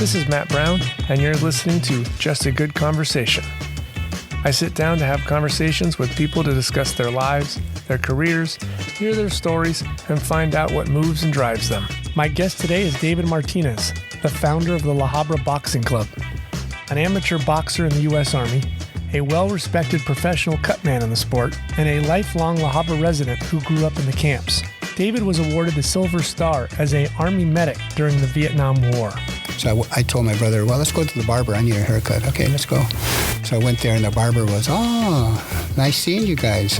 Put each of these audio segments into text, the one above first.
This is Matt Brown, and you're listening to Just a Good Conversation. I sit down to have conversations with people to discuss their lives, their careers, hear their stories, and find out what moves and drives them. My guest today is David Martinez, the founder of the La Habra Boxing Club, an amateur boxer in the U.S. Army, a well-respected professional cutman in the sport, and a lifelong La Habra resident who grew up in the camps. David was awarded the Silver Star as an Army medic during the Vietnam War. So I told my brother, well, let's go to the barber. I need a haircut. Okay, let's go. So I went there, and the barber was, nice seeing you guys,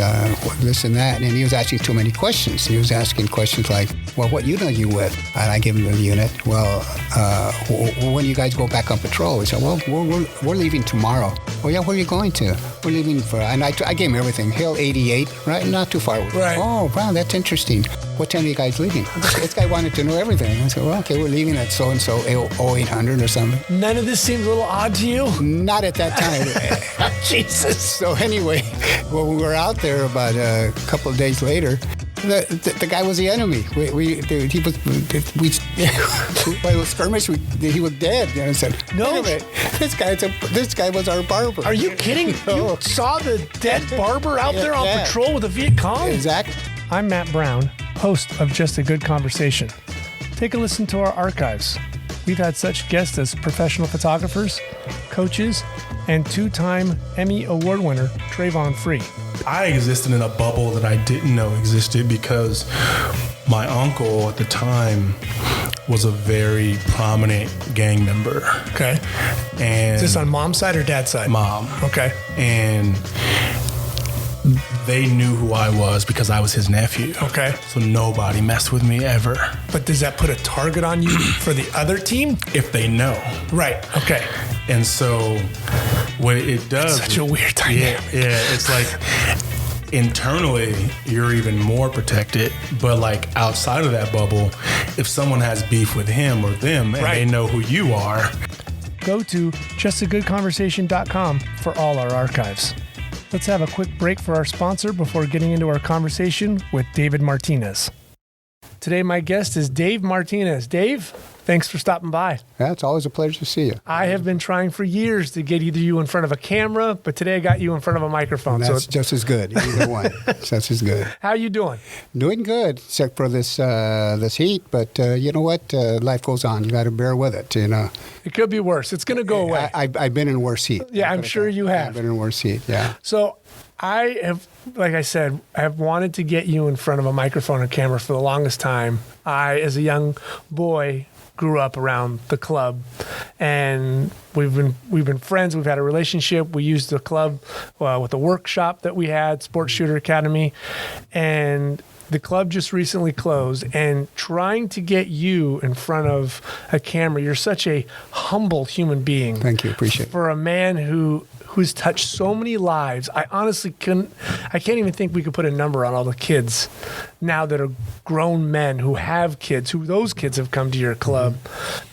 this and that. And he was asking too many questions. He was asking questions like, well, what unit are you with? And I gave him the unit. Well, when you guys go back on patrol? He said, well, we're leaving tomorrow. Oh, yeah, where are you going to? We're leaving for, and I gave him everything. Hill 88, right? Not too far away. Right. Oh, wow, that's interesting. What time are you guys leaving? This guy wanted to know everything. I said, well, okay, we're leaving at so-and-so, 0800 or something. None of this seems a little odd to you? Not at that time. Jesus. So anyway, when we were out there about a couple of days later, the guy was the enemy. By the skirmish, he was dead. And I said, no, this guy was our barber. Are you kidding? No. You saw the dead barber out there on patrol with the Viet Cong? Exactly. I'm Matt Brown, host of Just a Good Conversation. Take a listen to our archives. We've had such guests as professional photographers, coaches, and two-time Emmy Award winner Trayvon Free. I existed in a bubble that I didn't know existed because my uncle at the time was a very prominent gang member. Okay. And is this on mom's side or dad's side? Mom. Okay. And they knew who I was because I was his nephew. Okay. So nobody messed with me ever. But does that put a target on you for the other team? If they know. Right. Okay. And so what it does... It's such a weird dynamic. Yeah. It's like internally, you're even more protected. But like outside of that bubble, if someone has beef with him or them and they know who you are... Go to justagoodconversation.com for all our archives. Let's have a quick break for our sponsor before getting into our conversation with David Martinez. Today, my guest is Dave Martinez. Dave, thanks for stopping by. Yeah, it's always a pleasure to see you. I have been trying for years to get either you in front of a camera, but today I got you in front of a microphone. And that's just as good. Either one. Just as good. How you doing? Doing good, except for this heat. But you know what? Life goes on. You got to bear with it. You know. It could be worse. It's going to go away. I've been in worse heat. Yeah, I'm sure you have. I've been in worse heat. Yeah. So I have, like I said, I have wanted to get you in front of a microphone or camera for the longest time. I, as a young boy, grew up around the club, and we've been friends. We've had a relationship. We used the club with a workshop that we had, Sports Shooter Academy, and the club just recently closed. And trying to get you in front of a camera, you're such a humble human being. Thank you, appreciate it. For a man who's touched so many lives. I honestly can't even think we could put a number on all the kids now that are grown men who have kids, who those kids have come to your club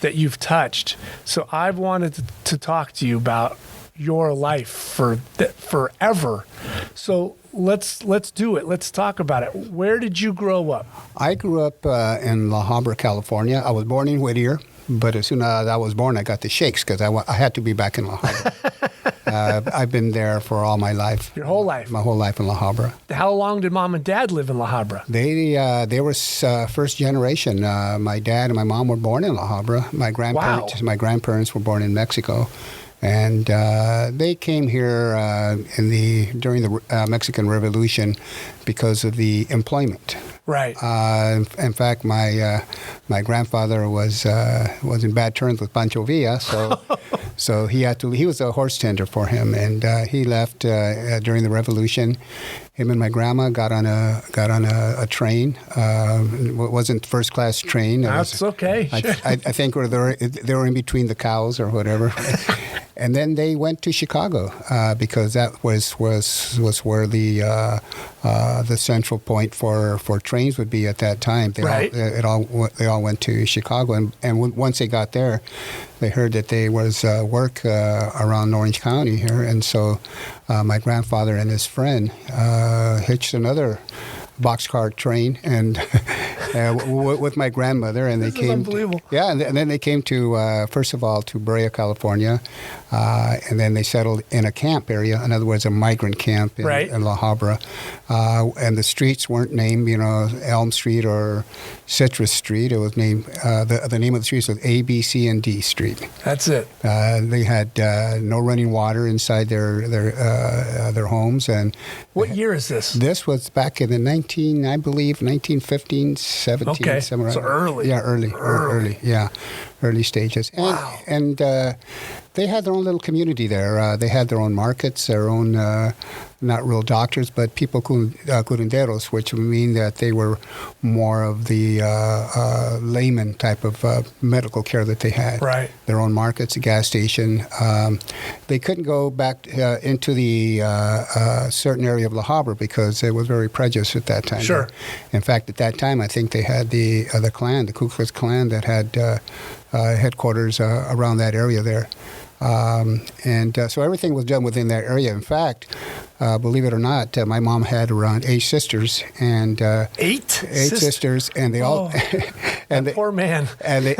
that you've touched. So I've wanted to talk to you about your life forever. So let's do it. Let's talk about it. Where did you grow up? I grew up in La Habra, California. I was born in Whittier, but as soon as I was born, I got the shakes because I had to be back in La Habra. I've been there for all my life. Your whole life? My whole life in La Habra. How long did Mom and Dad live in La Habra? They were first generation. My dad and my mom were born in La Habra. My grandparents were born in Mexico. And they came here during the Mexican Revolution because of the employment. Right. In fact, my grandfather was in bad terms with Pancho Villa, so he had to. He was a horse tender for him, and he left during the Revolution. Him and my grandma got on a train. It wasn't first class train. That's okay. I think they were in between the cows or whatever. And then they went to Chicago because that was where the central point for trains would be at that time. They all went to Chicago, and once they got there, they heard that there was work around Orange County here, and so my grandfather and his friend hitched another boxcar train and with my grandmother, and This is unbelievable. Yeah, and then they came to first of all to Brea, California, and then they settled in a camp area. In other words, a migrant camp in La Habra, and the streets weren't named, Elm Street or Citrus Street. It was named the name of the streets was A, B, C, and D Street. That's it. They had no running water inside their homes. And what year is this? This was back in the 1915, 17, okay. somewhere. So early. Yeah, early. Yeah, early stages. And, wow. And they had their own little community there. They had their own markets, their own, not real doctors, but people curanderos, which would mean that they were more of the layman type of medical care that they had. Right. Their own markets, a gas station. They couldn't go back into the certain area of La Habra because it was very prejudiced at that time. Sure. In fact, at that time, I think they had the Klan, the Ku Klux Klan, that had headquarters around that area there. So everything was done within that area. In fact, believe it or not, my mom had around 8 sisters and 8 sisters, and they all and they, poor man and they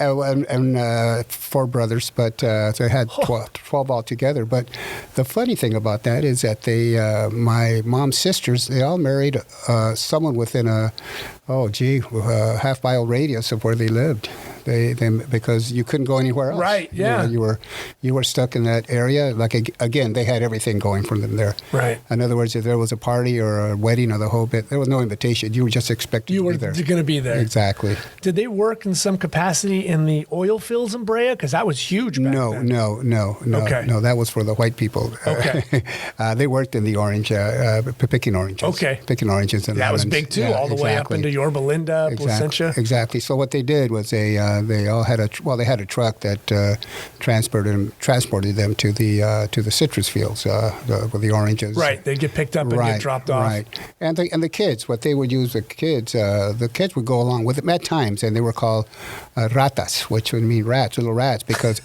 and 4 brothers, but so I had 12 altogether. But the funny thing about that is that my mom's sisters, they all married someone within a half-mile radius of where they lived. They because you couldn't go anywhere else. Right. Yeah. You were stuck in that area. Like again, they had everything going for them there. Right. In other words, if there was a party or a wedding or the whole bit, there was no invitation. You were just expected to be there. You were going to be there. Exactly. Did they work in some capacity in the oil fields in Brea? Because that was huge back then. No. Okay. No, that was for the white people. Okay. They worked in the orange, picking oranges. Okay. Picking oranges and that lemons. was big too, all the way up into Yorba Linda, Placentia. Exactly. So what they did was they all had a truck that transported them to the citrus fields with the oranges. Right. They'd get picked up and get dropped off. Right. And the kids, what they would use, the kids would go along with them at times, and they were called ratas, which would mean rats, little rats, because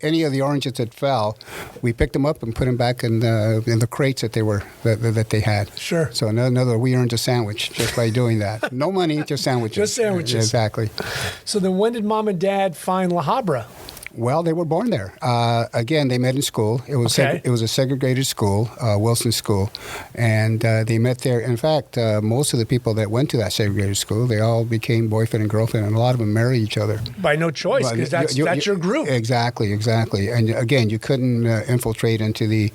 any of the oranges that fell, we picked them up and put them back in the crates that they had. Sure. So we earned a sandwich just by doing that. No money, just sandwiches. Just sandwiches. Exactly. So then when did Mom and Dad find La Habra? Well, they were born there. Again, they met in school. It was it was a segregated school, Wilson School, and they met there. In fact, most of the people that went to that segregated school, they all became boyfriend and girlfriend, and a lot of them married each other. By no choice, because that's your group. Exactly. And again, you couldn't infiltrate into the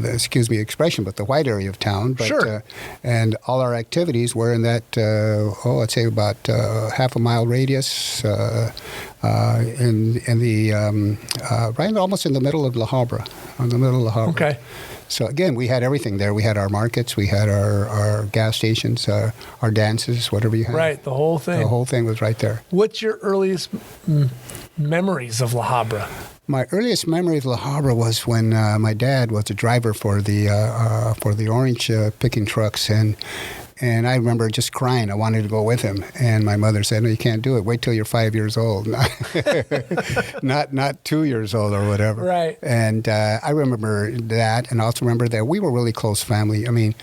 excuse me expression, but the white area of town. But, sure. And all our activities were in that, I'd say about half a mile radius. In the right almost in the middle of La Habra, Okay. So again, we had everything there. We had our markets, we had our gas stations, our dances, whatever you had. Right, the whole thing. The whole thing was right there. What's your earliest memories of La Habra? My earliest memory of La Habra was when my dad was a driver for the orange picking trucks, and I remember just crying. I wanted to go with him. And my mother said, no, you can't do it. Wait till you're 5 years old. not 2 years old or whatever. Right. And I remember that, and I also remember that we were really close family. I mean,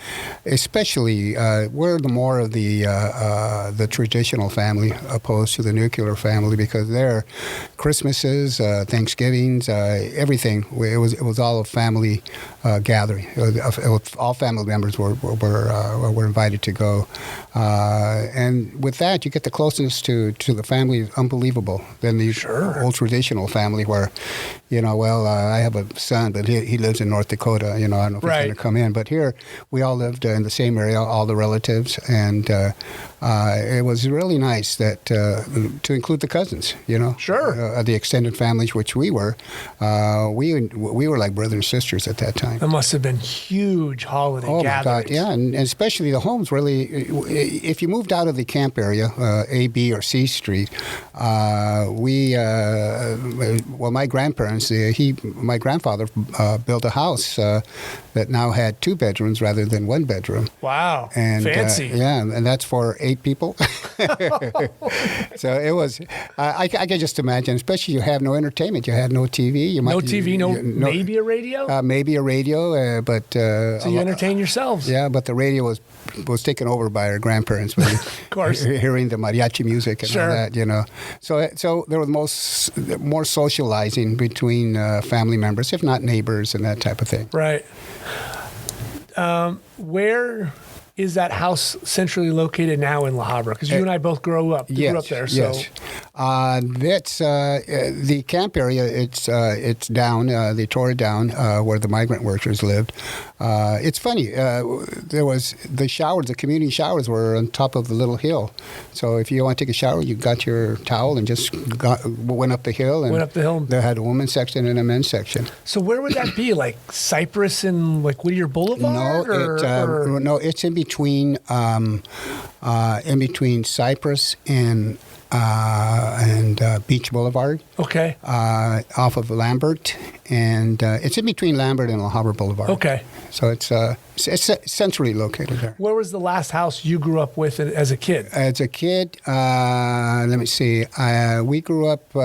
especially we're more of the traditional family opposed to the nuclear family, because there, Christmases, Thanksgivings, everything, it was all a family gathering. All family members were invited to go, and with that, you get the closeness to the family, unbelievable, than the old traditional family where, I have a son, but he lives in North Dakota. I don't know if he's going to come in, but here we all lived in the same area, all the relatives, and it was really nice that to include the cousins. Sure, the extended families, which we were like brothers and sisters at that time. That must have been huge holiday gatherings. Oh my God, yeah, and especially the homes. Really, if you moved out of the camp area, A, B, or C Street, my grandparents, my grandfather built a house that now had 2 bedrooms rather than 1 bedroom. Wow, and fancy. And that's for 8 people. So it was. I can just imagine, especially you have no entertainment. You had no TV. No TV. Maybe a radio. Maybe a radio, but so you entertain yourselves. Yeah, but the radio was taken over by our grandparents. Of course, hearing the mariachi music and sure. all that, you know. So there was more socializing between family members, if not neighbors, and that type of thing. Right. Where is that house centrally located now in La Habra? Because you and I both grew up there. So. Yes. That's the camp area. It's down. They tore it down where the migrant workers lived. It's funny. There was the community showers were on top of the little hill. So if you want to take a shower, you got your towel and just went up the hill. And they had a women's section and a men's section. So where would that be? Like Cypress and like Whittier Boulevard? No, it's in between Cypress and Beach Boulevard. Okay. Off of Lambert, and it's in between Lambert and La Habra Boulevard. Okay. So it's centrally located there. Where was the last house you grew up with as a kid? As a kid, let me see. We grew up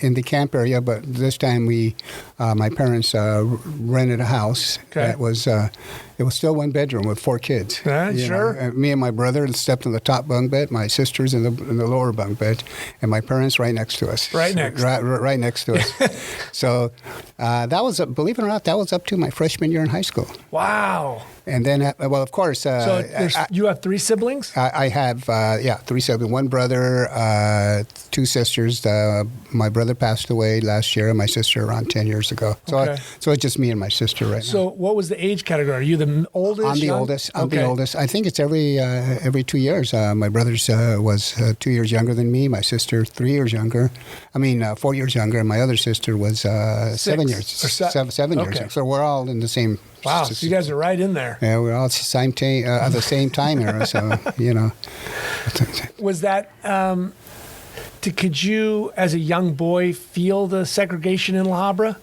in the camp area, but this time my parents rented a house. Okay. That was it was still 1 bedroom with 4 kids. Sure. Me and my brother slept in the top bunk bed. My sisters in the lower bunk bed, and my parents right next to us. Right next. Right next to us. So that was, believe it or not, that was up to my freshman year in high school. Wow. And then, well, of course. So you have 3 siblings? I have, 3 siblings. 1 brother, 2 sisters. My brother passed away last year, and my sister around 10 years ago. So, so it's just me and my sister right now. So what was the age category? Are you the oldest? I'm the oldest. I'm the oldest. I think it's every 2 years. My brother's was 2 years younger than me. My sister 3 years younger. 4 years younger. And my other sister was 7 years. 7 years. Okay. So we're all in the same. Wow, so you guys are right in there. Yeah, we're all at the same time era, so, you know. Was that, could you, as a young boy, feel the segregation in La Habra?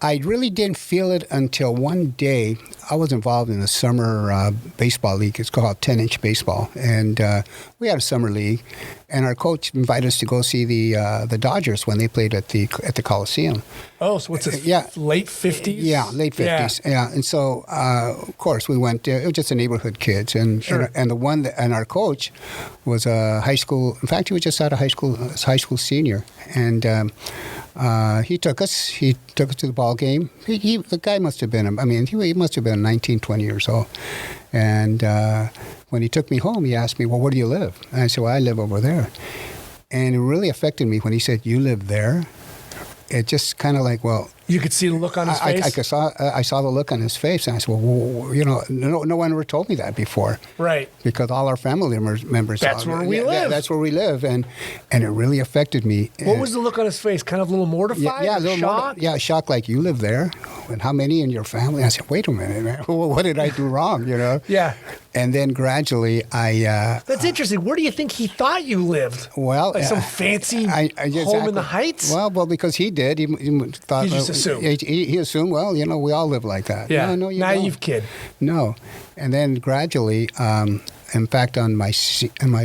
I really didn't feel it until one day. I was involved in a summer baseball league. It's called 10-inch baseball, and we had a summer league. And our coach invited us to go see the Dodgers when they played at the Coliseum. Oh, so what's it? Late 50s? Yeah, late 50s. Yeah, and so of course we went. It was just the neighborhood kids, and sure. and our coach was a high school. In fact, he was just out of high school senior, and. He took us to the ball game. The guy must have been, he must have been 19, 20 years old. And when he took me home, he asked me, well, where do you live? And I said, well, I live over there. And it really affected me when he said, you live there? It just kind of like, well... You could see the look on his face? I saw the look on his face, and I said, well, you know, no one ever told me that before. Right. Because all our family members... That's where we live. That's where we live, and it really affected me. What was the look on his face? Kind of a little mortified? Yeah, a little shocked? Shocked, like, you live there? And how many in your family? I said, wait a minute, man. What did I do wrong, you know? Yeah. And then gradually That's interesting. Where do you think he thought you lived? Well... Like some fancy home in the Heights? Well, because he did. He thought... He just assumed. He assumed, well, you know, we all live like that. Yeah, no, you naive don't. Kid. No. And then gradually, in fact, in my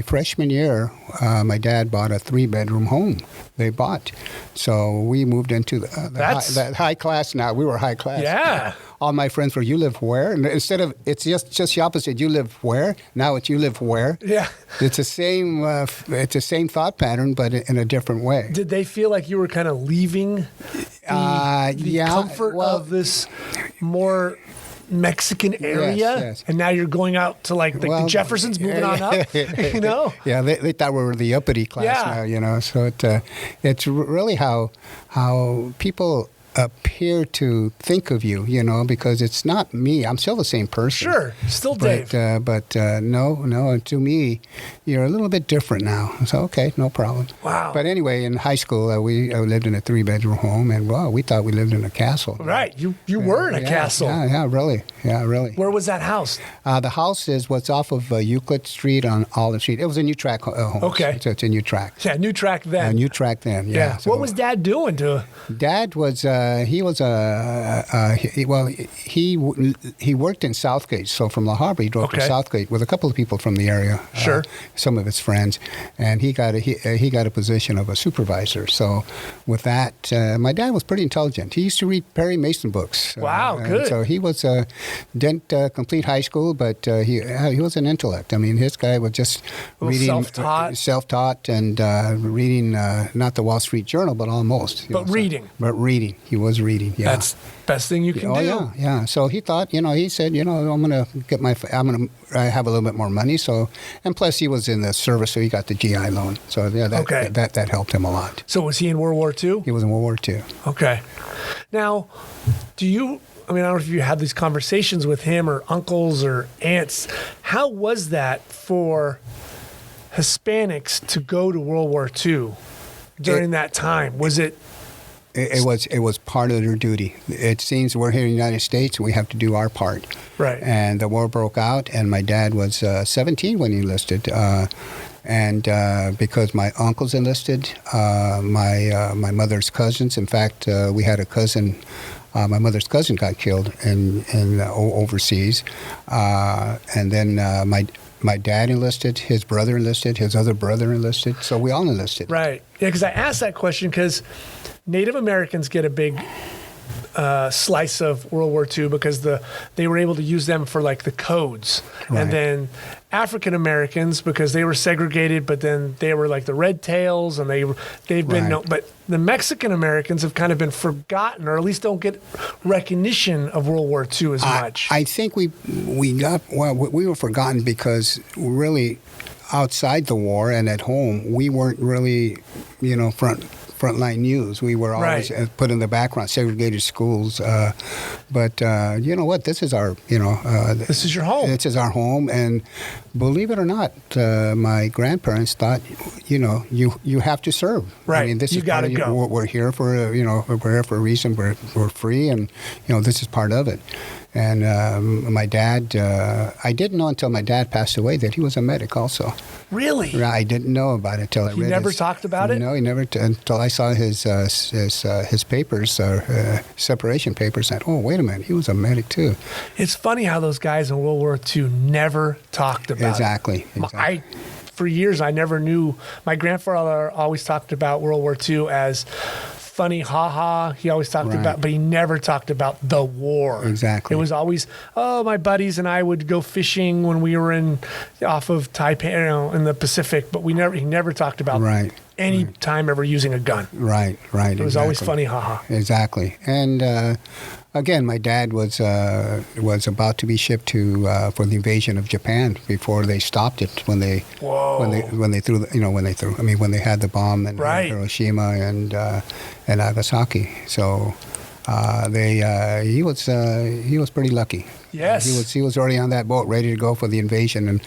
freshman year, my dad bought a 3-bedroom home. They bought. So we moved into the high class now. We were high class. Yeah. All my friends were, you live where? And instead of, it's just the opposite. You live where? Now it's you live where? Yeah. It's the same thought pattern, but in a different way. Did they feel like you were kind of leaving the comfort of this more Mexican area? Yes. And now you're going out to the Jeffersons, moving on up, you know? Yeah, they thought we were the uppity class now, you know. So it's really how people appear to think of you, you know, because it's not me. I'm still the same person. Sure, still Dave. But no, to me, you're a little bit different now. So, okay, no problem. Wow. But anyway, in high school, we lived in a 3-bedroom home, and, we thought we lived in a castle. Right. You were in a castle. Yeah, really. Yeah, really. Where was that house? The house is what's off of Euclid Street on Olive Street. It was a new track home. Okay. So it's a new track. Yeah, new track then. A new track then, yeah. So what was Dad doing to... Dad was... he worked in Southgate. So from La Habra, he drove to Southgate with a couple of people from the area. Sure. Some of his friends, and he got a position of a supervisor. So with that, my dad was pretty intelligent. He used to read Perry Mason books. Wow, good. So he was didn't complete high school, but he was an intellect. I mean, his guy was just reading self-taught and reading not the Wall Street Journal, but almost. But reading. But reading. He was reading. Yeah. That's the best thing you can do. Yeah. So he thought, he said, I'm going to have a little bit more money. So, and plus he was in the service, so he got the GI loan. So that helped him a lot. So was he in World War II? He was in World War II. Okay. Now, I don't know if you had these conversations with him or uncles or aunts. How was that for Hispanics to go to World War II during that time? Was it? It was part of their duty. It seems we're here in the United States and we have to do our part. Right. And the war broke out, and my dad was 17 when he enlisted. And because my uncles enlisted, my mother's cousins. In fact, we had a cousin. My mother's cousin got killed in overseas, and then my dad enlisted, his brother enlisted, his other brother enlisted. So we all enlisted. Right. Yeah, because I asked that question because Native Americans get a big slice of World War II because they were able to use them for like the codes. Right. And then African Americans, because they were segregated, but then they were like the red tails, and they've been known. But the Mexican Americans have kind of been forgotten, or at least don't get recognition of World War II as much. I think we were forgotten because really outside the war and at home, we weren't really, frontline news. We were always put in the background, segregated schools. But you know what? This is our, this is your home. This is our home. And believe it or not, my grandparents thought, you have to serve. Right. I mean, this you is got to go. We're here for, we're here for a reason. We're free, and this is part of it. And my dad, I didn't know until my dad passed away that he was a medic also. Really? I didn't know about it until I read. He never talked about it? No, he never. Until I saw his papers, separation papers. And wait a minute, he was a medic too. It's funny how those guys in World War II never talked about Exactly. For years, I never knew. My grandfather always talked about World War II as funny, ha-ha. He always talked about, but he never talked about the war. Exactly. It was always, my buddies and I would go fishing when we were off of Taipei, in the Pacific, but he never talked about any time ever using a gun. Right. It was always funny, ha-ha. Exactly. And again, my dad was about to be shipped for the invasion of Japan before they stopped it when they had the bomb in Hiroshima and Nagasaki. So he was pretty lucky. Yes. He was already on that boat, ready to go for the invasion, and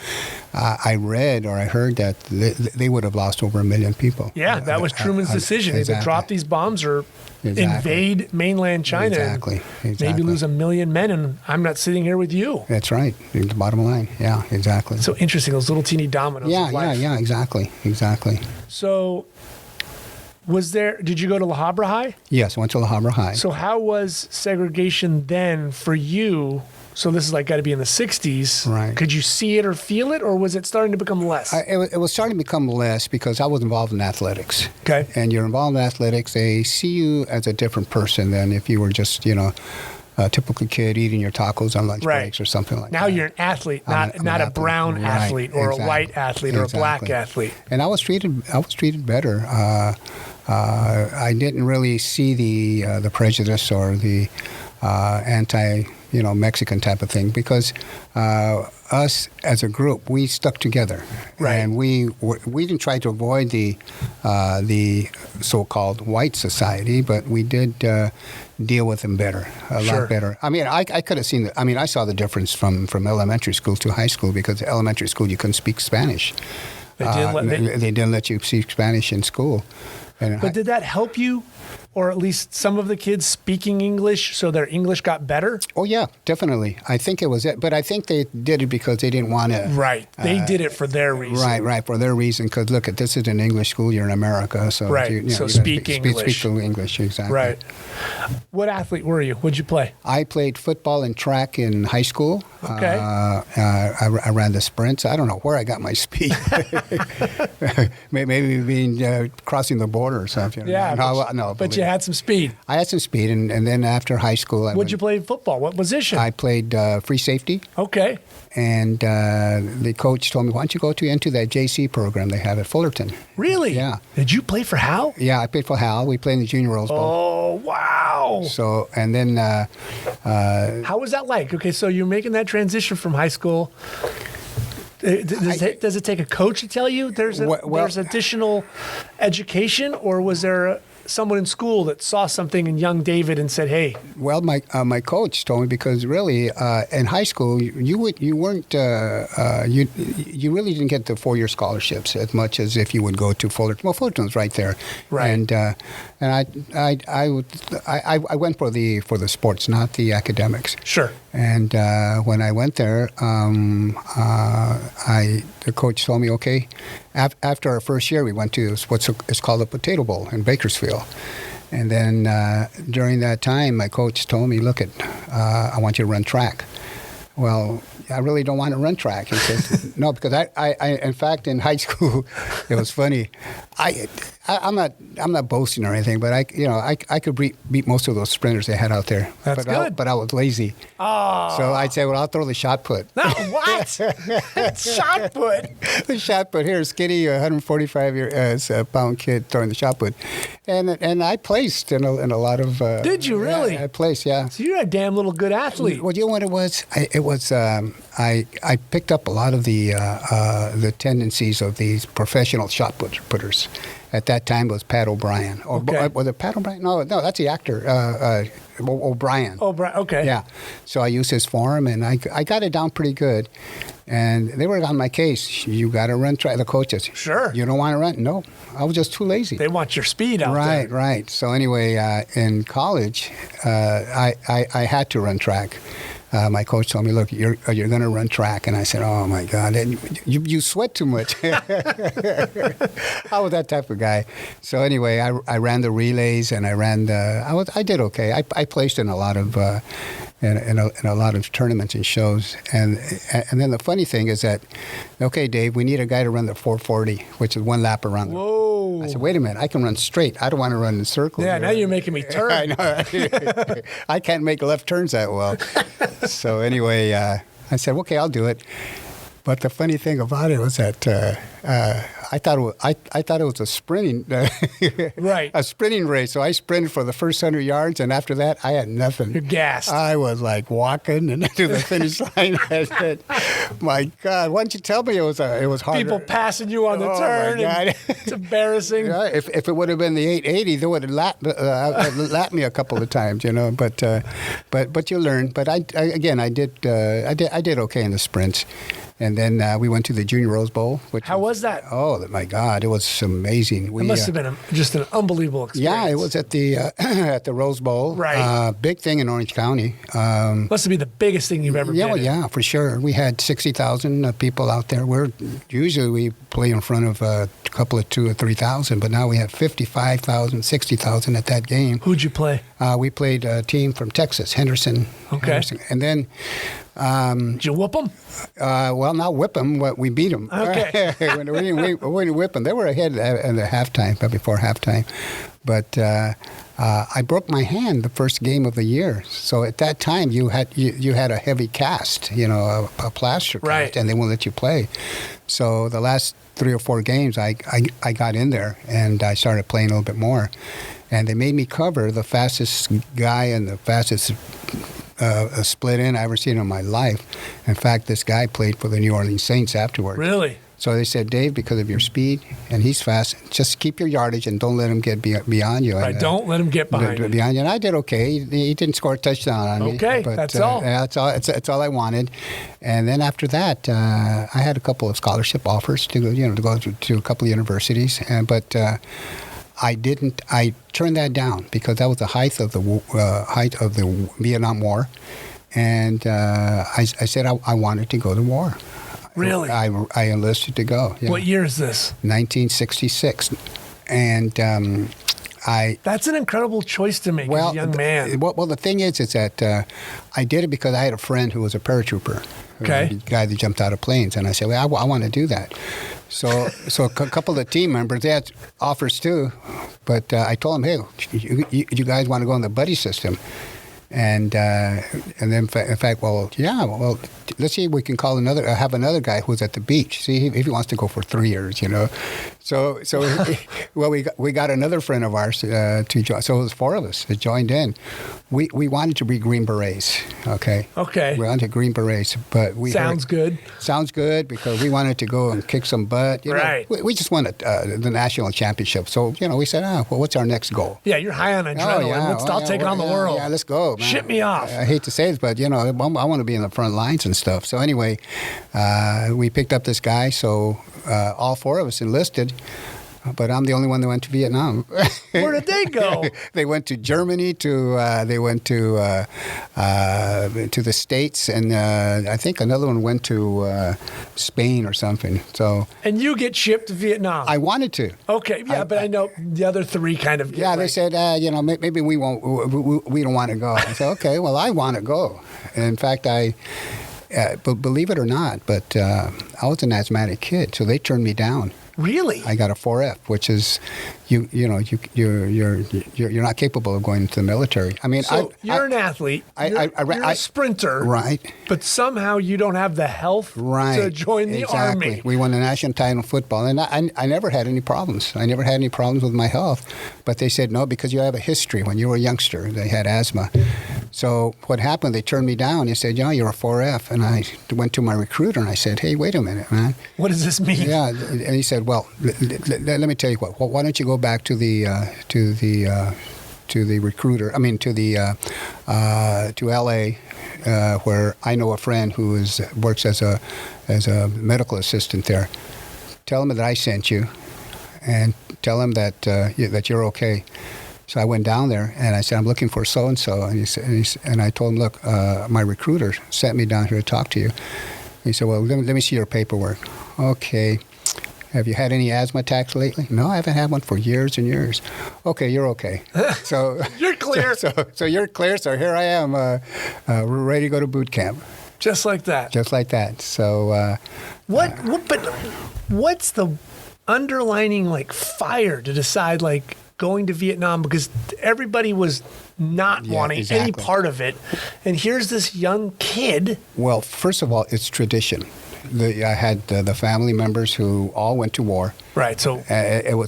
I heard that they would have lost over 1 million people. Yeah, that was Truman's decision: either drop these bombs or invade mainland China. Exactly. Maybe lose 1 million men, and I'm not sitting here with you. That's right. The bottom line. Yeah, exactly. So interesting, those little teeny dominoes. Yeah, exactly. So, did you go to La Habra High? Yes, I went to La Habra High. So how was segregation then for you? So this is got to be in the 60s. Right. Could you see it or feel it, or was it starting to become less? It was starting to become less because I was involved in athletics. Okay. And you're involved in athletics, they see you as a different person than if you were just, a typical kid eating your tacos on lunch breaks or something like that. Now you're an athlete, not a brown athlete or a white athlete or a black athlete. And I was treated better. I didn't really see the prejudice or the Mexican type of thing because us as a group, we stuck together, and we didn't try to avoid the so-called white society, but we did deal with them better, a lot better. I mean, I could have seen I saw the difference from elementary school to high school because elementary school you couldn't speak Spanish. They didn't let you speak Spanish in school. But did that help you or at least some of the kids speaking English, so their English got better? Oh, yeah, definitely. I think it was it. But I think they did it because they didn't want to. Right. They did it for their reason. Right, for their reason. Because, look, this is an English school. You're in America. So, right. So speak English. Speak English, exactly. Right. What athlete were you? What'd you play? I played football and track in high school. Okay. I ran the sprints. I don't know where I got my speed. Maybe being crossing the border or something. Yeah. But you had some speed. I had some speed, and then after high school, What'd you play in football? What position? I played free safety. Okay. And the coach told me, why don't you go into that JC program they have at Fullerton? Really? Yeah. Did you play for Hal? Yeah, I played for Hal. We played in the Junior Rose Bowl. Oh, wow. So, and then... how was that like? Okay, so you're making that transition from high school. Does it take a coach to tell you there's additional education, or was there someone in school that saw something in young David and said, "Hey"? Well, my coach told me, because really in high school you really didn't get the 4-year scholarships as much as if you would go to Fullerton. Well, Fullerton's right there, right? And I went for the sports, not the academics. Sure. And when I went there, the coach told me, okay, after our first year, we went to it's called the Potato Bowl in Bakersfield. And then during that time, my coach told me, look, I want you to run track. Well, I really don't want to run track. He says, no, because I in fact, in high school, it was funny. I'm not boasting or anything, but I could beat most of those sprinters they had out there. That's good. But I was lazy. Oh. So I'd say, well, I'll throw the shot put. No, what? Shot put? The shot put. Here, skinny, 145-pound kid throwing the shot put. And I placed in a lot of... Did you really? Yeah, I placed, yeah. So you're a damn little good athlete. Well, you know what it was? I picked up a lot of the tendencies of these professional shot putters. At that time, it was Pat O'Brien. Okay. Was it Pat O'Brien? No, that's the actor, O'Brien. O'Brien, okay. Yeah. So I used his form, and I got it down pretty good. And they were on my case. You got to run track. The coaches. Sure. You don't want to run? No. I was just too lazy. They want your speed out there. Right. So anyway, in college, I had to run track. My coach told me, look, you're going to run track. And I said, oh, my God, you sweat too much. I was that type of guy. So anyway, I ran the relays, and I did okay. I placed in a lot of in a lot of tournaments and shows. And then the funny thing is that, okay, Dave, we need a guy to run the 440, which is one lap around. Whoa. I said, wait a minute, I can run straight. I don't want to run in circles. Yeah, now you're making me turn. I know. I can't make left turns that well. So anyway, I said, okay, I'll do it. But the funny thing about it was that I thought it was a sprinting right. a sprinting race. So I sprinted for the first 100 yards, and after that, I had nothing. You're gassed. I was like walking and to the finish line. I said, "My God, why didn't you tell me it was hard?" People passing you on the turn. And it's embarrassing. Yeah, if it would have been the 880, they would have lapped me a couple of times, But you learn. But I did okay in the sprints. And then we went to the Junior Rose Bowl. How was that? Oh, my God. It was amazing. It must have been just an unbelievable experience. Yeah, it was at the at the Rose Bowl. Right. Big thing in Orange County. Must have been the biggest thing you've ever been in. Yeah, for sure. We had 60,000 people out there. Usually we play in front of a couple of 2,000 or 3,000, but now we have 55,000, 60,000 at that game. Who'd you play? We played a team from Texas, Henderson. Okay. Henderson. And then... did you whoop them? Well, not whip them, but we beat them. Okay. we didn't whip them. They were ahead at the halftime, but before halftime. But I broke my hand the first game of the year. So at that time, you had a heavy cast, a plaster cast, right. And they won't let you play. So the last 3 or 4 games, I got in there, and I started playing a little bit more. And they made me cover the fastest guy and the fastest a split in I ever seen in my life. In fact, this guy played for the New Orleans Saints afterwards. Really? So they said, Dave, because of your speed and he's fast, just keep your yardage and don't let him get beyond you. Right, don't let him get behind you. And I did okay. He didn't score a touchdown on me. Okay, but, that's all. Yeah, that's all I wanted. And then after that, I had a couple of scholarship offers to go to a couple of universities. But I didn't. I turned that down because that was the height of the Vietnam War, and I said I wanted to go to war. Really? I enlisted to go. Yeah. What year is this? 1966, and That's an incredible choice to make as a young man. Well, the thing is that I did it because I had a friend who was a paratrooper. Okay. A guy that jumped out of planes, and I said, well, I want to do that. So a couple of team members, they had offers too, but I told them, hey, you guys want to go in the buddy system? And then, in fact, let's see if we can have another guy who's at the beach. See if he wants to go for 3 years, So we got another friend of ours to join. So it was 4 of us that joined in. We wanted to be Green Berets, okay? Okay. We wanted Green Berets, but we Sounds good. Sounds good because we wanted to go and kick some butt. Right. We just wanted the national championship. So, we said, what's our next goal? Yeah, you're high on adrenaline. Let's take on the world. Yeah, let's go, man. Ship me off. I hate to say this, but, I want to be in the front lines and stuff. So anyway, we picked up this guy. So all 4 of us enlisted. But I'm the only one that went to Vietnam. Where did they go? They went to Germany. They went to the States, and I think another one went to Spain or something. So. And you get shipped to Vietnam. I wanted to. Okay, yeah, but I know the other 3 kind of. They said, maybe we won't. We don't want to go. I said, okay, well, I want to go. And in fact, but believe it or not, but I was an asthmatic kid, so they turned me down. Really? I got a 4F, which is you're not capable of going into the military. I mean, so you're an athlete. You're a sprinter, right? But somehow you don't have the health to join the army. We won the national title in football, and I never had any problems. I never had any problems with my health. But they said no because you have a history. When you were a youngster, they had asthma. So what happened? They turned me down. They said, you're a 4F, and I went to my recruiter and I said, hey, wait a minute, man. What does this mean? Yeah, and he said, well, let me tell you what. Why don't you go back to the recruiter? I mean, to L.A., where I know a friend who works as a medical assistant there. Tell him that I sent you, and tell him that you're okay. So I went down there and I said, I'm looking for so and so, and I told him, look, my recruiter sent me down here to talk to you. He said, well, let me see your paperwork. Okay. Have you had any asthma attacks lately? No, I haven't had one for years and years. Okay, you're okay. So you're clear. So you're clear. So here I am. We're ready to go to boot camp. Just like that. Just like that. So But what's the underlining fire to decide going to Vietnam, because everybody was not wanting any part of it, and here's this young kid. Well, first of all, it's tradition. I had the family members who all went to war. Right. So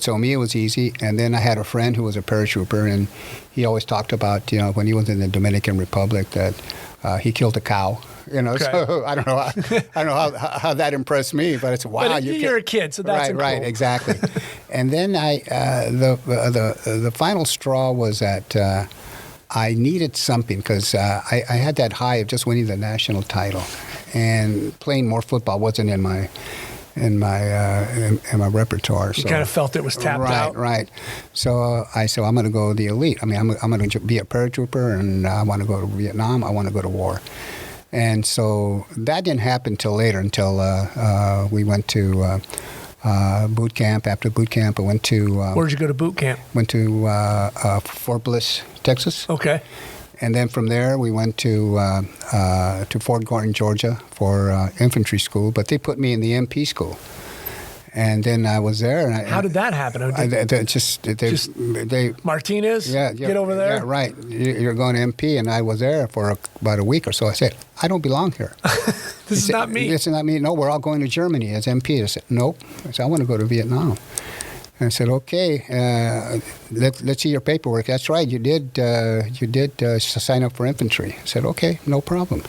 so me, it was easy. And then I had a friend who was a paratrooper, and he always talked about, when he was in the Dominican Republic, that he killed a cow. Okay. So I don't know how that impressed me, but it's wow. But you're a kid, so that's right, cool. Exactly. And then the final straw was that I needed something because I had that high of just winning the national title, and playing more football wasn't in my repertoire. You kind of felt it was tapped out. Right. So I said, I'm going to go the elite. I mean, I'm going to be a paratrooper, and I want to go to Vietnam. I want to go to war. And so that didn't happen until later, until we went to boot camp. After boot camp, I went to... Where'd you go to boot camp? Went to Fort Bliss, Texas. Okay. And then from there, we went to Fort Gordon, Georgia for infantry school. But they put me in the MP school. And then I was there. And how did that happen? They Martinez? Yeah, get over there? Yeah, right. You're going to MP, and I was there for about a week or so. I said, I don't belong here. This is not me. This is not me. No, we're all going to Germany as MP. I said, nope. I said, I want to go to Vietnam. And I said, okay, let's see your paperwork. That's right. You did sign up for infantry. I said, okay, no problem.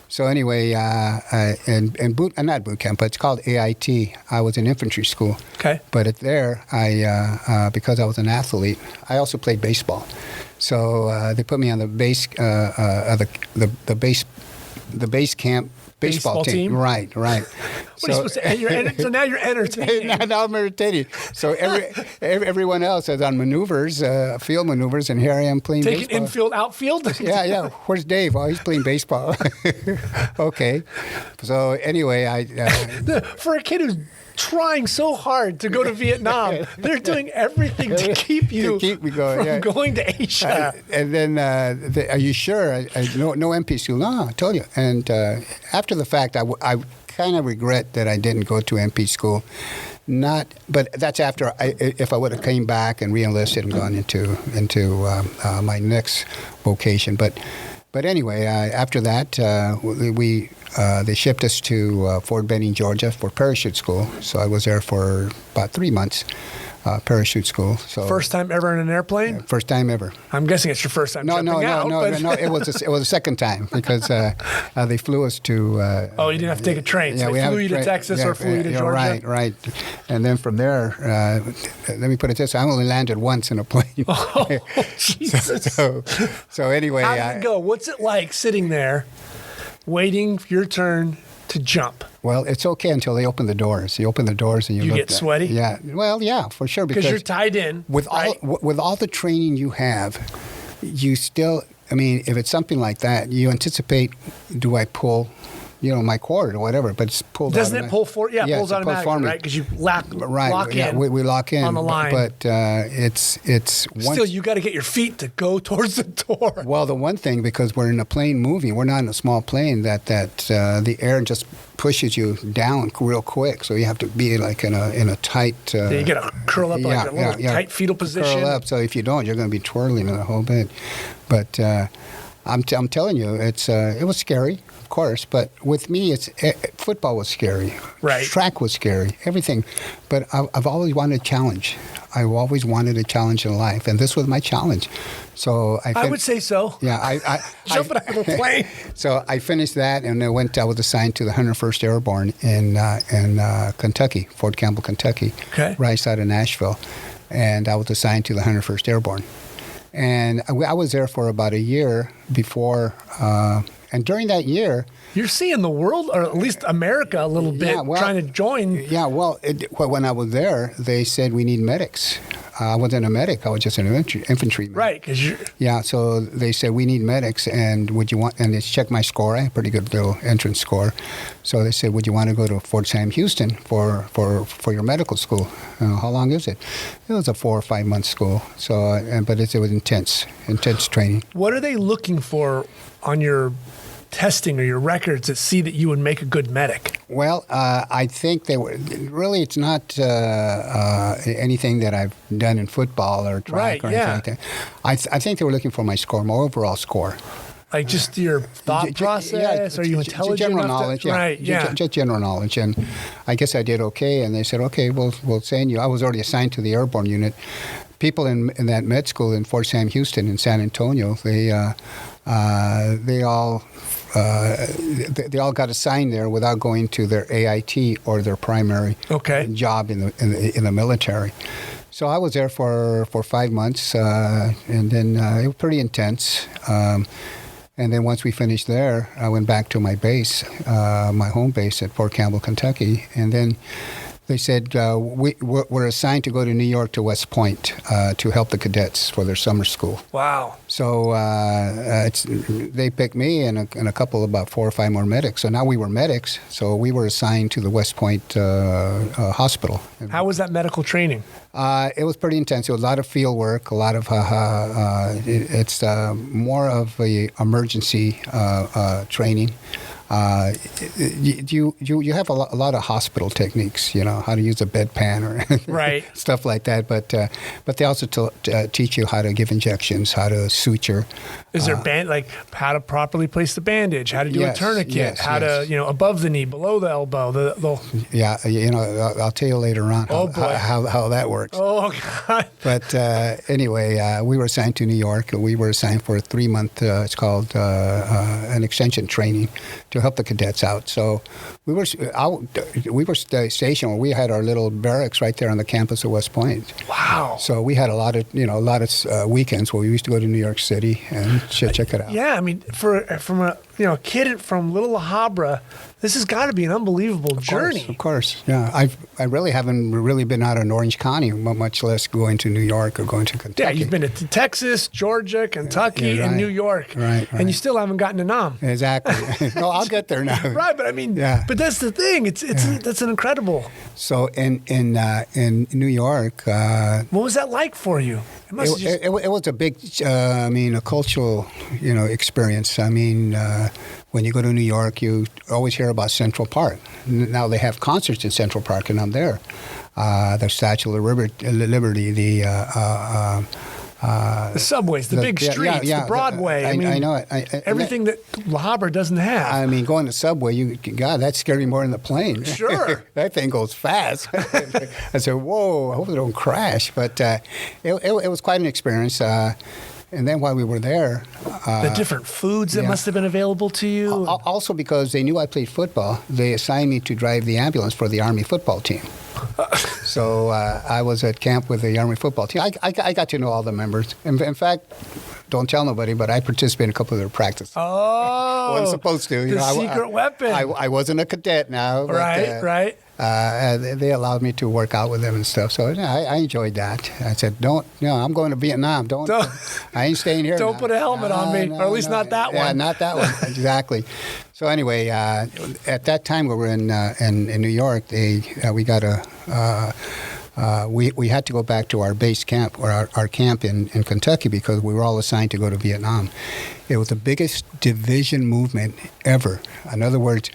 So anyway, not boot camp, but it's called AIT. I was in infantry school. Okay. But there, because I was an athlete, I also played baseball. So they put me on the base camp baseball team. Right. What are you supposed to? So now you're entertaining. now I'm entertaining. So everyone else is on maneuvers, field maneuvers, and here I am playing Taking baseball. infield, outfield. Yeah. Where's Dave? Oh, he's playing baseball. Okay. So anyway, For a kid who's trying so hard to go to Vietnam, they're doing everything to keep you keep me going, from going to Asia. and then, are you sure? No MP school. No, I told you. And after the fact, I kind of regret that I didn't go to MP school. But that's after if I would have came back and re-enlisted and gone into my next vocation. But anyway, after that, they shipped us to Fort Benning, Georgia, for parachute school. So I was there for about 3 months, parachute school. So First time ever in an airplane? First time ever. I'm guessing it's your first time jumping out. No. It was the second time because they flew us to. You didn't have to take a train. So they flew you to Texas or flew you to Georgia? Right. And then from there, let me put it this way: I only landed once in a plane. Oh, Jesus. So anyway, how did it go? What's it like sitting there, waiting for your turn to jump? Well, it's okay until they open the doors. You open the doors and you get sweaty? Yeah. Well, yeah, for sure. Because you're tied in. With all the training you have, you still, I mean, if it's something like that, you anticipate, do I pull, my cord or whatever, but it's pulled Doesn't it pull for? Yeah, it pulls automatically, right? Because you lock in. We lock in on the line. But it's still, you got to get your feet to go towards the door. Well, the one thing, because we're in a plane moving, we're not in a small plane, that the air just pushes you down real quick. So you have to be like in a tight. You got to curl up like a little tight fetal position. Curl up. So if you don't, you're going to be twirling in the whole bit. But I'm telling you, it was scary. Course, but with me, football was scary. Right. Track was scary. Everything, but I've always wanted a challenge. I've always wanted a challenge in life, and this was my challenge. So I would say so. Yeah, jumping out of a plane. So I finished that, and I was assigned to the 101st Airborne in Kentucky, Fort Campbell, Kentucky, right outside of Nashville, and I was assigned to the 101st Airborne, and I was there for about a year before. And during that year, you're seeing the world, or at least America, a little bit, trying to join. Yeah, well, when I was there, they said we need medics. I wasn't a medic; I was just an infantryman. Right, because you. Yeah, so they said we need medics, and would you want? And they checked my score. I had a pretty good little entrance score. So they said, would you want to go to Fort Sam Houston for your medical school? How long is it? It was a 4 or 5 month school. So, but it was intense training. What are they looking for on your testing or your records that see that you would make a good medic? Well, I think they were really. It's not anything that I've done in football or track or anything like that. I think they were looking for my score, my overall score. Like just your thought process? Are you intelligent? General knowledge, Right, yeah. Just general knowledge. And I guess I did okay. And they said, okay, we'll send you. I was already assigned to the airborne unit. People in that med school in Fort Sam Houston in San Antonio, they all got assigned there without going to their AIT or their primary job in the military. So I was there for 5 months, and then it was pretty intense. And then once we finished there, I went back to my base, my home base at Fort Campbell, Kentucky, and then they said, we're assigned to go to New York to West Point to help the cadets for their summer school. Wow. So they picked me and a couple, about 4 or 5 more medics. So now we were medics, so we were assigned to the West Point hospital. How was that medical training? It was pretty intense. It was a lot of field work, a lot of, it's more of a emergency training. You have a lot of hospital techniques, how to use a bedpan or stuff like that. But they also teach you how to give injections, how to suture. Is there like how to properly place the bandage, how to do a tourniquet, how to above the knee, below the elbow. Yeah, I'll tell you later on how that works. Oh God! But anyway, we were assigned to New York. We were assigned for a 3-month. It's called an extension training to help the cadets out. So we were stationed where we had our little barracks right there on the campus of West Point. Wow! So we had a lot of weekends where we used to go to New York City and check it out. Yeah, I mean, from a a kid from Little Habra, this has got to be an unbelievable journey. Of course, yeah. I really haven't really been out in Orange County, much less going to New York or going to Kentucky. Yeah, you've been to Texas, Georgia, Kentucky, and New York. Right. And you still haven't gotten to Nam. Exactly. No, I'll get there now. Right, but I mean, but that's the thing. That's an incredible. So in New York, what was that like for you? It was a big, a cultural, experience. I mean, when you go to New York, you always hear about Central Park. Now they have concerts in Central Park, and I'm there. The Statue of Liberty, the subways, the big streets, the Broadway. I know it. Everything that La Habra doesn't have. I mean, going to subway, God, that scared me more than the plane. Sure. That thing goes fast. I said, whoa, I hope it don't crash. But it was quite an experience. And then while we were there... the different foods that must have been available to you? Also because they knew I played football, they assigned me to drive the ambulance for the Army football team. So I was at camp with the Army football team. I got to know all the members. In fact, don't tell nobody, but I participated in a couple of their practices. Oh. Wasn't supposed to. The secret weapon. I wasn't a cadet now. But, right. They allowed me to work out with them and stuff. So I enjoyed that. I said, I'm going to Vietnam. Don't I ain't staying here. Don't put a helmet on me, or at least not that one. Yeah, not that one. Exactly. So anyway, at that time we were in New York, we got we had to go back to our base camp, or our camp in Kentucky, because we were all assigned to go to Vietnam. It was the biggest division movement ever. In other words,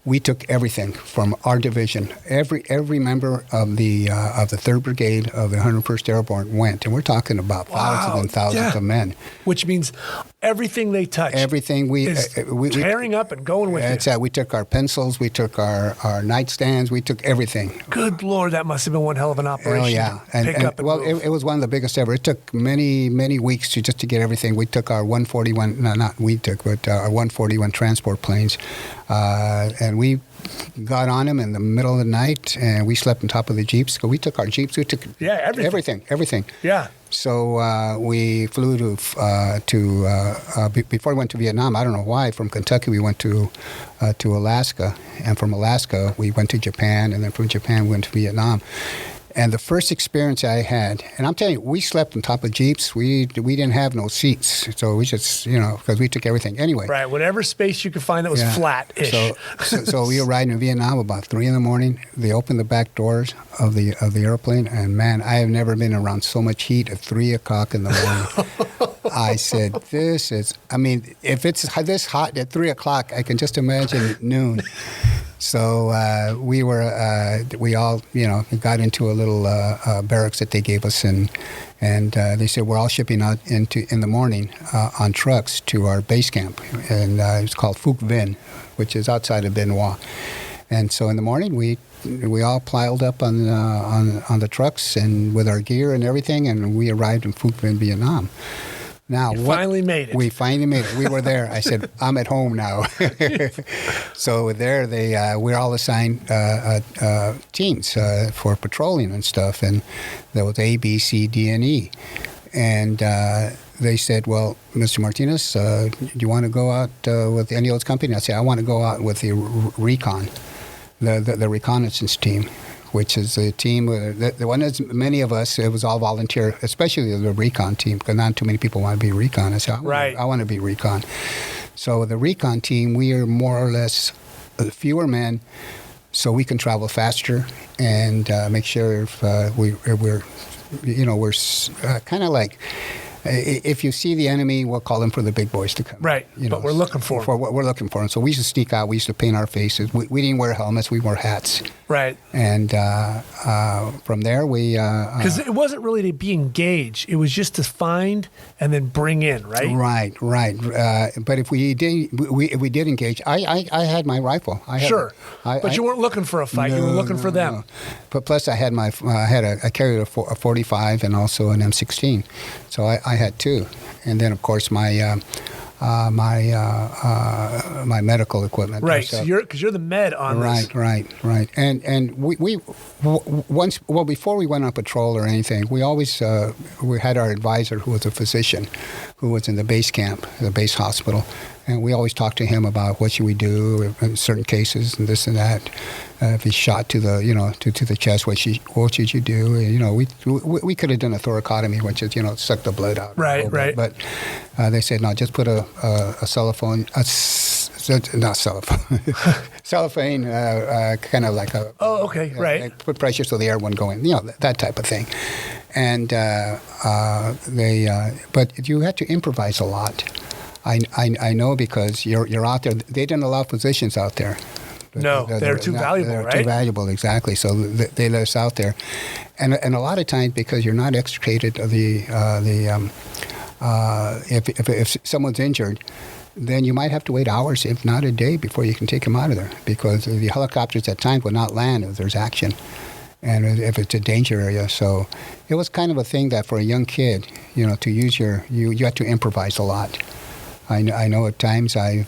we took everything from our division. Every member of the 3rd Brigade of the 101st Airborne went, and we're talking about thousands and thousands of men. Which means everything they touch. Everything we tearing up and going with it. We took our pencils, we took our nightstands, we took everything. Good Lord, that must have been one hell of an operation. Oh yeah, it was one of the biggest ever. It took many weeks just to get everything. We took our 141, our 141 transport planes, and we got on them in the middle of the night, and we slept on top of the jeeps. So we took our jeeps. We took everything. Yeah. So we flew before we went to Vietnam. I don't know why. From Kentucky, we went to Alaska, and from Alaska, we went to Japan, and then from Japan, we went to Vietnam. And the first experience I had, and I'm telling you, we slept on top of jeeps. We didn't have no seats, so we just, because we took everything anyway. Right, whatever space you could find that was flat-ish. So we were riding in Vietnam about 3 a.m. They opened the back doors of the airplane, and man, I have never been around so much heat at 3 o'clock in the morning. I said, if it's this hot at 3 o'clock, I can just imagine at noon. So we all got into a little barracks that they gave us, and they said we're all shipping out in the morning on trucks to our base camp, and it's called Phuc Vinh, which is outside of Bien Hoa. And so in the morning we all piled up on the trucks and with our gear and everything, and we arrived in Phuc Vinh, Vietnam. Now, finally made it. We finally made it. We were there. I said, I'm at home now. So there, we're all assigned teams for patrolling and stuff. And there was A, B, C, D, and E. And they said, well, Mr. Martinez, do you want to go out with any of those company? I said, I want to go out with the recon, the reconnaissance team, which is a team, the one that's many of us, it was all volunteer, especially the recon team, because not too many people want to be recon. I said, I want to be recon. So the recon team, we are more or less fewer men, so we can travel faster and make sure if we're kind of like, if you see the enemy, we'll call them for the big boys to come. Right, but we're looking for them. For what we're looking for. And so we used to sneak out. We used to paint our faces. We didn't wear helmets. We wore hats. Right. And from there, we... Because it wasn't really to be engaged. It was just to find and then bring in, right? Right. But if we did engage, I had my rifle. But you weren't looking for a fight. You were looking for them. No. But plus, I carried a 45 and also an M16. So I had two. And then, of course, my my medical equipment. Right. So because you're the med on this. Right. And we once before we went on patrol or anything, we always we had our advisor who was a physician, who was in the base camp, the base hospital, and we always talked to him about what should we do in certain cases and this and that. If he's shot to the to the chest, what should you do? We could have done a thoracotomy, which is suck the blood out. Right. But they said no, just put a cellophane. Not cellophane. Cellophane, kind of like a. Oh, okay, right. They put pressure so the air wouldn't go in. That type of thing. And but you had to improvise a lot. I know because you're out there. They didn't allow physicians out there. No, they're too valuable, right? Too valuable, exactly. So they let us out there, and a lot of times because you're not extricated of if someone's injured, then you might have to wait hours, if not a day, before you can take them out of there, because the helicopters at times will not land if there's action, and if it's a danger area. So it was kind of a thing that for a young kid, to use you have to improvise a lot. I know at times a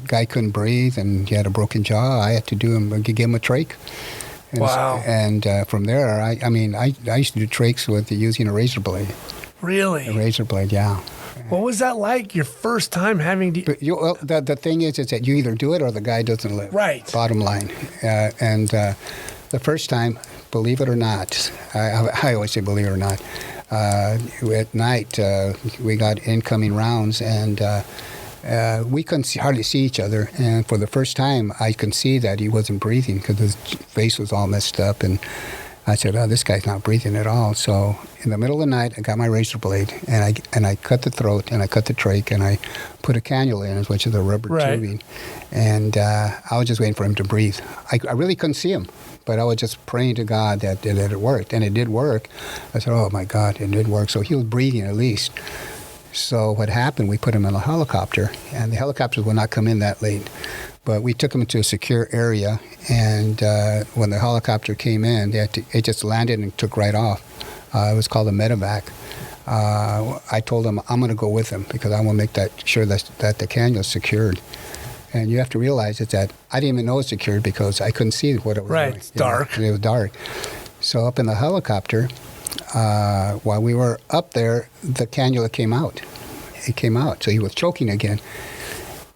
guy couldn't breathe and he had a broken jaw. I had to give him a trach. Wow. And from there, I used to do trachs with using a razor blade. Really? A razor blade, yeah. What was that like, your first time having to... But the thing is that you either do it or the guy doesn't live. Right. Bottom line. And the first time, believe it or not, I always say believe it or not, at night we got incoming rounds and we couldn't hardly see each other. And for the first time, I could see that he wasn't breathing because his face was all messed up. And I said, "Oh, this guy's not breathing at all." So in the middle of the night, I got my razor blade and I cut the throat and I cut the trach and I put a cannula in, which is a rubber tubing. And I was just waiting for him to breathe. I really couldn't see him, but I was just praying to God that it worked, and it did work. I said, "Oh my God, it did work." So he was breathing at least. So what happened? We put him in a helicopter, and the helicopters would not come in that late. But we took him to a secure area, and when the helicopter came in, it just landed and took right off. It was called a medevac. I told him I'm going to go with him because I want to make sure that the cannula is secured. And you have to realize that I didn't even know it was secured because I couldn't see what it was. Right, doing. it's dark. It was dark. So up in the helicopter, while we were up there, the cannula came out. It came out, so he was choking again.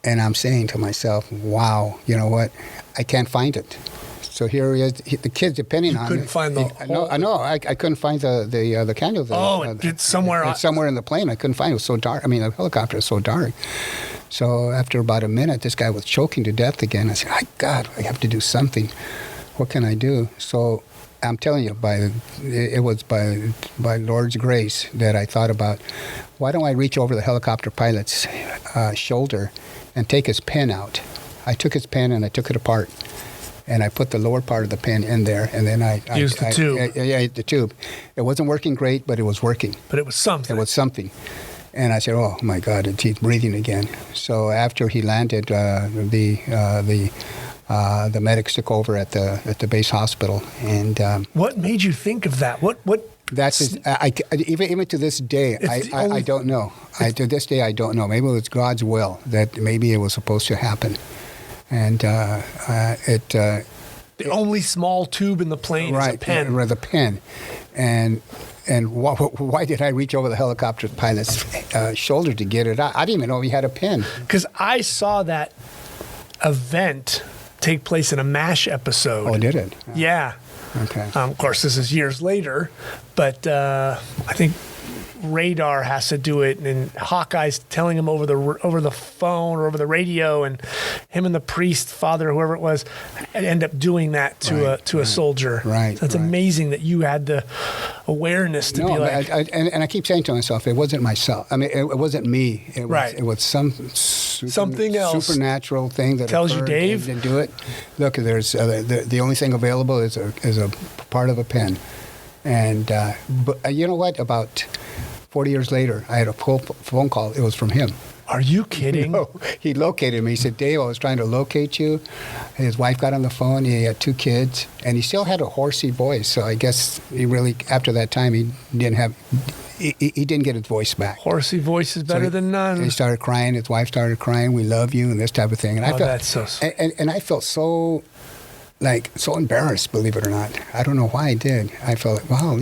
And I'm saying to myself, wow, you know what? I can't find it. So here he is. The kid's depending on it. You couldn't find the hole? No, I couldn't find the cannula. Oh, it's somewhere. It's somewhere in the plane. I couldn't find it. It was so dark. I mean, the helicopter is so dark. So after about a minute, this guy was choking to death again. I said, God, I have to do something. What can I do? So I'm telling you, it was by Lord's grace that I thought about, why don't I reach over the helicopter pilot's shoulder and take his pen out? I took his pen and I took it apart. And I put the lower part of the pen in there, and then I used the tube. The tube. It wasn't working great, but it was working. But it was something. It was something. And I said, "Oh my God, he's breathing again." So after he landed, the medics took over at the base hospital. And what made you think of that? What? That's even to this day, I don't know. To this day, I don't know. Maybe it was God's will that maybe it was supposed to happen. And the only small tube in the plane is a pen. Right, the pen. And why did I reach over the helicopter pilot's shoulder to get it out? I didn't even know he had a pen. Because I saw that event take place in a MASH episode. Oh, did it? Yeah. Okay. Of course, this is years later, but I think radar has to do it, and Hawkeye's telling him over the phone or over the radio, and him and the priest, father, whoever it was, end up doing that to a soldier. Right. So it's amazing that you had the awareness to be like. And I keep saying to myself, it wasn't myself. I mean, it wasn't me. It was something else, supernatural thing that tells you, Dave, to do it. Look, there's the only thing available is a part of a pen, and but you know what? About 40 years later, I had a phone call. It was from him. Are you kidding? No, he located me. He said, "Dave, I was trying to locate you." His wife got on the phone. He had 2 kids, and he still had a horsey voice. So I guess he really, after that time, he didn't have he didn't get his voice back. Horsey voice is better than none. He started crying. His wife started crying. We love you and this type of thing. And I felt that's so sweet. And I felt so embarrassed, believe it or not. I don't know why I did. I felt like, wow,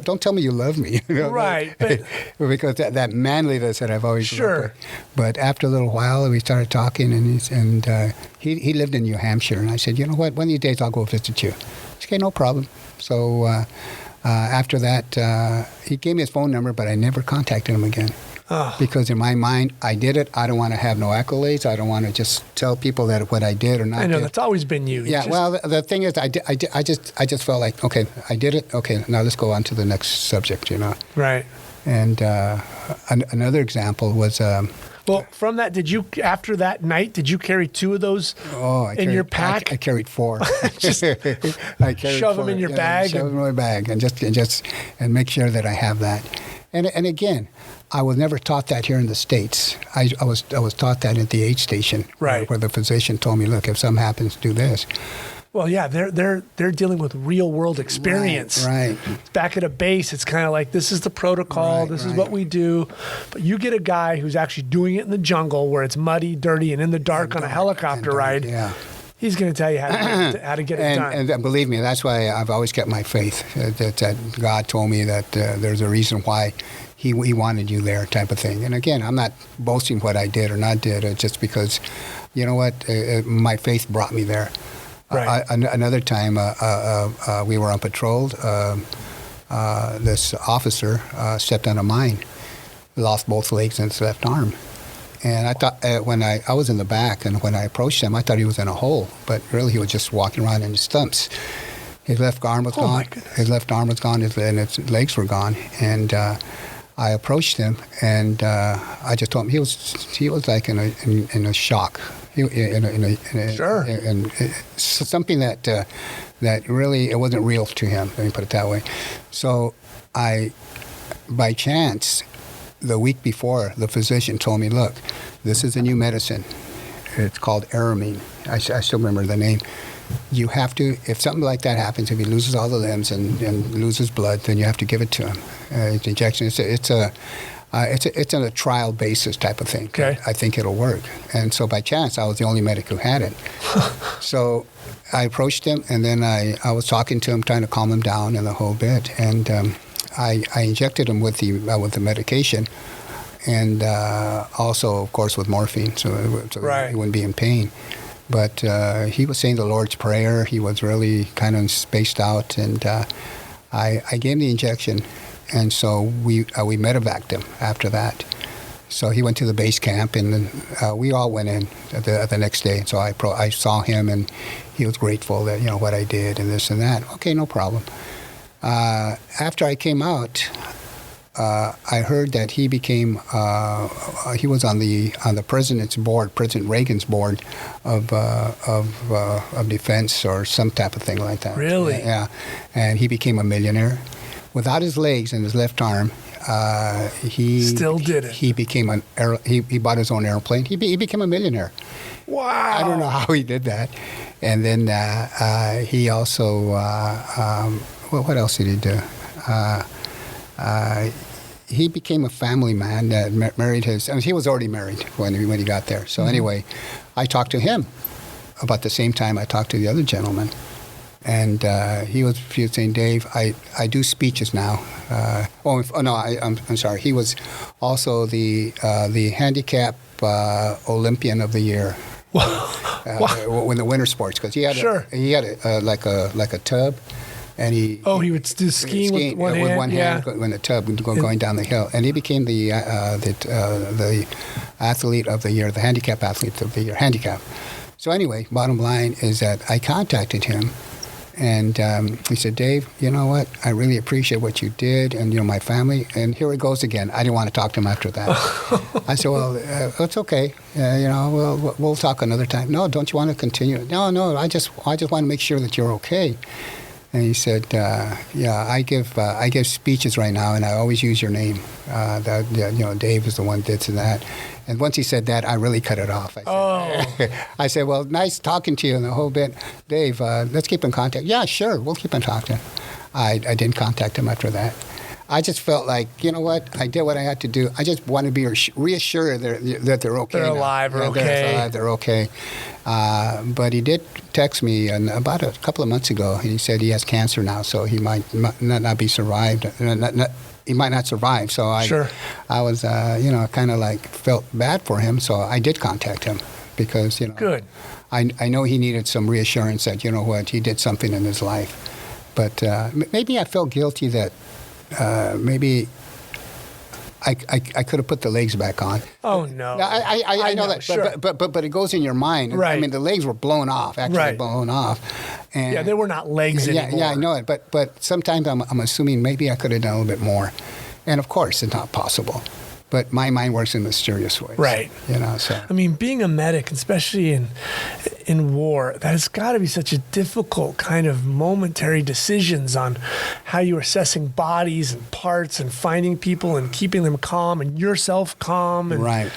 don't tell me you love me. Right. But because that manliness that I've always sure. loved. But after a little while, we started talking, and he lived in New Hampshire. And I said, you know what, one of these days I'll go visit you. He said, okay, no problem. So after that, he gave me his phone number, but I never contacted him again. Oh. Because in my mind, I did it. I don't want to have no accolades. I don't want to just tell people that what I did or not. I know did. that's always been you. Yeah. Well, the thing is, I just felt like, okay, I did it. Okay, now let's go on to the next subject. Right. And another example was. Well, from that, after that night, did you carry 2 of those in your pack? I carried 4. Just I carried shove 4. them in your bag? Shove them in my bag and make sure that I have that. And again, I was never taught that here in the States. I was taught that at the aid station, right, where the physician told me, look, if something happens, do this. Well, yeah, they're dealing with real world experience. Right. Back at a base, it's kind of like, this is the protocol, right, this is what we do. But you get a guy who's actually doing it in the jungle where it's muddy, dirty, and in the dark on a helicopter ride. Yeah. He's going to tell you how to get it done. And believe me, that's why I've always kept my faith. That God told me that there's a reason why He wanted you there, type of thing. And again, I'm not boasting what I did or not did. It's just because, you know what, my faith brought me there. Right. Another time, we were on patrol. This officer stepped on a mine, lost both legs and his left arm. And I thought, when I was in the back, and when I approached him, I thought he was in a hole, but really he was just walking around in the stumps. His left arm was gone. His left arm was gone, and his legs were gone. And I approached him, and I just told him he was like in a shock. Sure. And something that really, it wasn't real to him. Let me put it that way. So by chance, the week before, the physician told me, look, this is a new medicine. It's called aramine. I still remember the name. You have to, if something like that happens, if he loses all the limbs and loses blood, then you have to give it to him. It's injection. It's on a trial basis type of thing. Okay. I think it'll work. And so by chance, I was the only medic who had it. So I approached him, and then I was talking to him, trying to calm him down and the whole bit. And I injected him with the medication, and also, of course, with morphine, so right, he wouldn't be in pain. But he was saying the Lord's Prayer. He was really kind of spaced out, and I gave him the injection, and so we medevaced him after that. So he went to the base camp, and then we all went in the next day. So I saw him, and he was grateful that what I did and this and that. Okay, no problem. After I came out, I heard that he became he was on the president's board, President Reagan's board of defense or some type of thing like that. Really? Yeah. And he became a millionaire without his legs and his left arm. He still did it. He became he bought his own airplane. He became a millionaire. Wow. I don't know how he did that. And then he also what else did he do? He became a family man that married his. I mean, he was already married when he got there. So anyway, I talked to him about the same time I talked to the other gentleman, and he was saying, Dave, I do speeches now. I'm sorry. He was also the handicap Olympian of the year. When the winter sports, because he had like a tub. And he would do skiing with one hand when the tub would go going down the hill, and he became the athlete of the year, the handicap athlete of the year, handicap. So anyway, bottom line is that I contacted him, and he said, Dave, you know what? I really appreciate what you did, and my family. And here it goes again. I didn't want to talk to him after that. I said, well, it's okay. We'll talk another time. No, don't you want to continue? No. I just want to make sure that you're okay. And he said, I give speeches right now, and I always use your name. Dave is the one that did that. And once he said that, I really cut it off. I said, well, nice talking to you and the whole bit. Dave, let's keep in contact. Yeah, sure, we'll keep in contact. I didn't contact him after that. I just felt like, you know what? I did what I had to do. I just want to be reassured that they're okay. They're now. alive or Yeah, okay. They're alive, they're okay. But he did text me about a couple of months ago. He said he has cancer now, so he might not be survived. He might not survive. So I was, kind of like felt bad for him. So I did contact him because, Good. I know he needed some reassurance that, you know what, he did something in his life. But maybe I felt guilty that maybe I could have put the legs back on. Oh no! I know that, sure. but it goes in your mind. Right. I mean, the legs were blown off, blown off. And yeah, they were not legs anymore. Yeah, I know it. But sometimes I'm assuming maybe I could have done a little bit more, and of course it's not possible. But my mind works in mysterious ways. Right. So. I mean, being a medic, especially in war, that has got to be such a difficult kind of momentary decisions on how you're assessing bodies and parts and finding people and keeping them calm and yourself calm. And right.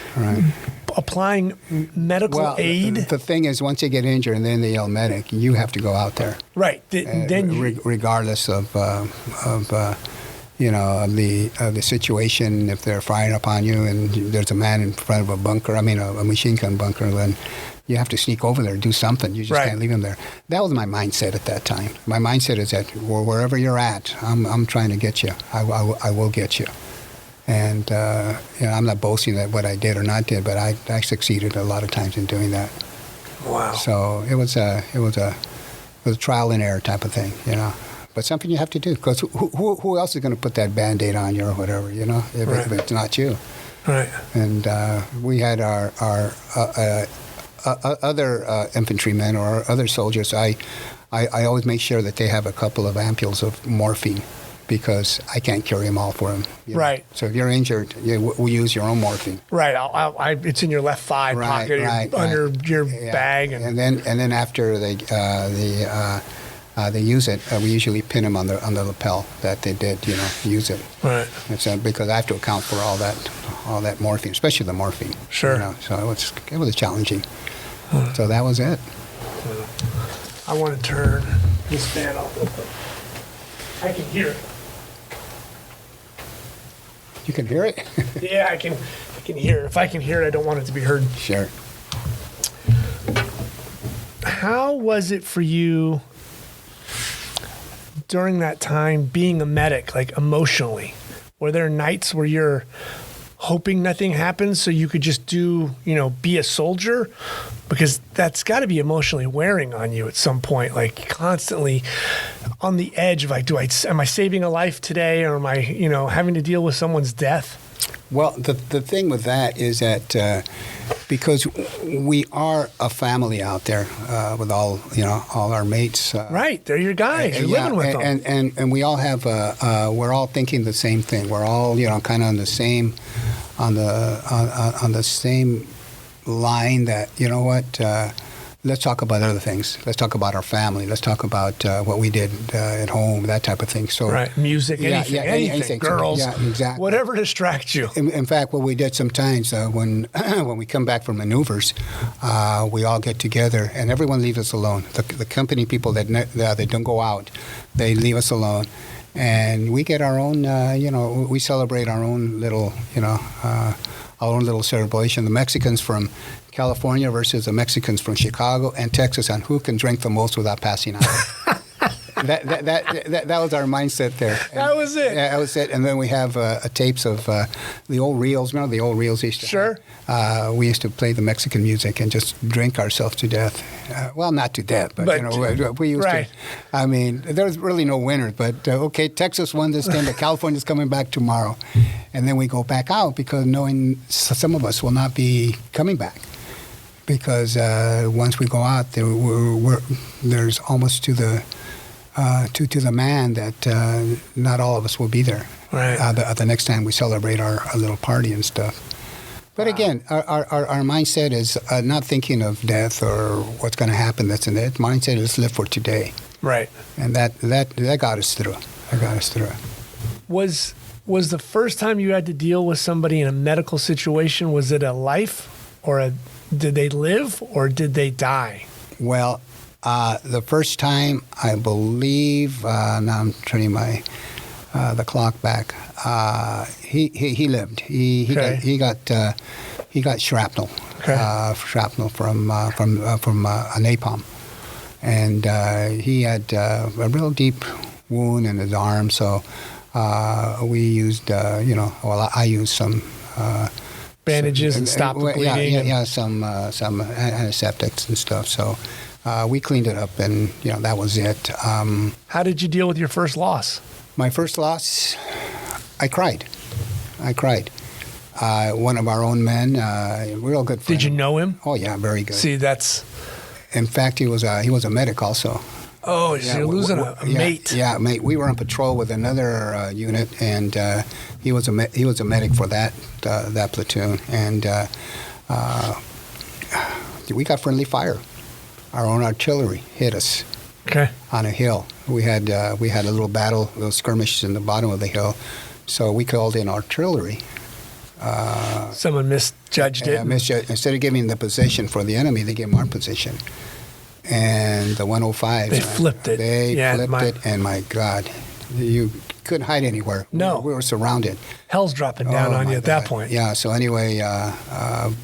Applying medical aid. The thing is, once you get injured and then they yell medic, you have to go out there. Right. Regardless of the situation, if they're firing upon you and there's a man in front of a bunker, a machine gun bunker, then you have to sneak over there and do something. You just can't leave them there. That was my mindset at that time. My mindset is that wherever you're at, I'm trying to get you. I will get you. And I'm not boasting at what I did or not did, but I succeeded a lot of times in doing that. Wow. So it was a trial and error type of thing, But something you have to do, because who else is going to put that Band-Aid on you or whatever, if it's not you. Right. And we had our other infantrymen or other soldiers. I always make sure that they have a couple of ampules of morphine because I can't carry them all for them. Right. So if you're injured, we use your own morphine. Right. It's in your left thigh pocket, under your bag, and then after they use it, we usually pin them on the lapel that they did, use it. Right. Because I have to account for all that morphine, especially the morphine. Sure. So it was challenging. So that was it. I want to turn this fan off. I can hear it. You can hear it? Yeah, I can hear it. If I can hear it, I don't want it to be heard. Sure. How was it for you during that time being a medic, like emotionally? Were there nights where you're hoping nothing happens so you could just be a soldier? Because that's got to be emotionally wearing on you at some point, like constantly on the edge of like, am I saving a life today, or am I, having to deal with someone's death? Well, the thing with that is that because we are a family out there with all our mates. Right, they're your guys. You're living with them, and we all have we're all thinking the same thing. We're all kind of on the same same line that let's talk about other things. Let's talk about our family. Let's talk about what we did at home, that type of thing. So right, music, anything, girls, exactly. Whatever distracts you. In fact, what we did sometimes when we come back from maneuvers, we all get together and everyone leaves us alone. The company people that don't go out, they leave us alone, and we get our own. We celebrate our own little, our own little celebration. The Mexicans from California versus the Mexicans from Chicago and Texas, on who can drink the most without passing out. That was our mindset there. That was it. Yeah, that was it. And then we have tapes of the old reels. Remember the old reels used to Sure. We used to play the Mexican music and just drink ourselves to death. Well, not to death, but we used to. I mean, there's really no winners. But okay, Texas won this game, but California's coming back tomorrow, and then we go back out because knowing some of us will not be coming back. Because once we go out, there's almost to the man that not all of us will be there. Right. The next time we celebrate our little party and stuff. But again, our mindset is not thinking of death or what's going to happen. That's in it. Mindset is live for today. Right. And that got us through. That got us through. Was the first time you had to deal with somebody in a medical situation, was it a life or did they live or did they die? Well, the first time, I believe, now I'm turning my the clock back. He lived. He got shrapnel. Shrapnel from a napalm, and he had a real deep wound in his arm. So we used, I used some bandages and stop the bleeding. Some antiseptics and stuff. So we cleaned it up, and that was it. How did you deal with your first loss? My first loss, I cried. One of our own men, real good friend. Did you know him? Oh yeah, very good. See, that's. In fact, he was a medic also. Oh, so you're losing a mate. Yeah, mate. We were on patrol with another unit, and he was a medic for that platoon, and we got friendly fire. Our own artillery hit us. Okay. On a hill. We had a little battle, little skirmish in the bottom of the hill, so we called in artillery. Someone misjudged it. Instead of giving the position for the enemy, they gave them our position. And the 105. They flipped it. And my God, you couldn't hide anywhere. No. We were surrounded. Hell's dropping down on you at that point. Yeah, so anyway,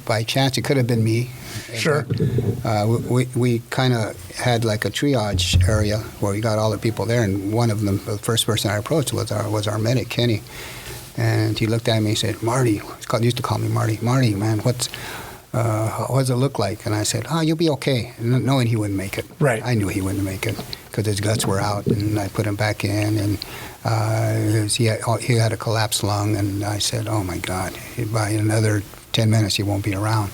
by chance, it could have been me. Sure. We kind of had like a triage area where we got all the people there, and one of them, the first person I approached was our medic, Kenny. And he looked at me and said, Marty, he used to call me Marty. Marty, man, what does it look like? And I said, you'll be okay, knowing he wouldn't make it. Right. I knew he wouldn't make it because his guts were out, and I put him back in, and he had a collapsed lung, and I said, oh, my God, by another 10 minutes he won't be around.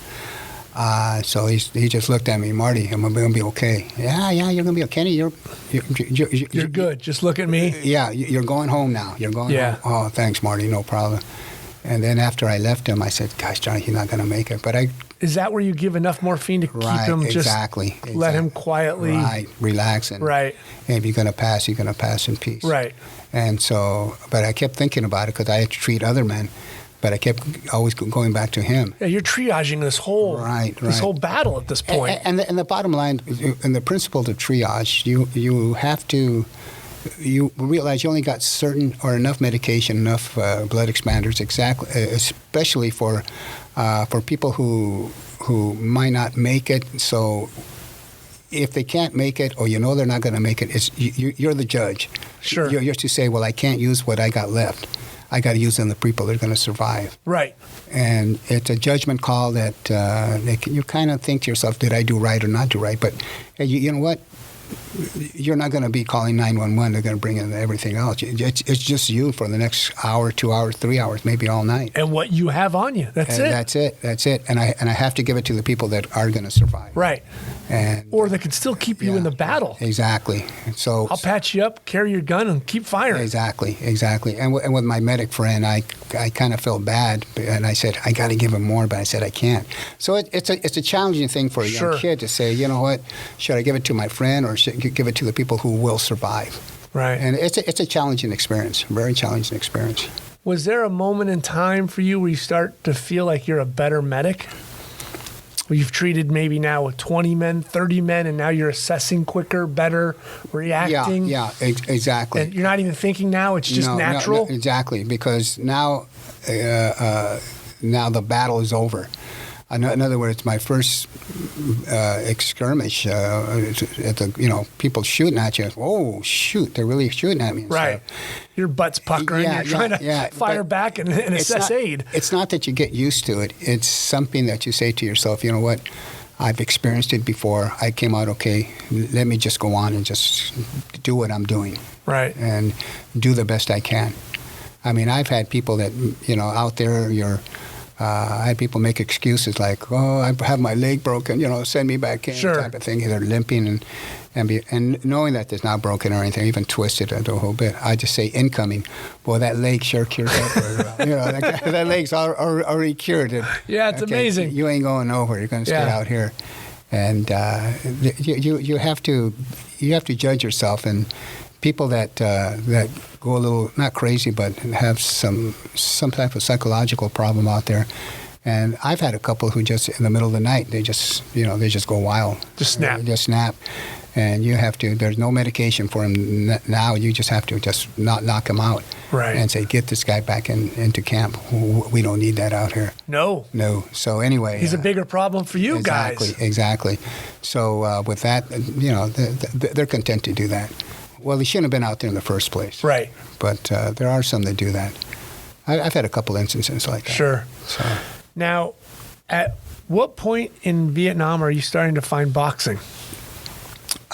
So he just looked at me, Marty, I'm going to be okay. Yeah, you're going to be okay. Kenny, you're good. Just look at me. Yeah, you're going home now. You're going home. Oh, thanks, Marty, no problem. And then after I left him, I said, gosh, Johnny, he's not going to make it. But is that where you give enough morphine to keep him exactly. Let him quietly relax, and if you're going to pass, you're going to pass in peace. Right. And so, but I kept thinking about it because I had to treat other men. But I kept always going back to him. Yeah, you're triaging this whole whole battle at this point. And the bottom line, and the principle to triage, you have to, you realize you only got certain or enough medication, enough blood expanders, especially for people who might not make it. So if they can't make it, or they're not going to make it, you're the judge. Sure. You're to say, well, I can't use what I got left. I got to use on the people that are going to survive. Right. And it's a judgment call that you kind of think to yourself, did I do right or not do right? But hey, you know what? You're not going to be calling 911. They're going to bring in everything else. It's just you for the next hour, 2 hours, 3 hours, maybe all night. And what you have on you. That's it. And I have to give it to the people that are going to survive. Right. Or that could still keep you in the battle. Exactly. So I'll patch you up, carry your gun, and keep firing. Exactly. And with my medic friend, I kind of felt bad, and I said I got to give him more, but I said I can't. So it's a challenging thing for a young kid to say, you know what, should I give it to my friend or should I give it to the people who will survive? Right. And it's a challenging experience, very challenging experience. Was there a moment in time for you where you start to feel like you're a better medic? Where you've treated maybe now with 20 men, 30 men, and now you're assessing quicker, better, reacting? Yeah, exactly. And you're not even thinking now, it's just natural? No, exactly, because now the battle is over. In other words, my first skirmish, people shooting at you. Oh, shoot, they're really shooting at me. Right. Your butt's puckering. You're trying to fire back and assess aid. It's not that you get used to it. It's something that you say to yourself, you know what, I've experienced it before. I came out okay. Let me just go on and just do what I'm doing. Right. And do the best I can. I mean, I've had people that, out there, I had people make excuses like, oh, I have my leg broken, send me back in, type of thing. They're limping and knowing that it's not broken or anything, even twisted a whole bit. I just say incoming. Boy, that leg sure cured up very well. That leg's already cured. Yeah, it's amazing. You ain't going nowhere. You're going to stay out here. And you have to judge yourself. And people that go a little, not crazy, but have some type of psychological problem out there. And I've had a couple who just, in the middle of the night, they just go wild. Just snap. Just snap. And you have to, there's no medication for them now. You just have to just not knock them out. Right. And say, get this guy back into camp. We don't need that out here. No. So anyway. He's a bigger problem for you guys. Exactly. So with that, they're content to do that. Well, he shouldn't have been out there in the first place. Right. But there are some that do that. I've had a couple instances like that. Sure. So. Now, at what point in Vietnam are you starting to find boxing?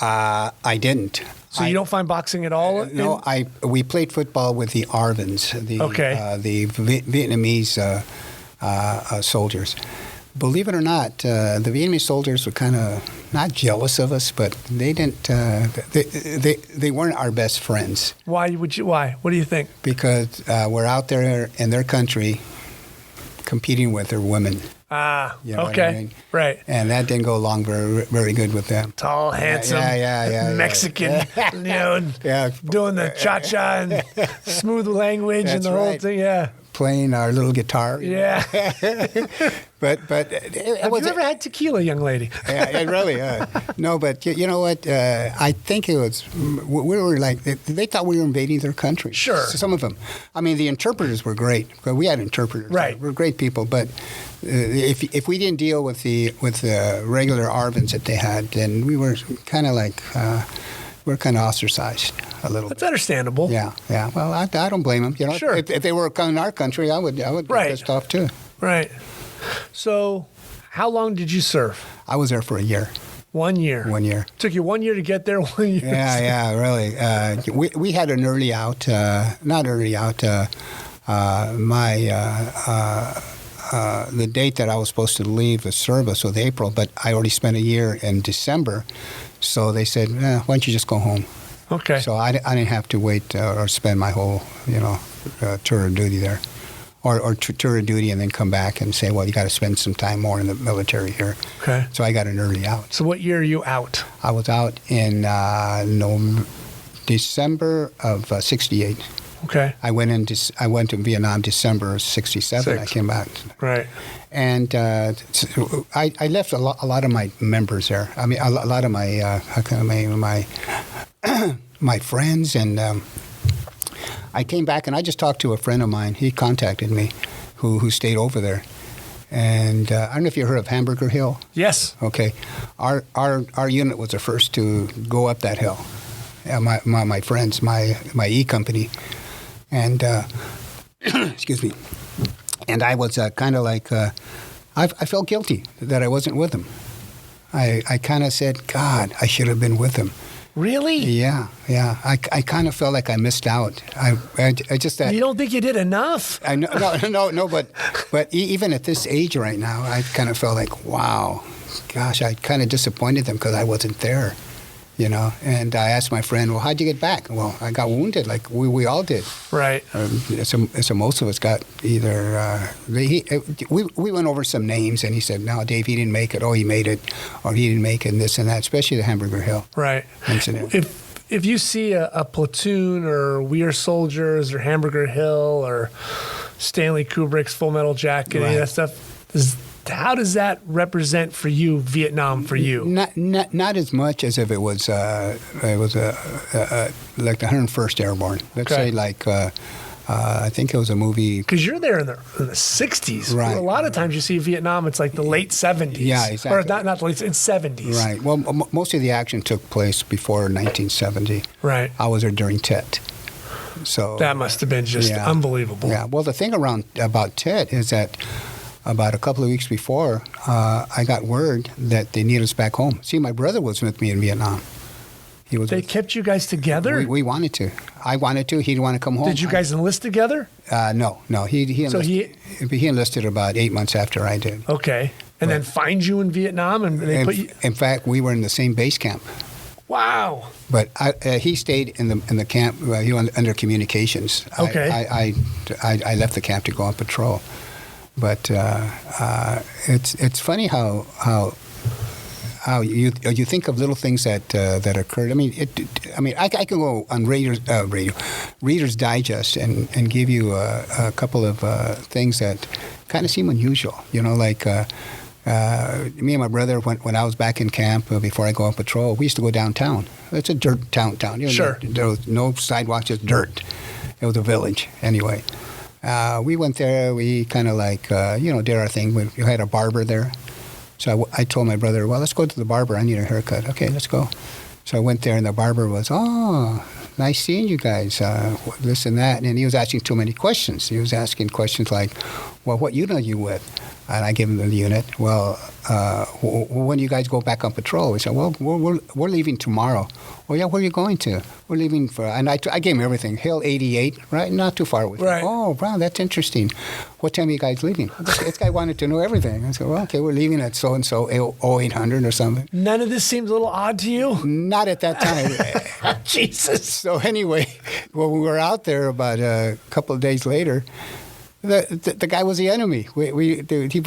I didn't. So you don't find boxing at all? No, we played football with the Arvins, the Vietnamese soldiers. Believe it or not, the Vietnamese soldiers were kind of not jealous of us, but they didn't. They weren't our best friends. Why would you? Why? What do you think? Because we're out there in their country, competing with their women. You know okay, what I mean? Right. And that didn't go along very good with them. Tall, handsome, Mexican, doing the cha-cha and smooth language and the whole thing, Playing our little guitar. Yeah. But have you ever had tequila, young lady? Yeah, really. No, but you know what? I think it was, we were like, they thought we were invading their country. Sure. Some of them. I mean, the interpreters were great. We had interpreters. Right. We're great people, but if we didn't deal with the regular Arvins that they had, then we were kind of like, we're kind of ostracized a little. That's bit. Understandable. Yeah. Well, I don't blame them. You know, sure. If they were coming to our country, I would be pissed off too. Right. So, how long did you serve? I was there for a year. 1 year. 1 year. Took you 1 year to get there. 1 year. Yeah, really. We had an early out. Not early out. The date that I was supposed to leave the service was April, but I already spent a year in December. So they said, why don't you just go home? Okay. So I didn't have to wait or spend my whole, tour of duty there. Or tour of duty and then come back and say, well, you got to spend some time more in the military here. Okay. So I got an early out. So what year are you out? I was out in December of 68. Okay. I went to Vietnam December of 67. I came back. Right. And I left a lot of my members there. I mean, a lot of my my friends, and I came back and I just talked to a friend of mine. He contacted me, who stayed over there. And I don't know if you heard of Hamburger Hill. Yes. Okay. Our unit was the first to go up that hill. My friends, my E company. And, excuse me, and I was kind of like, I felt guilty that I wasn't with him. I kind of said, God, I should have been with him. Really? Yeah. I kind of felt like I missed out. I just that. You don't think you did enough? I know, no, but even at this age right now, I kind of felt like, wow, gosh, I kind of disappointed them because I wasn't there. And I asked my friend, well, how'd you get back? Well, I got wounded like we all did. Right. So most of us got either, we went over some names and he said, no, Dave, he didn't make it. Oh, he made it. Or he didn't make it and this and that, especially the Hamburger Hill incident. If you see a platoon or We Are Soldiers or Hamburger Hill or Stanley Kubrick's Full Metal Jacket, any of that stuff, how does that represent for you Vietnam for you? Not as much as if it was like the 101st Airborne. Let's say like I think it was a movie. Because you're there in the 60s. Right. A lot of times you see Vietnam, it's like the late 70s. Yeah, exactly. Or not the late, it's 70s. Right. Well, most of the action took place before 1970. Right. I was there during Tet. So that must have been just unbelievable. Yeah. Well, the thing about Tet is that about a couple of weeks before, I got word that they need us back home. See, my brother was with me in Vietnam. They kept you guys together? We wanted to. I wanted to. He didn't want to come home. Did you guys enlist together? No. He enlisted about 8 months after I did. Okay. And then find you in Vietnam and they put you... In fact, we were in the same base camp. Wow. But he stayed in the camp. He was under communications. Okay. I left the camp to go on patrol. But it's funny how you think of little things that occurred. I mean, I can go on Reader's Digest and give you a couple of things that kind of seem unusual. Like me and my brother, when I was back in camp before I go on patrol, we used to go downtown. It's a dirt town. Sure. There was no sidewalks, just dirt. It was a village anyway. We went there. We kind of like, did our thing. We had a barber there. So I told my brother, well, let's go to the barber. I need a haircut. Okay, let's go. So I went there, and the barber was, nice seeing you guys, this and that. And he was asking too many questions. He was asking questions like, well, what unit are you with? And I gave him the unit. Well, when do you guys go back on patrol? We said, well, we're leaving tomorrow. Oh, yeah, where are you going to? We're leaving for, and I gave him everything. Hill 88, right? Not too far away. Right. Oh, wow, that's interesting. What time are you guys leaving? This guy wanted to know everything. I said, well, okay, we're leaving at so-and-so, 0800 or something. None of this seems a little odd to you? Not at that time. Jesus. So anyway, when we were out there about a couple of days later, the guy was the enemy. He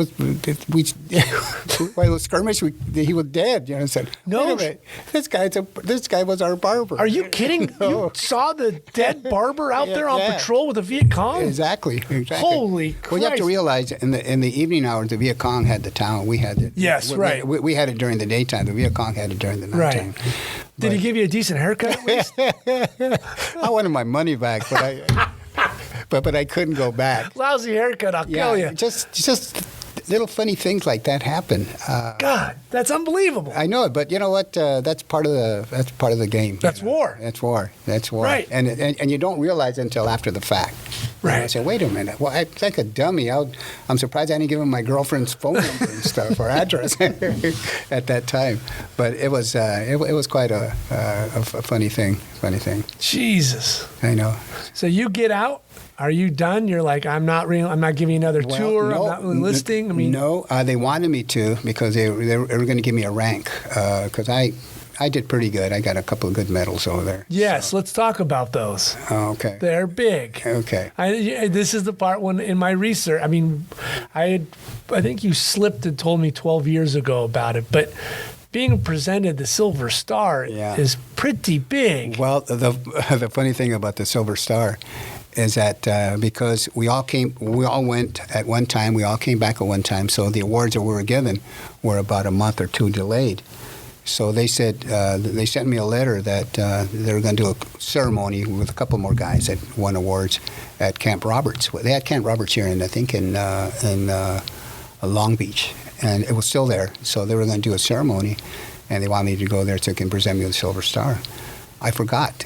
was skirmish. He was dead. You know, said, no, wait a minute, this guy was our barber. Are you kidding? No. You saw the dead barber out there on patrol with the Viet Cong? Exactly. Holy Christ! Well, you have to realize in the evening hours, the Viet Cong had the town. We had it. Yes, right. We had it during the daytime. The Viet Cong had it during the nighttime. Right. Did he give you a decent haircut at least? I wanted my money back, but I couldn't go back. Lousy haircut, I'll kill you. Just little funny things like that happen. God, that's unbelievable. I know it, but you know what? That's part of the game. That's war. That's war. That's war. Right. And you don't realize it until after the fact. Right. I said, wait a minute. Well, I'm like a dummy. I'm surprised I didn't give him my girlfriend's phone number and stuff or address at that time. But it was quite a funny thing. Funny thing. Jesus. I know. So you get out. Are you done? You're like, I'm not giving you another tour. No, I'm not enlisting. No, they wanted me to because they were going to give me a rank because I did pretty good. I got a couple of good medals over there. Yes, let's talk about those. Oh, okay. They're big. Okay. This is the part when in my research. I mean, I think you slipped and told me 12 years ago about it, but being presented the Silver Star is pretty big. Well, the funny thing about the Silver Star is that because we all went at one time, we all came back at one time, so the awards that we were given were about a month or two delayed. So they said, they sent me a letter that they were going to do a ceremony with a couple more guys that won awards at Camp Roberts. They had Camp Roberts here, I think in Long Beach, and it was still there. So they were going to do a ceremony, and they wanted me to go there so they can present me with a Silver Star. I forgot.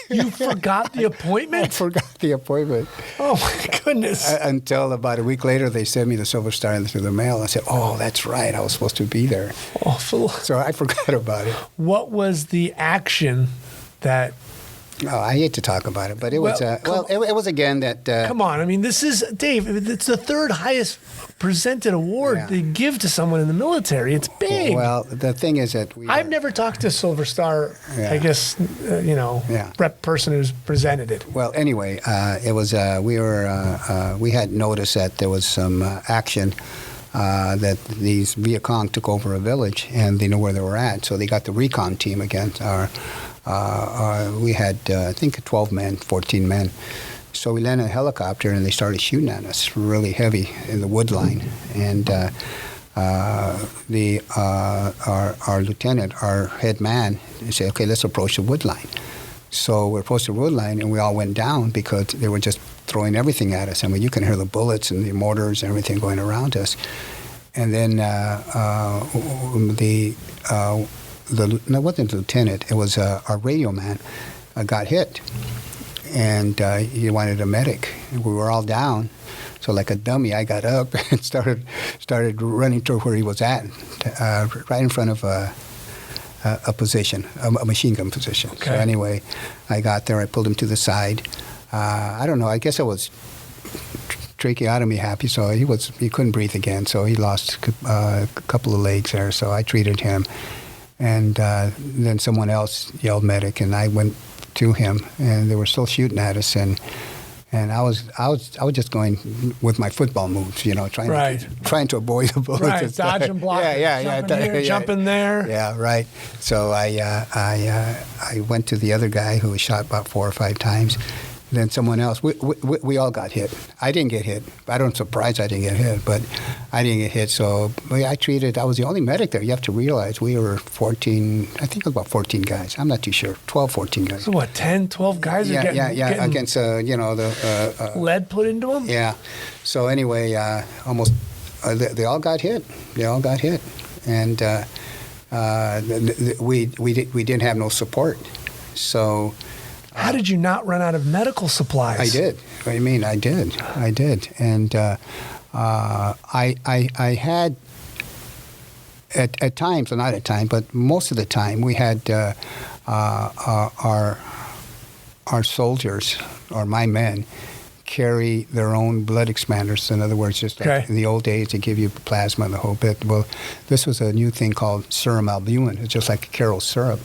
You forgot the appointment? I forgot the appointment. Oh, my goodness. Until about a week later, they sent me the Silver Star through the mail. I said, oh, that's right. I was supposed to be there. Awful. So I forgot about it. What was the action that... Oh, I hate to talk about it, but it was it was again that. Come on, I mean, this is Dave. It's the third highest presented award they give to someone in the military. It's big. Well, the thing is that I've never talked to Silver Star. I guess rep person who's presented it. Well, anyway, it was we had noticed that there was some action. That these Viet Cong took over a village and they knew where they were at, so they got the recon team against we had, I think, 12 men, 14 men. So we landed a helicopter and they started shooting at us really heavy in the wood line. And our lieutenant, our head man, said, okay, let's approach the wood line. So we approached the wood line and we all went down because they were just throwing everything at us. I mean, you can hear the bullets and the mortars and everything going around us. And then no, it wasn't the lieutenant. It was our radio man got hit, and he wanted a medic. We were all down, so like a dummy, I got up and started running to where he was at, right in front of a position, a machine gun position. Okay. So anyway, I got there. I pulled him to the side. I don't know. I guess I was tracheotomy happy, so he couldn't breathe again. So he lost a couple of legs there. So I treated him. And then someone else yelled medic, and I went to him, and they were still shooting at us, and I was just going with my football moves, trying to avoid the bullets. Right, dodge and block. Jumping there. Yeah, right. So I went to the other guy who was shot about 4 or 5 times, then someone else. We all got hit. I didn't get hit. I don't surprised I didn't get hit, but I didn't get hit. So I was the only medic there. You have to realize we were 14, I think it was about 14 guys. I'm not too sure, 12, 14 guys. So what, 10, 12 guys Yeah, are getting against, the... lead put into them? Yeah. So anyway, they all got hit. They all got hit. And we didn't have no support. So... How did you not run out of medical supplies? I did. What do you mean? I did. And I had, at times, well, not at times, but most of the time, we had our soldiers, or my men, carry their own blood expanders. In other words, just like in the old days, they give you plasma and the whole bit. Well, this was a new thing called serum albumin. It's just like Carol's syrup.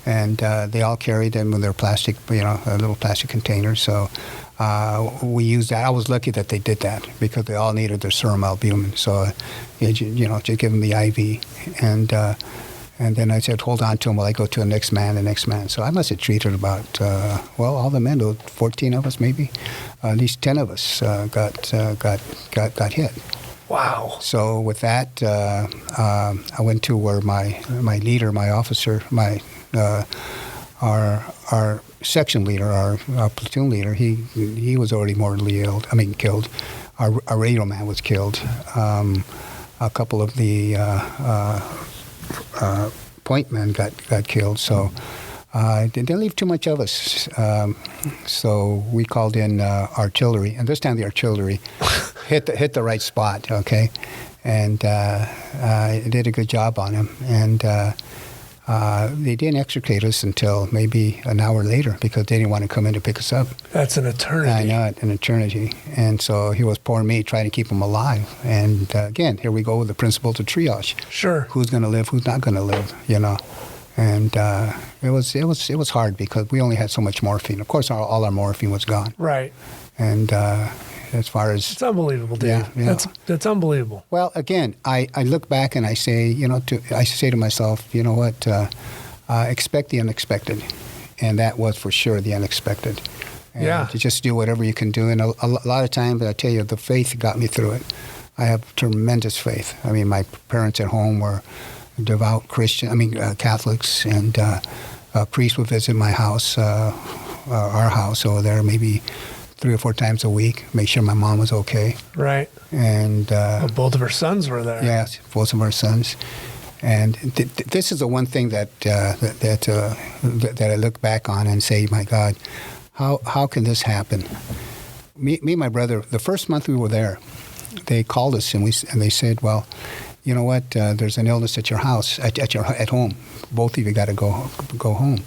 And they all carried them in their plastic, little plastic containers. So we used that. I was lucky that they did that because they all needed their serum albumin. So, just give them the IV. And then I said, hold on to them while I go to the next man. So I must have treated about, all the men, 14 of us maybe, at least 10 of us got hit. Wow. So with that, I went to where my leader, my officer, our section leader, our platoon leader, he was already mortally killed. Our radio man was killed. A couple of the point men got killed. So they didn't leave too much of us. So we called in artillery, and this time the artillery hit the right spot. Okay, and it did a good job on him. And they didn't extricate us until maybe an hour later because they didn't want to come in to pick us up. That's an eternity. I know it, an eternity. And so here was poor me trying to keep him alive. And again, here we go with the principles of triage. Sure. Who's going to live? Who's not going to live? And it was hard because we only had so much morphine. Of course, all our morphine was gone. Right. And as far as it's unbelievable, Dave. Yeah. That's unbelievable. Well, again, I look back and I say, I say to myself, you know what? Expect the unexpected, and that was for sure the unexpected. And to just do whatever you can do, and a lot of times, I tell you, the faith got me through it. I have tremendous faith. I mean, my parents at home were devout Catholics, and a priest would visit my house, our house over there, maybe 3 or 4 times a week, make sure my mom was okay. Right. And both of her sons were there. Yes, both of our sons. And this is the one thing that I look back on and say, my God, how can this happen? Me and my brother, the first month we were there, they called us and they said, well, you know what? There's an illness at your house, at home. Both of you got to go home.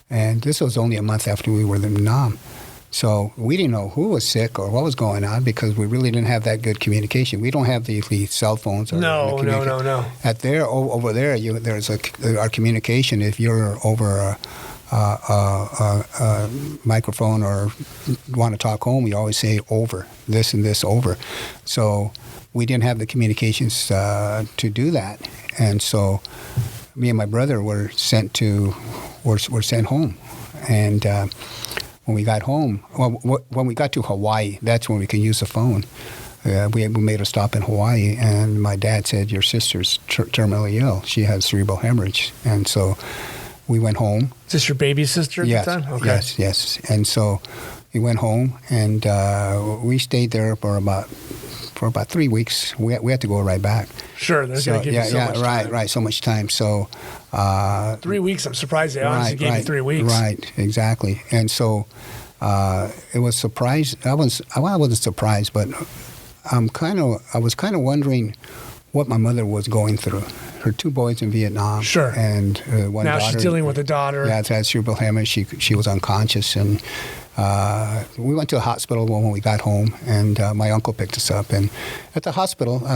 And this was only a month after we were in Vietnam. So we didn't know who was sick or what was going on because we really didn't have that good communication. We don't have the cell phones. No. Over there, there's our communication. If you're over a microphone or want to talk home, you always say over, this and this over. So we didn't have the communications to do that. And so me and my brother were sent home. And when we got home, when we got to Hawaii, that's when we could use the phone. We made a stop in Hawaii, and my dad said, your sister's terminally ill. She has cerebral hemorrhage. And so we went home. Is this your baby sister at the time? Okay. Yes. And so we went home, and we stayed there for about 3 weeks. We had to go right back. Sure, they're going to give you so much time. Right, so much time. So 3 weeks. I'm surprised they honestly gave you 3 weeks. Right, exactly. And so it was surprised. I wasn't surprised, but I was kind of wondering what my mother was going through. Her 2 boys in Vietnam. Sure. And one daughter. Now she's dealing with a daughter. Yeah, had cerebral hemorrhage. She was unconscious, and we went to the hospital when we got home, and my uncle picked us up. And at the hospital,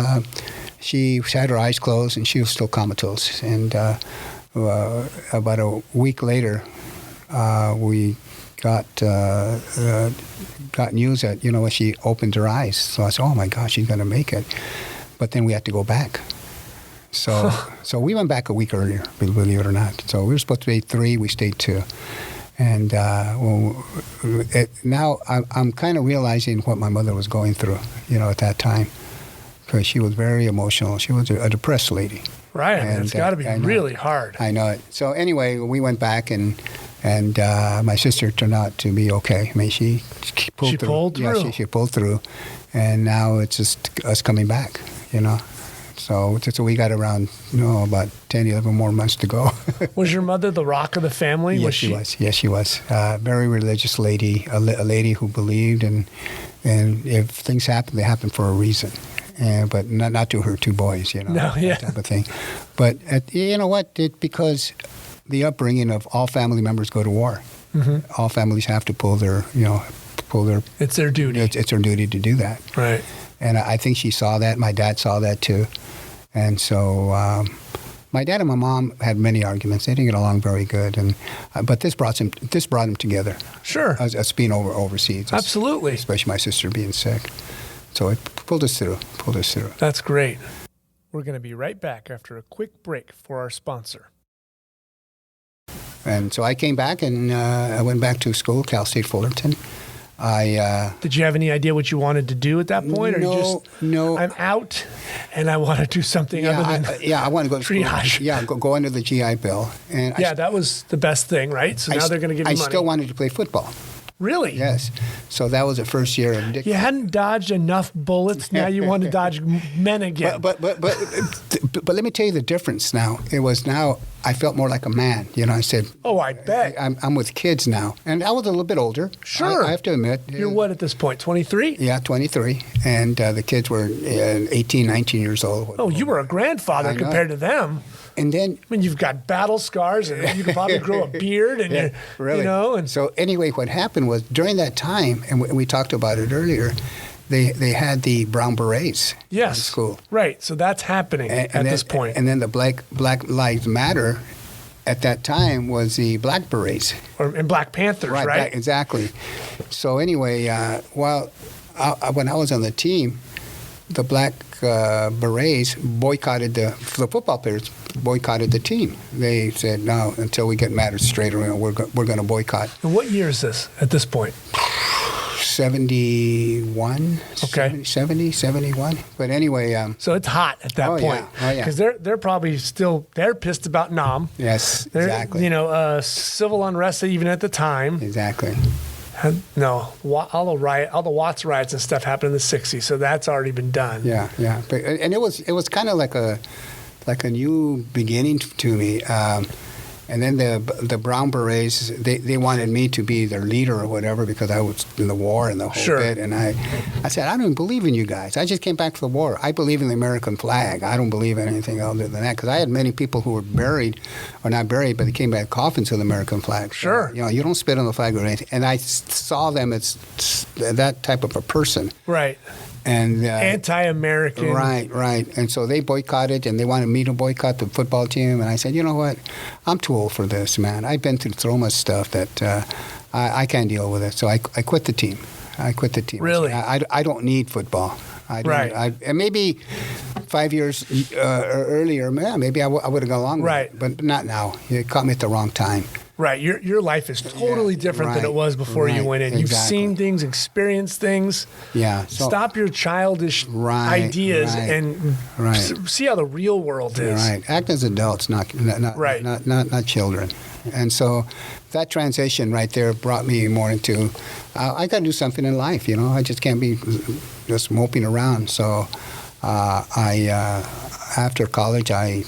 she had her eyes closed, and she was still comatose. And about a week later, we got news that, she opened her eyes. So I said, oh, my gosh, she's going to make it. But then we had to go back. So we went back a week earlier, believe it or not. So we were supposed to be 3, we stayed 2. And now I'm kind of realizing what my mother was going through, at that time, because she was very emotional. She was a depressed lady. Right. And it's got to be really hard. I know it. So anyway, we went back, and my sister turned out to be okay. I mean, she pulled through. Pulled through. Yeah, she pulled through. And now it's just us coming back, So we got around, about 10, 11 more months to go. Was your mother the rock of the family? Yes, she was. Yes, she was. Very religious lady, a lady who believed, and if things happen, they happen for a reason. But not to her two boys, No, yeah. That type of thing. But you know what? Because the upbringing of all family members go to war. Mm-hmm. All families have to pull their. It's their duty. It's their duty to do that. Right. And I think she saw that. My dad saw that too. And so my dad and my mom had many arguments. They didn't get along very good. But this brought them together. Sure. Us being overseas. Absolutely. Especially my sister being sick. So it pulled us through. That's great. We're going to be right back after a quick break for our sponsor. And so I came back, and I went back to school, Cal State Fullerton. Did you have any idea what you wanted to do at that point? No. I'm out, and I want to do something other than I want to go to triage. School. Yeah, go under the GI Bill. And that was the best thing, right? So now they're going to give you money. I still wanted to play football. Really? Yes. So that was the first year of Dick. You hadn't dodged enough bullets. Now you want to dodge men again. But let me tell you the difference now. I felt more like a man. I said, oh, I bet. I'm with kids now. And I was a little bit older. Sure. I have to admit. You're what at this point, 23? Yeah, 23. And the kids were 18, 19 years old. Oh, you were a grandfather compared to them. And then, you've got battle scars, and you could probably grow a beard, and really. And so anyway, what happened was during that time, and we talked about it earlier, they had the brown berets in school. Right. So that's happening at this point. And then the Black Lives Matter at that time was the black berets. And Black Panthers, right? Exactly. So anyway, when I was on the team, the Black Berets boycotted the football players boycotted the team. They said, no, until we get matters straight, we're going to boycott. And what year is this at this point? 71. Okay. 71. But anyway. So it's hot at that point. Yeah. Because they're probably they're pissed about Nam. Yes, exactly. Civil unrest even at the time. Exactly. No, all the Watts riots and stuff happened in the 60s, so that's already been done. Yeah. And it was kind of like a new beginning to me. And then the Brown Berets, they wanted me to be their leader or whatever because I was in the war and the whole bit. And I said, I don't believe in you guys. I just came back from the war. I believe in the American flag. I don't believe in anything other than that because I had many people who were buried, or not buried, but they came back coffins with the American flag. Sure. So, you don't spit on the flag or anything. And I saw them as that type of a person. Right. And anti-American. Right. And so they boycotted, and they wanted me to boycott the football team. And I said, you know what? I'm too old for this, man. I've been through so much stuff that I can't deal with it. So I quit the team. Really? I don't need football. And maybe 5 years earlier, maybe I would have gone along with it. But not now. You caught me at the wrong time. Right. Your life is totally different than it was before you went in. You've seen things, experienced things. Yeah. So, stop your childish ideas and see how the real world is. Right. Act as adults, not children. And so that transition right there brought me more into, I got to do something in life, I just can't be just moping around. So after college, I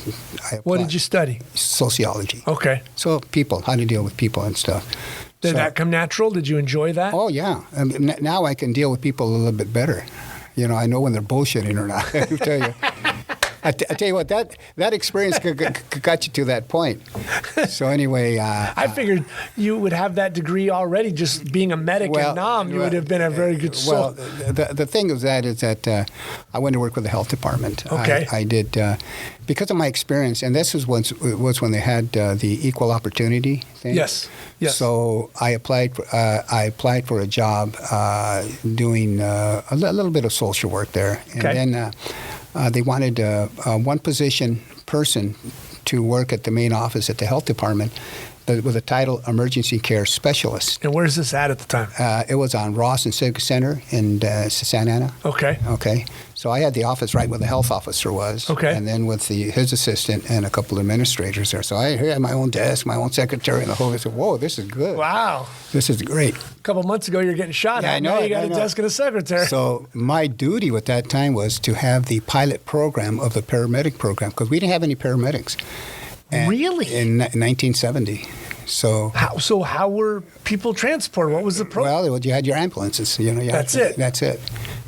What did you study? Sociology. Okay. So people, how to deal with people and stuff. Did that come natural? Did you enjoy that? Oh, yeah. Now I can deal with people a little bit better. I know when they're bullshitting or not. I tell you. I tell you what, that experience got you to that point. So anyway, I figured you would have that degree already. Just being a medic in Nam, you would have been a very good soul. Well, the thing is that I went to work with the health department. Okay, I did because of my experience, and this was when they had the equal opportunity thing. Yes. So I applied for a job doing a little bit of social work there, and then. They wanted one person to work at the main office at the health department with the title Emergency Care Specialist. And where's this at the time? It was on Ross and Civic Center in Santa Ana. Okay. Okay. So I had the office right where the health officer was. Okay. And then with his assistant and a couple of administrators there. So I had my own desk, my own secretary, and the whole. I said, "Whoa, this is good. Wow. This is great." A couple months ago, you're getting shot Yeah, at. I know Now it, you got I a know. desk and a secretary. So my duty at that time was to have the pilot program of the paramedic program because we didn't have any paramedics. And Really? In 1970. So How were people transported? What was the program? well, you had your ambulances. That's it. That's it.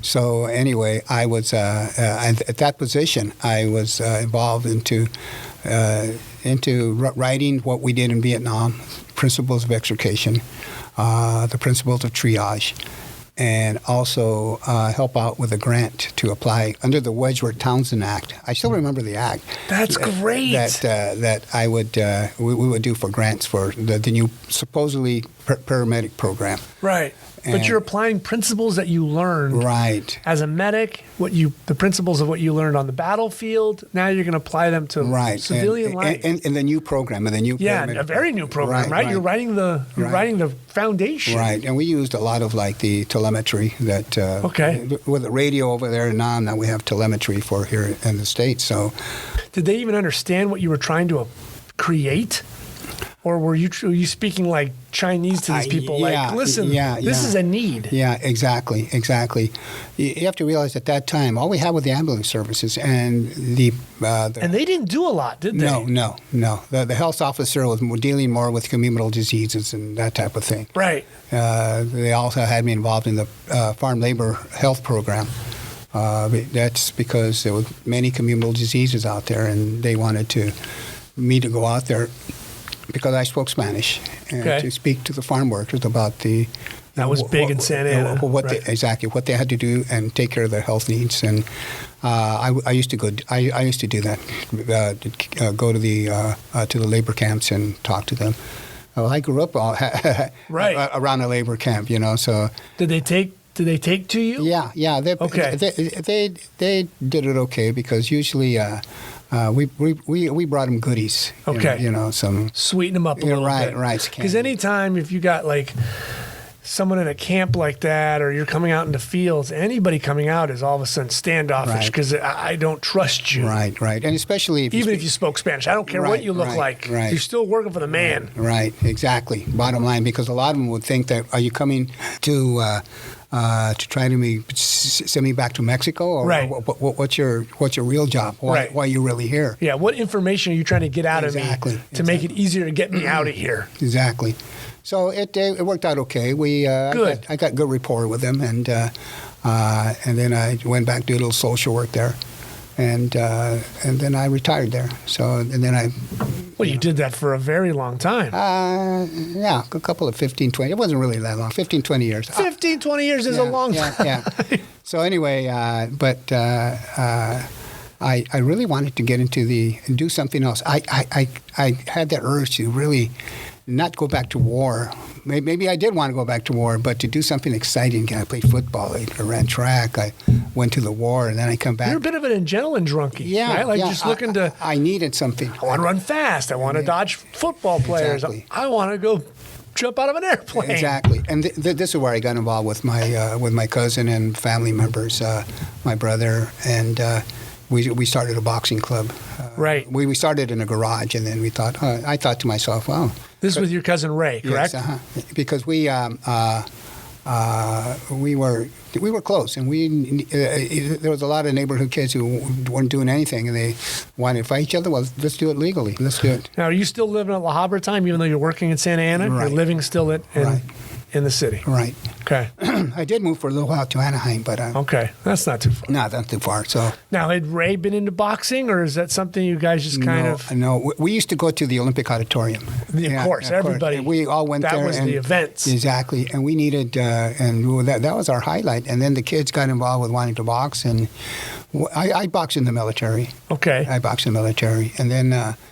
So anyway, I was at that position. I was involved into writing what we did in Vietnam, principles of extrication, the principles of triage, and also help out with a grant to apply under the Wedgwood-Townsend Act. I still remember the act. That's great. That I would we would do for grants for the new supposedly paramedic program. Right. But And- you're applying principles that you learned Right. as a medic, the principles of what you learned on the battlefield. Now you're going to apply them to Right. civilian life. In the new program, in the new Yeah, paramedic a very new program, right? You're writing the foundation. Right, and we used a lot of like the telemetry that Okay. with the radio over there now we have telemetry for here in the States. So Did they even understand what you were trying to create? Or were you speaking like Chinese to these people? yeah, Like, listen, yeah, this yeah. is a need. yeah, exactly. You have to realize at that time all we had were the ambulance services and the And they didn't do a lot, did they? no. The health officer was dealing more with communicable diseases and that type of thing. Right. They also had me involved in the farm labor health program. That's because there were many communicable diseases out there, and they wanted me to go out there because I spoke Spanish and Okay. to speak to the farm workers about the. That was big in Santa Ana, right. Exactly what they had to do and take care of their health needs, and I used to go. I used to do that. Go to the labor camps and talk to them. Well, I grew up Right. around a labor camp, So Did they take to you? yeah. Okay. They did it okay because usually we brought them goodies. Okay. Some. Sweeten them up a little bit. Right. Because anytime if you got like someone in a camp like that, or you're coming out in the fields, anybody coming out is all of a sudden standoffish Right. because I don't trust you. Right, and especially if Even if you spoke Spanish, I don't care what Right, you look right, like. right. You're still working for the man. Right, exactly. Bottom line, because a lot of them would think that, are you coming to try to send me back to Mexico, or Right. what's your real job? Right. Why are you really here? Yeah, what information are you trying to get out Exactly, of me to make it easier to get me out of here? Exactly. So it worked out okay. Good. I got good rapport with them, and then I went back to do a little social work there, and then I retired there. So and then I. Well, you did that for a very long time. Yeah, a couple of 15, 20. It wasn't really that long. 15, 20 years. 15, 20 years is a long time. Yeah. So anyway, but I really wanted to get into do something else. I had that urge to really not go back to war. Maybe I did want to go back to war, but to do something exciting. I played football. I ran track. I went to the war, and then I come back. You're a bit of an adrenaline drunkie, Yeah, right? Like yeah. just looking to, I needed something. I want to run fast. I want to dodge football players. Exactly. I want to go jump out of an airplane. Exactly, and this is where I got involved with my cousin and family members, my brother, and we started a boxing club. Right. We started in a garage, and then I thought to myself, wow. This is with your cousin Ray, correct? Yes, because we were close, and there was a lot of neighborhood kids who weren't doing anything, and they wanted to fight each other. Well, let's do it legally. Let's do it. Now, are you still living at La Habra time, even though you're working in Santa Ana? Right. You're living still in the city. Right. Okay. I did move for a little while to Anaheim, but Okay. That's not too far. not too far. So Now, had Ray been into boxing, or is that something you guys just kind of... No, we used to go to the Olympic Auditorium. Of course, everybody. We all went there. That was the events. Exactly, and we needed, that was our highlight. And then the kids got involved with wanting to box, and I boxed in the military. Okay. I boxed in the military, and then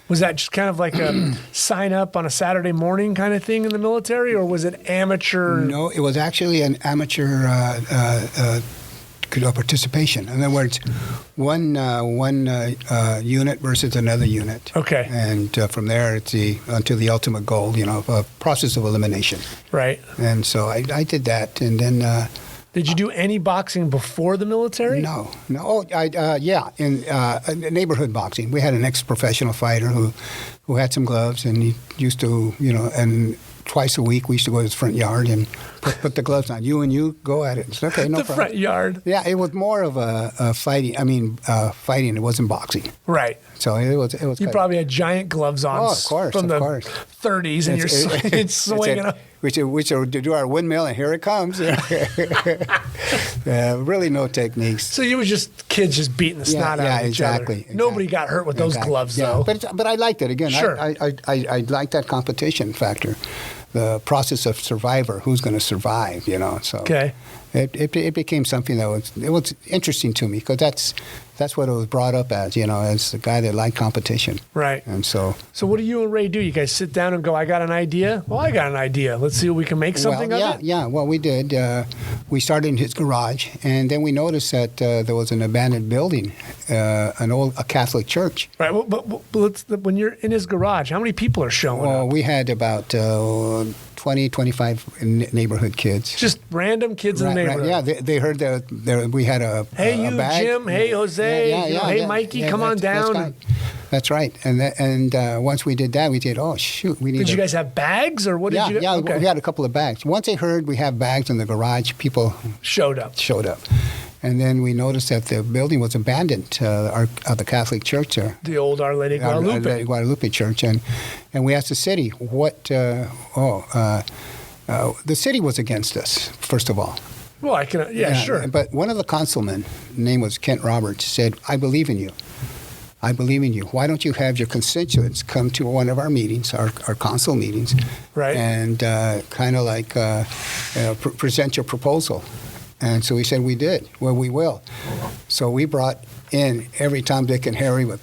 Was that just kind of like a sign up on a Saturday morning kind of thing in the military, or was it amateur? no, it was actually an amateur participation. In other words, one unit versus another unit. Okay. And from there, it's until the ultimate goal, a process of elimination. Right. And so I did that, and then. Did you do any boxing before the military? No. Oh, in neighborhood boxing. We had an ex-professional fighter who had some gloves, and he used to, and twice a week we used to go to his front yard and put the gloves on. You go at it. It's okay, no problem. Front yard. Yeah, it was more of a fighting. Fighting. It wasn't boxing. Right. So it was. You probably had giant gloves on. Oh, of course, from the 30s, and you're swinging. Which are to do our windmill, and here it comes. Really no techniques. So you were just kids just beating the snot out of each other. Exactly. Nobody got hurt with those gloves, though. But I liked it. Again, sure. I liked that competition factor. The process of survivor, who's going to survive, So okay. It became something that was interesting to me because that's what it was brought up as, as the guy that liked competition. Right. And so what do you and Ray do? You guys sit down and go, I got an idea? Well, I got an idea. Let's see if we can make something of it? Yeah. Well, we did. We started in his garage, and then we noticed that there was an abandoned building, a Catholic church. Right. Well, but when you're in his garage, how many people are showing up? Well, we had about 20, 25 neighborhood kids. Just random kids in the neighborhood. Right. Yeah, they heard that we had a hey, a bag. Jim. Hey, Jose. Hey, Mikey, come on down. That's right. And once we did that, we did, oh, shoot. Did you guys have bags or what did you? Yeah, okay. we had a couple of bags. Once they heard we have bags in the garage, people showed up. And then we noticed that the building was abandoned, the Catholic church there. The old Our Lady Guadalupe. Our Lady Guadalupe Church. And we asked the city, the city was against us, first of all. Well, sure. But one of the councilmen, his name was Kent Roberts, said, I believe in you. I believe in you. Why don't you have your constituents come to one of our meetings, our council meetings, right? And kind of like present your proposal. And so we said we did. Well, we will. So we brought in every Tom, Dick, and Harry with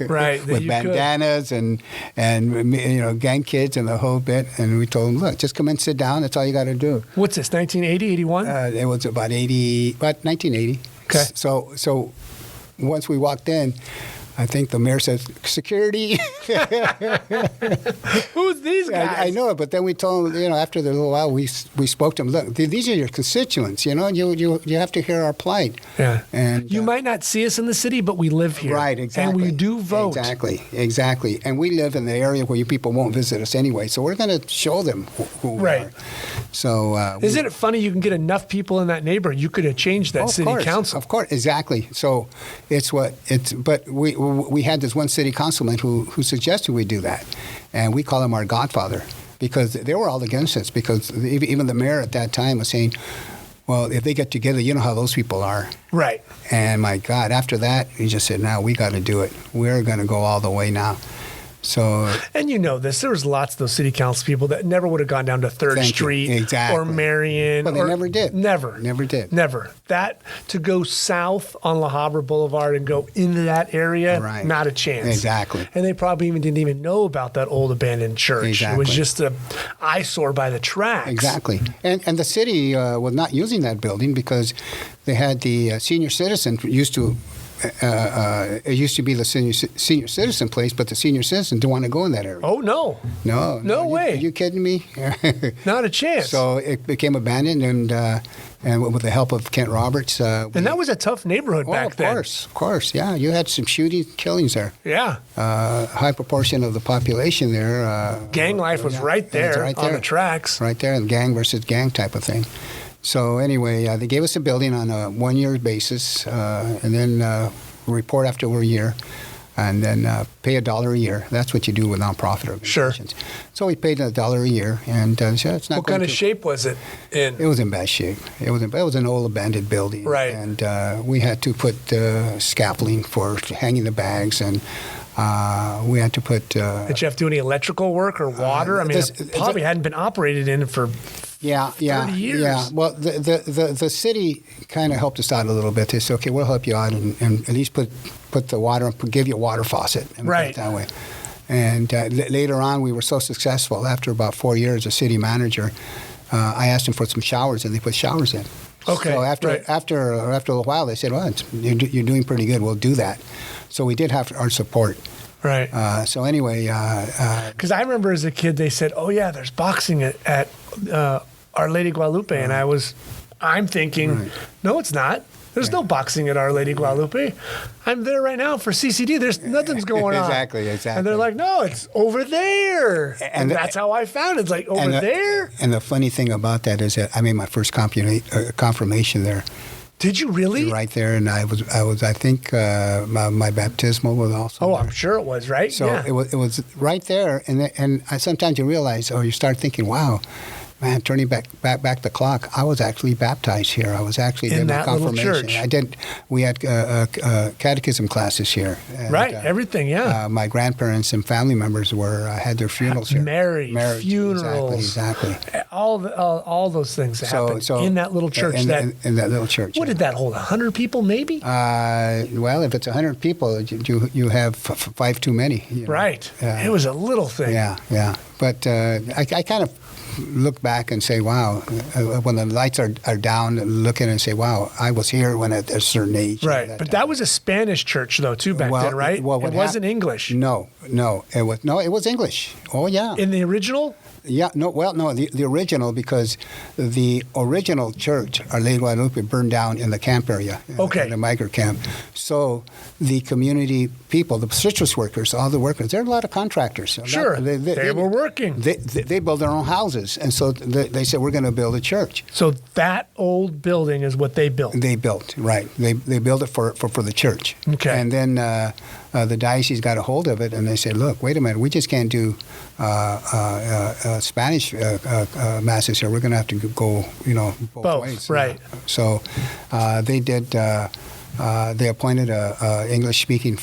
right, with bandanas and gang kids and the whole bit. And we told them, look, just come and sit down. That's all you got to do. What's this? 1980, 81? It was about 1980. Okay. So once we walked in, I think the mayor says, security. Who's these guys? I know it, but then we told them, after a little while, we spoke to them. Look, these are your constituents. You have to hear our plight. Yeah. And you might not see us in the city, but we live here. Right, exactly. And we do vote. Exactly. And we live in the area where you people won't visit us anyway, so we're going to show them who we are. So isn't it funny you can get enough people in that neighborhood? You could have changed that city council. Of course, exactly. So but we had this one city councilman who suggested we do that, and we call him our godfather because they were all against us because even the mayor at that time was saying, well, if they get together, you know how those people are. Right. And my God, after that, he just said, now we got to do it. We're going to go all the way now. So, and this, there was lots of those city council people that never would have gone down to 3rd Street or Marion. But they never did. Never did. That, to go south on La Habra Boulevard and go into that area, not a chance. Exactly. And they probably didn't even know about that old abandoned church. Exactly. It was just an eyesore by the tracks. Exactly. And the city was not using that building because they had the senior citizen used to it used to be the senior citizen place, but the senior citizen didn't want to go in that area. Oh, no. No way. Are you kidding me? Not a chance. So it became abandoned, and with the help of Kent Roberts. And that was a tough neighborhood back then. Of course. Yeah, you had some killings there. Yeah. High proportion of the population there. Gang life was right there on the tracks. Right there, the gang versus gang type of thing. So anyway, they gave us a building on a 1-year basis, and then report after a year, and then pay $1 a year. That's what you do with nonprofit organizations. Sure. So we paid $1 a year, and it's not. What kind of shape was it in? It was in bad shape. It was an old abandoned building, right? And we had to put scaffolding for hanging the bags, and we had to put. Did you have to do any electrical work or water? It probably hadn't been operated in for. 30 years. Yeah. Well, the city kind of helped us out a little bit. They said, okay, we'll help you out and at least put the water, give you a water faucet. And put it that way. And later on, we were so successful. After about 4 years as city manager, I asked them for some showers, and they put showers in. Okay. So after a while, they said, well, you're doing pretty good. We'll do that. So we did have our support. Right. So anyway. Because I remember as a kid, they said, oh, yeah, there's boxing at Our Lady Guadalupe. And I'm thinking, no, it's not. There's no boxing at Our Lady Guadalupe. I'm there right now for CCD. There's nothing's going on. Exactly. And they're like, no, it's over there. And that's how I found it. It's like over there. And the funny thing about that is that I made my first confirmation there. Did you really? Right there, and I think my baptismal was also. Oh, there. I'm sure it was, right? So yeah. it was right there, and sometimes you realize, or you start thinking, wow. Man, turning back the clock, I was actually baptized here. I was actually in my that little confirmation. church. I did. We had catechism classes here. And, right, everything. Yeah. My grandparents and family members had their funerals here. Marriage, funerals, exactly. All those things happened in that little church. In that little church. What did that hold? 100 people, maybe? Well, if it's 100 people, you have 5 too many. You know? Right. It was a little thing. Yeah. But I kind of look back and say, wow, when the lights are down, looking and say, wow, I was here when at a certain age. Right. But that was a Spanish church, though, too, back then, right? It wasn't English. No. It was English. Oh, yeah. In the original? Yeah, the original, because the original church, Our Lady Guadalupe, burned down in the camp area, in the migrant camp. So the community people, the citrus workers, all the workers, there are a lot of contractors. Sure, they were working. They build their own houses, and so they said, we're going to build a church. So that old building is what they built? They built, right. They built it for the church. Okay. And then the diocese got a hold of it, and they said, look, wait a minute, we just can't do Spanish masses here. We're going to have to go, both ways. Right. So they did. They appointed a English-speaking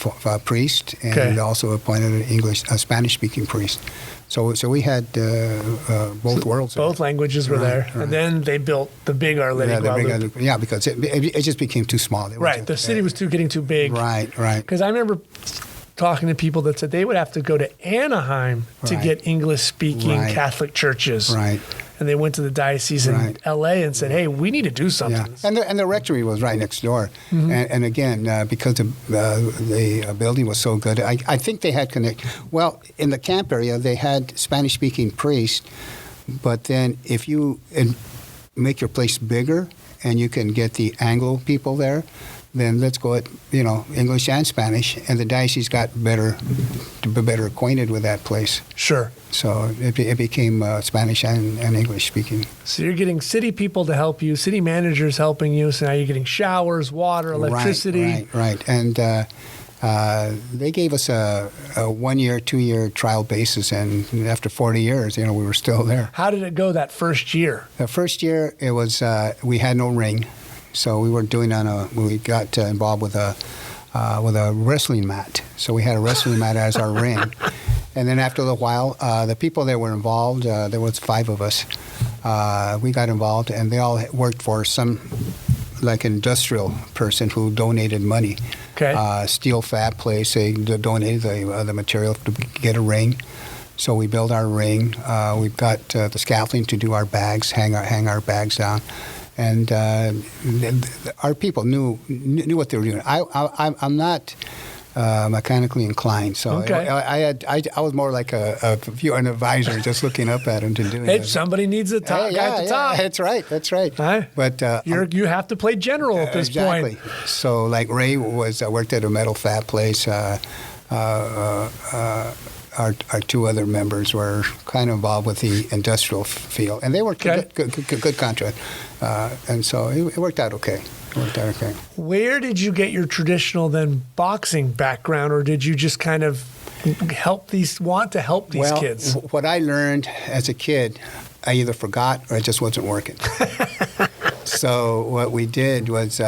priest, and also appointed a Spanish-speaking priest. So we had both worlds. Both languages were there, right. And then they built the big Our Lady Guadalupe. Yeah, because it just became too small. Right, the city was getting too big. Right. Because I remember talking to people that said they would have to go to Anaheim to get English-speaking Catholic churches. Right. And they went to the diocese in L.A. and said, hey, we need to do something. Yeah. And the rectory was right next door. Mm-hmm. And again, because the building was so good, I think they had Well, in the camp area, they had Spanish-speaking priests, but then if you make your place bigger and you can get the Anglo people there, then let's go at English and Spanish, and the diocese got better acquainted with that place. Sure. So it became Spanish and English speaking. So you're getting city people to help you, city managers helping you. So now you're getting showers, water, electricity. Right. And they gave us a 1-year, 2-year trial basis, and after 40 years, we were still there. How did it go that first year? The first year, it was we had no ring. So we were we got involved with a wrestling mat. So we had a wrestling mat as our ring. And then after a while, the people that were involved, there was 5 of us. We got involved, and they all worked for some industrial person who donated money. Okay. Steel fab place, they donated the material to get a ring. So we built our ring. We've got the scaffolding to do our bags, hang our bags down. And our people knew what they were doing. I'm not mechanically inclined, so I was more like an advisor, just looking up at him to do it. Hey, somebody needs a guy at the top. That's right. Huh? But you have to play general at this point. So like Ray worked at a metal fab place. Our 2 other members were kind of involved with the industrial field, and they were good contract, and so it worked out okay. Where did you get your traditional boxing background, or did you just kind of want to help these kids? What I learned as a kid, I either forgot or it just wasn't working. So what we did was.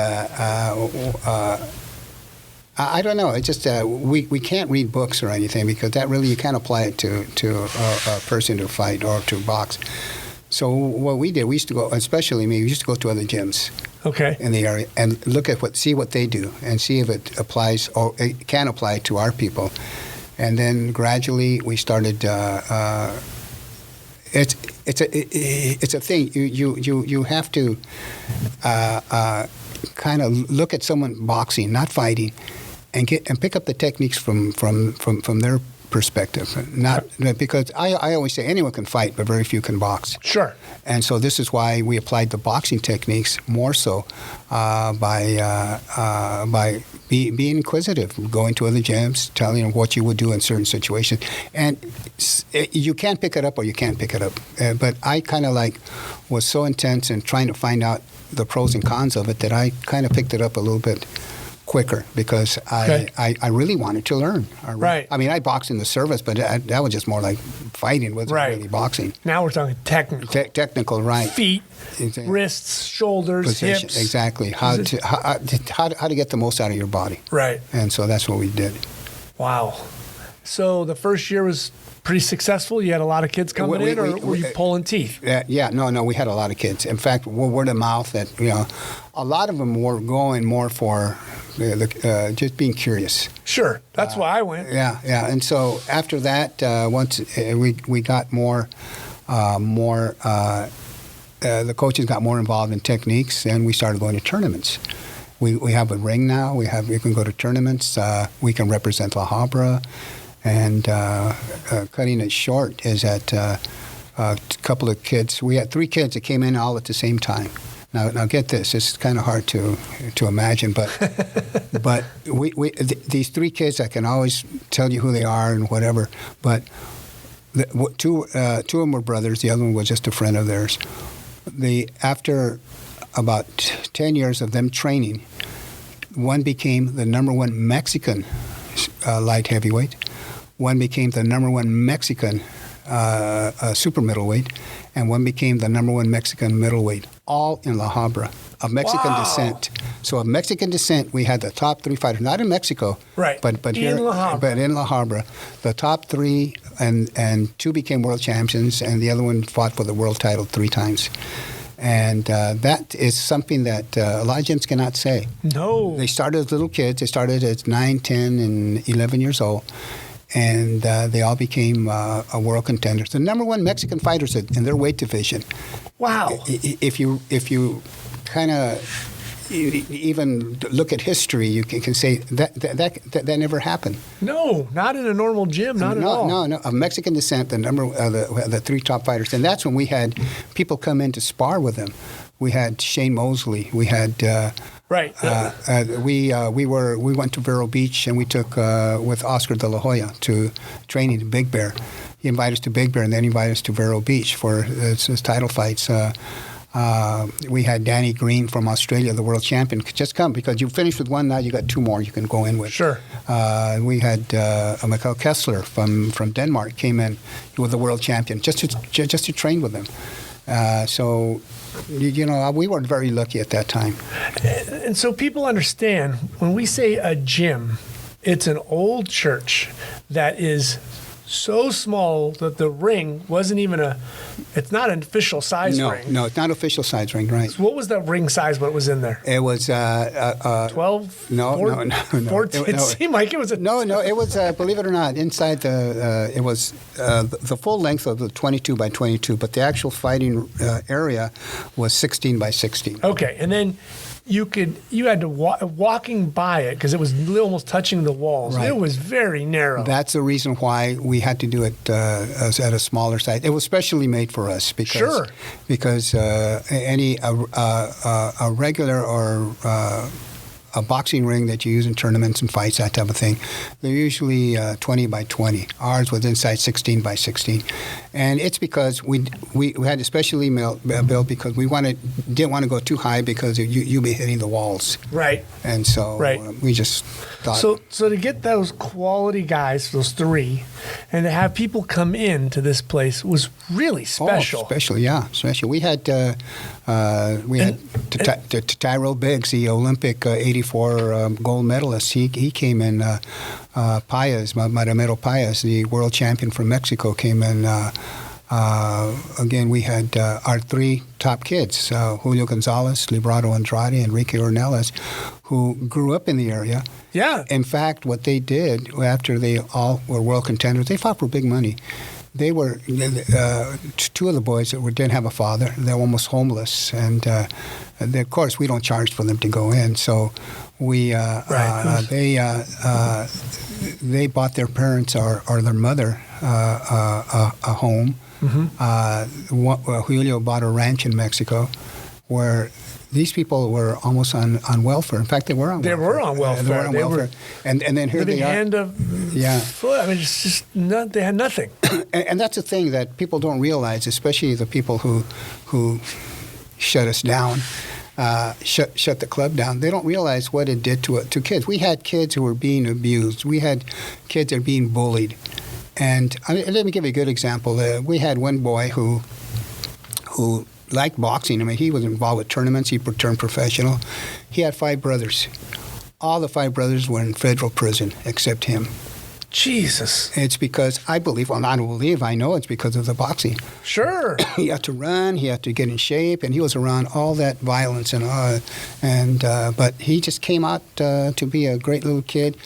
I don't know. It's just we can't read books or anything, because that really you can't apply it to a person to fight or to box. So what we did, we used to go, especially me, we used to go to other gyms in the area and look at see what they do and see if it applies or it can apply to our people. And then gradually we started it's a thing. You have to kind of look at someone boxing, not fighting, and pick up the techniques from their perspective. Not because I always say anyone can fight, but very few can box. Sure. And so this is why we applied the boxing techniques more so by being inquisitive, going to other gyms, telling them what you would do in certain situations. And you can't pick it up or you can't pick it up. But I kind of was so intense in trying to find out the pros and cons of it that I kind of picked it up a little bit quicker because I really wanted to learn. Right. I mean, I boxed in the service, but that was just more like fighting, wasn't really boxing. Now we're talking technical. Technical, right. Feet, wrists, shoulders, hips. Exactly. How to get the most out of your body. Right. And so that's what we did. Wow. So the first year was pretty successful? You had a lot of kids coming in, or were you pulling teeth? No, we had a lot of kids. In fact, word of mouth that, a lot of them were going more for just being curious. Sure, that's why I went. Yeah, and so after that, once we got more, the coaches got more involved in techniques, and we started going to tournaments. We have a ring now. We can go to tournaments. We can represent La Habra. And cutting it short is that a couple of kids, we had 3 kids that came in all at the same time. Now get this, it's kind of hard to imagine, but these 3 kids, I can always tell you who they are and whatever, but two of them were brothers, the other one was just a friend of theirs. After about 10 years of them training, one became the #1 Mexican light heavyweight. One became the #1 Mexican super middleweight, and one became the #1 Mexican middleweight, all in La Habra, of Mexican descent. So of Mexican descent, we had the top 3 fighters, not in Mexico, right? But here, in La Habra. But in La Habra, the top 3, and 2 became world champions, and the other one fought for the world title 3 times. And that is something that a lot of gyms cannot say. No. They started as little kids. They started as 9, 10, and 11 years old. And they all became a world contenders. The #1 Mexican fighters in their weight division. Wow! If you kind of even look at history, you can say that never happened. No, not in a normal gym, not at all. No. Of Mexican descent, the 3 top fighters, and that's when we had people come in to spar with them. We had Shane Mosley. We had. Right. We went to Vero Beach, and we took with Oscar De La Hoya to training to Big Bear. He invited us to Big Bear, and then he invited us to Vero Beach for his title fights. We had Danny Green from Australia, the world champion. Just come because you finished with 1, now you got 2 more you can go in with. Sure. We had Michael Kessler from Denmark came in with the world champion just to train with him. So. We were very lucky at that time. And so people understand, when we say a gym, it's an old church that is so small that the ring wasn't even it's not an official size ring. No, it's not official size ring, right. So what was the ring size, what was in there? It was 12? No. 14? It seemed like it was No, it was, believe it or not, inside it was the full length of the 22 by 22, but the actual fighting area was 16 by 16. Okay, and then you had to walking by it because it was almost touching the walls. Right. It was very narrow. That's the reason why we had to do it at a smaller size. It was specially made for us because a regular or a boxing ring that you use in tournaments and fights, that type of thing, they're usually 20 by 20. Ours was inside 16 by 16. And it's because we had to specially built because we didn't want to go too high because you'd be hitting the walls. Right. And so we just thought. So to get those quality guys, those 3, and to have people come in to this place was really special. Oh, special. We had Tyrell Biggs, the Olympic 84 gold medalist. He came in. Paez, Maramero Paez, the world champion from Mexico, came in. Again, we had our 3 top kids, Julio Gonzalez, Librado Andrade, and Enrique Ornelas, who grew up in the area. Yeah. In fact, what they did after they all were world contenders, they fought for big money. they were two of the boys that didn't have a father. They were almost homeless, and of course we don't charge for them to go in. So we they bought their parents or their mother a home. Julio bought a ranch in Mexico, where these people were almost on welfare. In fact, they were on welfare. They were on welfare. They were on welfare. And then here they are. Hand of foot. I mean, it's just they had nothing. And that's the thing that people don't realize, especially the people who shut us down, shut the club down. They don't realize what it did to kids. We had kids who were being abused. We had kids that were being bullied. And let me give you a good example. We had one boy who liked boxing. I mean, he was involved with tournaments. He turned professional. He had 5 brothers. All the 5 brothers were in federal prison except him. Jesus. It's because I know it's because of the boxing. Sure. He had to run. He had to get in shape, and he was around all that violence but he just came out to be a great little kid.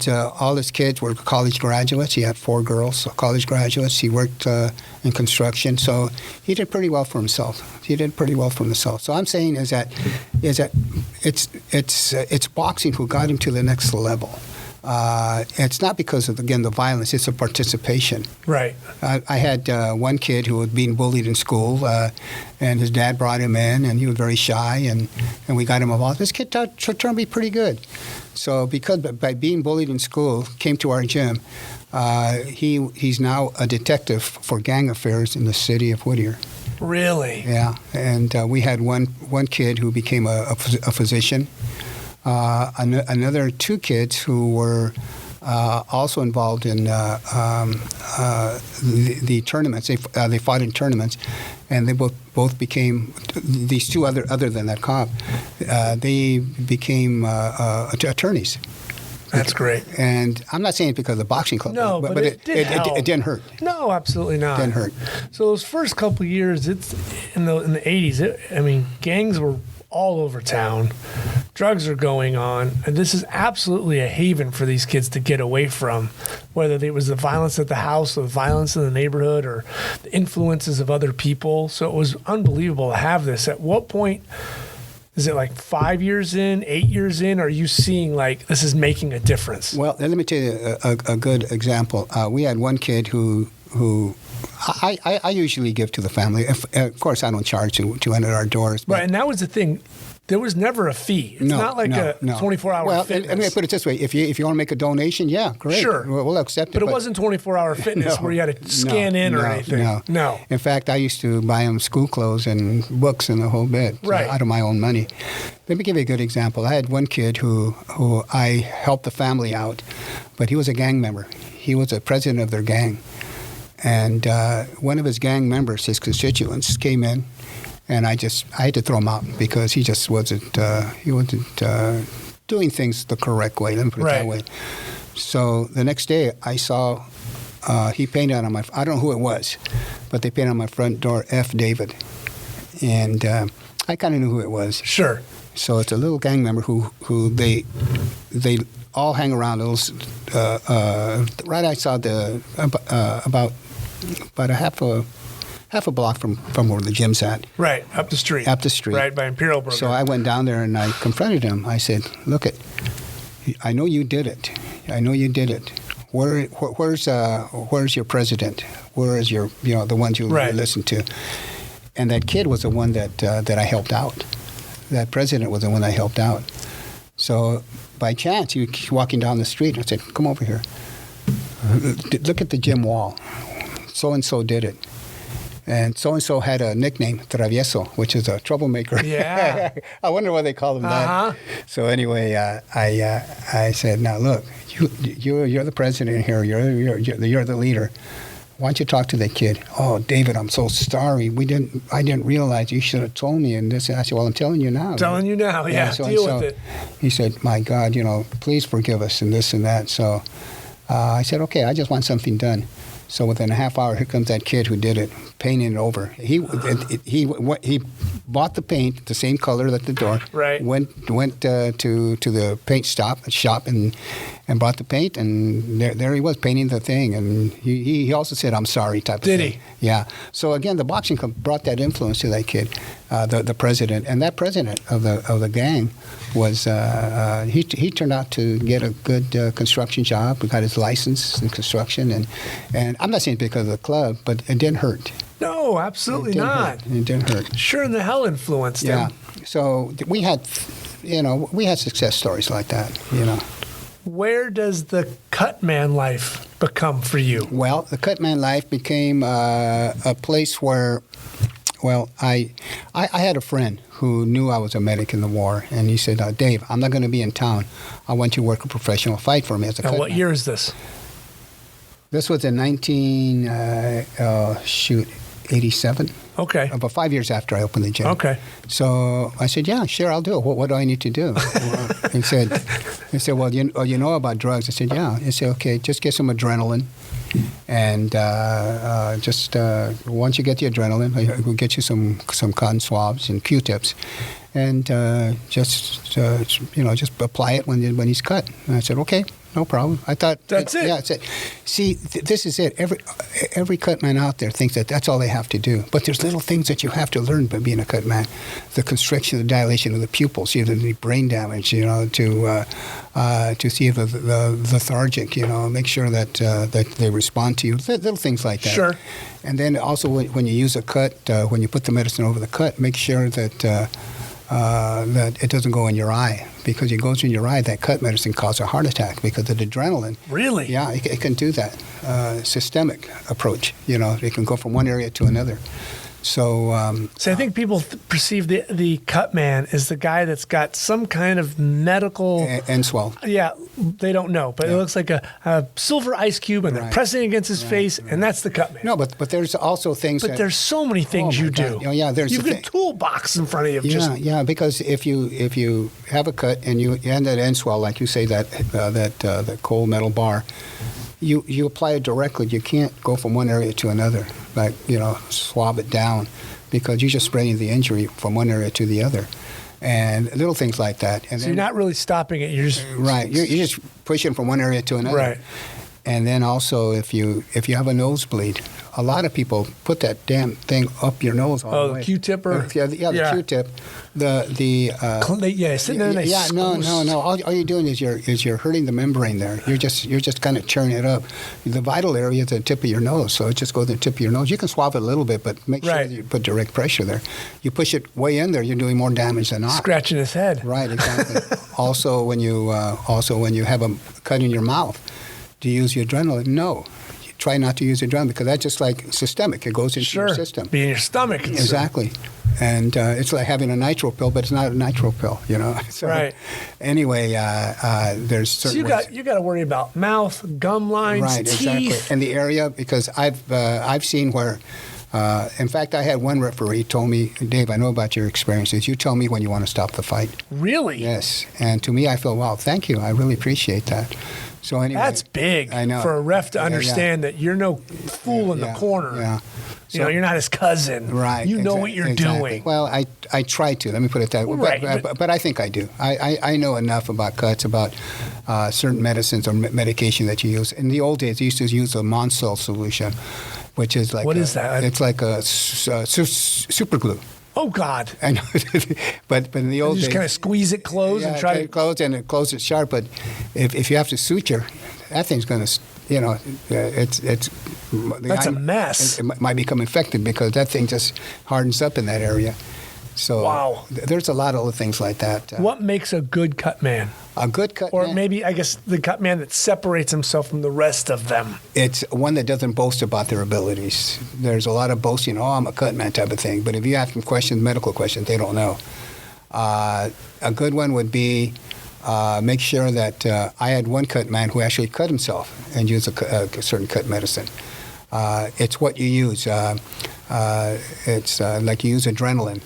All his kids were college graduates. He had 4 girls, college graduates. He worked in construction, so he did pretty well for himself. So I'm saying is that it's boxing who got him to the next level. It's not because of, again, the violence. It's a participation. Right. I had one kid who was being bullied in school, and his dad brought him in, and he was very shy, and we got him involved. This kid turned out to be pretty good. So because by being bullied in school, came to our gym, he's now a detective for gang affairs in the city of Whittier. Really? Yeah. And we had one kid who became a physician. Another 2 kids who were also involved in the tournaments. They fought in tournaments, and they both became these 2 other than that cop. They became attorneys. That's great. And I'm not saying it's because of the boxing club. No, but it didn't hurt. No, absolutely not. It didn't hurt. So those first couple of years, it's in the 80s. Gangs were all over town. Drugs are going on, and this is absolutely a haven for these kids to get away from, whether it was the violence at the house or the violence in the neighborhood or the influences of other people. So it was unbelievable to have this. At what point, is it like 5 years in, 8 years in, are you seeing like this is making a difference? Well, let me tell you a good example. We had one kid who I usually give to the family. Of course, I don't charge to enter our doors. Right, and that was the thing. There was never a fee. It's not like a 24-hour fitness. Let me put it this way. If you want to make a donation, yeah, great. Sure. We'll accept it. But it wasn't 24-hour fitness where you had to scan in or anything. No. In fact, I used to buy them school clothes and books and the whole bit out of my own money. Let me give you a good example. I had one kid who I helped the family out, but he was a gang member. He was a president of their gang. And one of his gang members, his constituents, came in, and I had to throw him out because he just wasn't doing things the correct way. Let me put it that way. So the next day, I saw he painted on my. I don't know who it was, but they painted on my front door F. David, and I kind of knew who it was. Sure. So it's a little gang member who they all hang around those. Right outside about a half a block from where the gym's at. Right, up the street. Right, by Imperial Burger. So I went down there and I confronted him. I said, look, I know you did it. Where's your president? Where is your, the ones you listen to? And that kid was the one that I helped out. That president was the one I helped out. So by chance, he was walking down the street, and I said, come over here. Look at the gym wall. So-and-so did it. And so-and-so had a nickname, Travieso, which is a troublemaker. Yeah. I wonder why they call him that. So anyway, I said, now look, you're the president here. You're the leader. Why don't you talk to that kid? Oh, David, I'm so sorry. I didn't realize. You should have told me. And this. And I said, well, I'm telling you now. Telling you now, yeah. Deal with it. He said, my God, please forgive us and this and that. So I said, okay, I just want something done. So within a half hour, here comes that kid who did it, painting it over. He bought the paint, the same color at the door. Right. Went to the paint shop, and brought the paint, and there he was painting the thing. And he also said, "I'm sorry," type of thing. Did he? Yeah. So again, the boxing club brought that influence to that kid, the president, and that president of the gang was he turned out to get a good construction job. He got his license in construction, and I'm not saying it's because of the club, but it didn't hurt. No, absolutely not. It didn't hurt. Sure in the hell influenced him. Yeah. So we had success stories like that. Where does the cut man life become for you? Well, the cut man life became a place where, I had a friend who knew I was a medic in the war, and he said, "Dave, I'm not going to be in town. I want you to work a professional fight for me as a cut man." What year is this? This was in 87. Okay. About 5 years after I opened the gym. Okay. So I said, "Yeah, sure, I'll do it. What do I need to do?" He said, "Well, you know about drugs?" I said, "Yeah." He said, "Okay, just get some adrenaline, and once you get the adrenaline, we'll get you some cotton swabs and Q-tips, and just apply it when he's cut." And I said, "Okay, no problem." I thought that's it. Yeah, it's it. See, this is it. Every cut man out there thinks that that's all they have to do, but there's little things that you have to learn by being a cut man: the constriction, the dilation of the pupils, the brain damage, to see the lethargic, make sure that they respond to you. Little things like that. Sure. And then also when you use a cut, when you put the medicine over the cut, make sure that it doesn't go in your eye, because it goes in your eye, that cut medicine causes a heart attack because of the adrenaline. Really? Yeah, it can do that. Systemic approach, it can go from one area to another. So I think people perceive the cut man as the guy that's got some kind of medical end swell. Yeah, they don't know, but it looks like a silver ice cube, and they're pressing against his face, and that's the cut man. No, but there's also things. But there's so many things you do. Oh, yeah, there's you've got a toolbox in front of you. Yeah, because if you have a cut and you end that end swell, like you say, that cold metal bar, you apply it directly. You can't go from one area to another, like swab it down, because you're just spreading the injury from one area to the other, and little things like that. And so you're not really stopping it. You're just right. You're just pushing from one area to another. Right. And then also, if you have a nosebleed, a lot of people put that damn thing up your nose all the way. Oh, the Q-tip or the Q-tip. Sitting there and they no. All you're doing is you're hurting the membrane there. You're just kind of churning it up. The vital area is the tip of your nose, so it just goes to the tip of your nose. You can swab it a little bit, but make sure that you put direct pressure there. You push it way in there, you're doing more damage than not. Scratching his head. Right, exactly. Also, when you have a cut in your mouth, do you use your adrenaline? No. You try not to use adrenaline, because that's just like systemic. It goes into your system. Be in your stomach. Exactly. And it's like having a nitro pill, but it's not a nitro pill, So, right. Anyway, there's certain So you got to worry about mouth, gum lines, right, teeth. Exactly. And the area, because I've seen where, in fact, I had one referee told me, "Dave, I know about your experiences. You tell me when you want to stop the fight." Really? Yes. And to me, I feel, wow, thank you. I really appreciate that. So anyway, that's big. I know. For a ref to understand that you're no fool in the corner. Yeah. So, you're not his cousin. Right. You know what you're doing. Well, I try to. Let me put it that way. Right, but I think I do. I know enough about cuts, about certain medicines or medication that you use. In the old days, they used to use a Monsol solution, which is like... What is that? It's like a super glue. Oh, God. I know. but in the old days... You just kind of squeeze it closed and try to... close and it closes it sharp. But if you have to suture, that thing's going to... That's a mess. It might become infected because that thing just hardens up in that area. So wow. There's a lot of other things like that. What makes a good cut man? A good cut man? Or maybe, I guess, the cut man that separates himself from the rest of them. It's one that doesn't boast about their abilities. There's a lot of boasting, I'm a cut man type of thing. But if you ask them questions, medical questions, they don't know. A good one would be make sure that I had one cut man who actually cut himself and used a certain cut medicine. It's what you use. It's like you use adrenaline.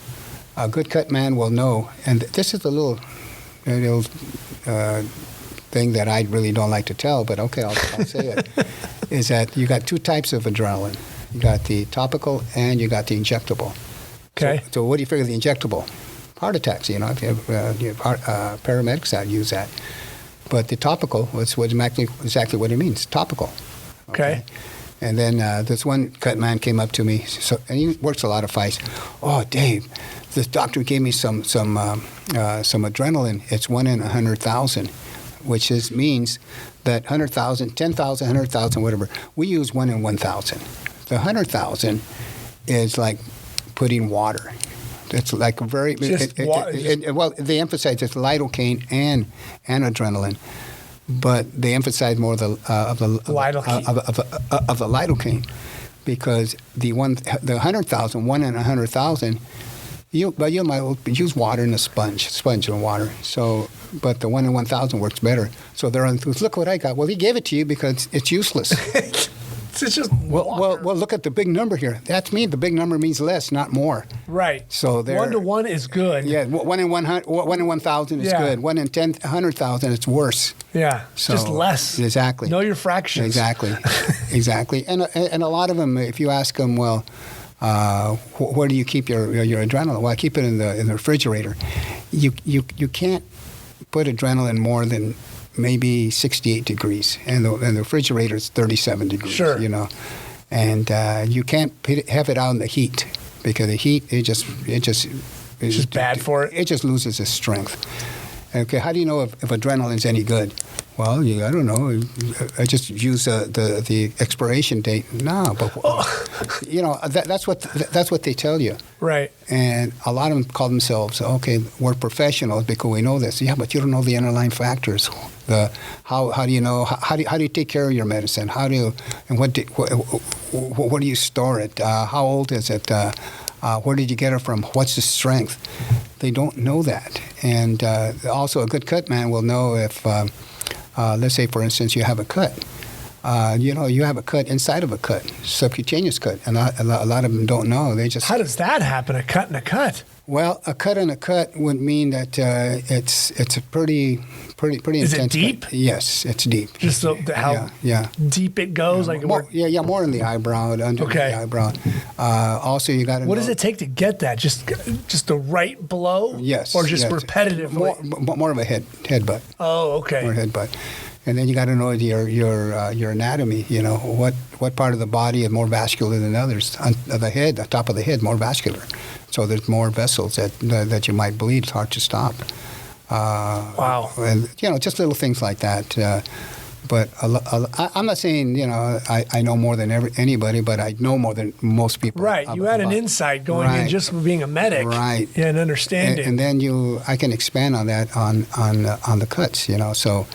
A good cut man will know, and this is a little thing that I really don't like to tell, but okay, I'll say it, is that you got two types of adrenaline. You got the topical and you got the injectable. Okay. So what do you figure the injectable? Heart attacks, if you have paramedics that use that. But the topical was exactly what it means, topical. Okay. And then this one cut man came up to me, and he works a lot of fights. Oh, Dave, this doctor gave me some adrenaline. It's 1 in 100,000, which means that 100,000, 10,000, 100,000, whatever. We use 1 in 1,000. The 100,000 is like putting water. It's like a very well. They emphasize it's lidocaine and adrenaline, but they emphasize more of the lidocaine because the 100,000, 1 in 100,000. You might use water in a sponge and water. So, but the 1 in 1,000 works better. So they're enthused. Look what I got. Well, he gave it to you because it's useless. It's just well, look at the big number here. That's me. The big number means less, not more. Right. So 1 to 1 is good. Yeah, 1 in 1,000 is good. 1 in 100,000 it's worse. Yeah. So, just less. Exactly. Know your fractions. Exactly. Exactly. And a lot of them, if you ask them, well, where do you keep your adrenaline? Well, I keep it in the refrigerator. You can't put adrenaline more than maybe 68 degrees, and the refrigerator is 37 degrees. Sure. And you can't have it out in the heat because the heat it's just bad for it. It just loses its strength. Okay, how do you know if adrenaline's any good? Well, I don't know. I just use the expiration date. No, but that's what they tell you. Right. And a lot of them call themselves, okay, we're professionals because we know this. Yeah, but you don't know the underlying factors. How do you know? How do you take care of your medicine? Where do you store it? How old is it? Where did you get it from? What's the strength? They don't know that. And also, a good cut man will know if, let's say, for instance, you have a cut. You have a cut inside of a cut, subcutaneous cut, and a lot of them don't know. They just. How does that happen? A cut and a cut. Well, a cut and a cut would mean that it's a pretty intense. Is it deep? Cut. Yes, it's deep. Just how deep it goes, more in the eyebrow, under the eyebrow. Also, you got to. What does it take to get that? Just the right blow? Yes. Or just repetitive? More of a headbutt. Oh, okay. More headbutt. And then you got to know your anatomy. What part of the body is more vascular than others. The top of the head, more vascular. So there's more vessels that you might bleed. It's hard to stop. Wow. And just little things like that. But I'm not saying I know more than anybody, but I know more than most people. Right. You had an insight going in just from being a medic. Right. Yeah, and understanding. And then I can expand on that on the cuts. So.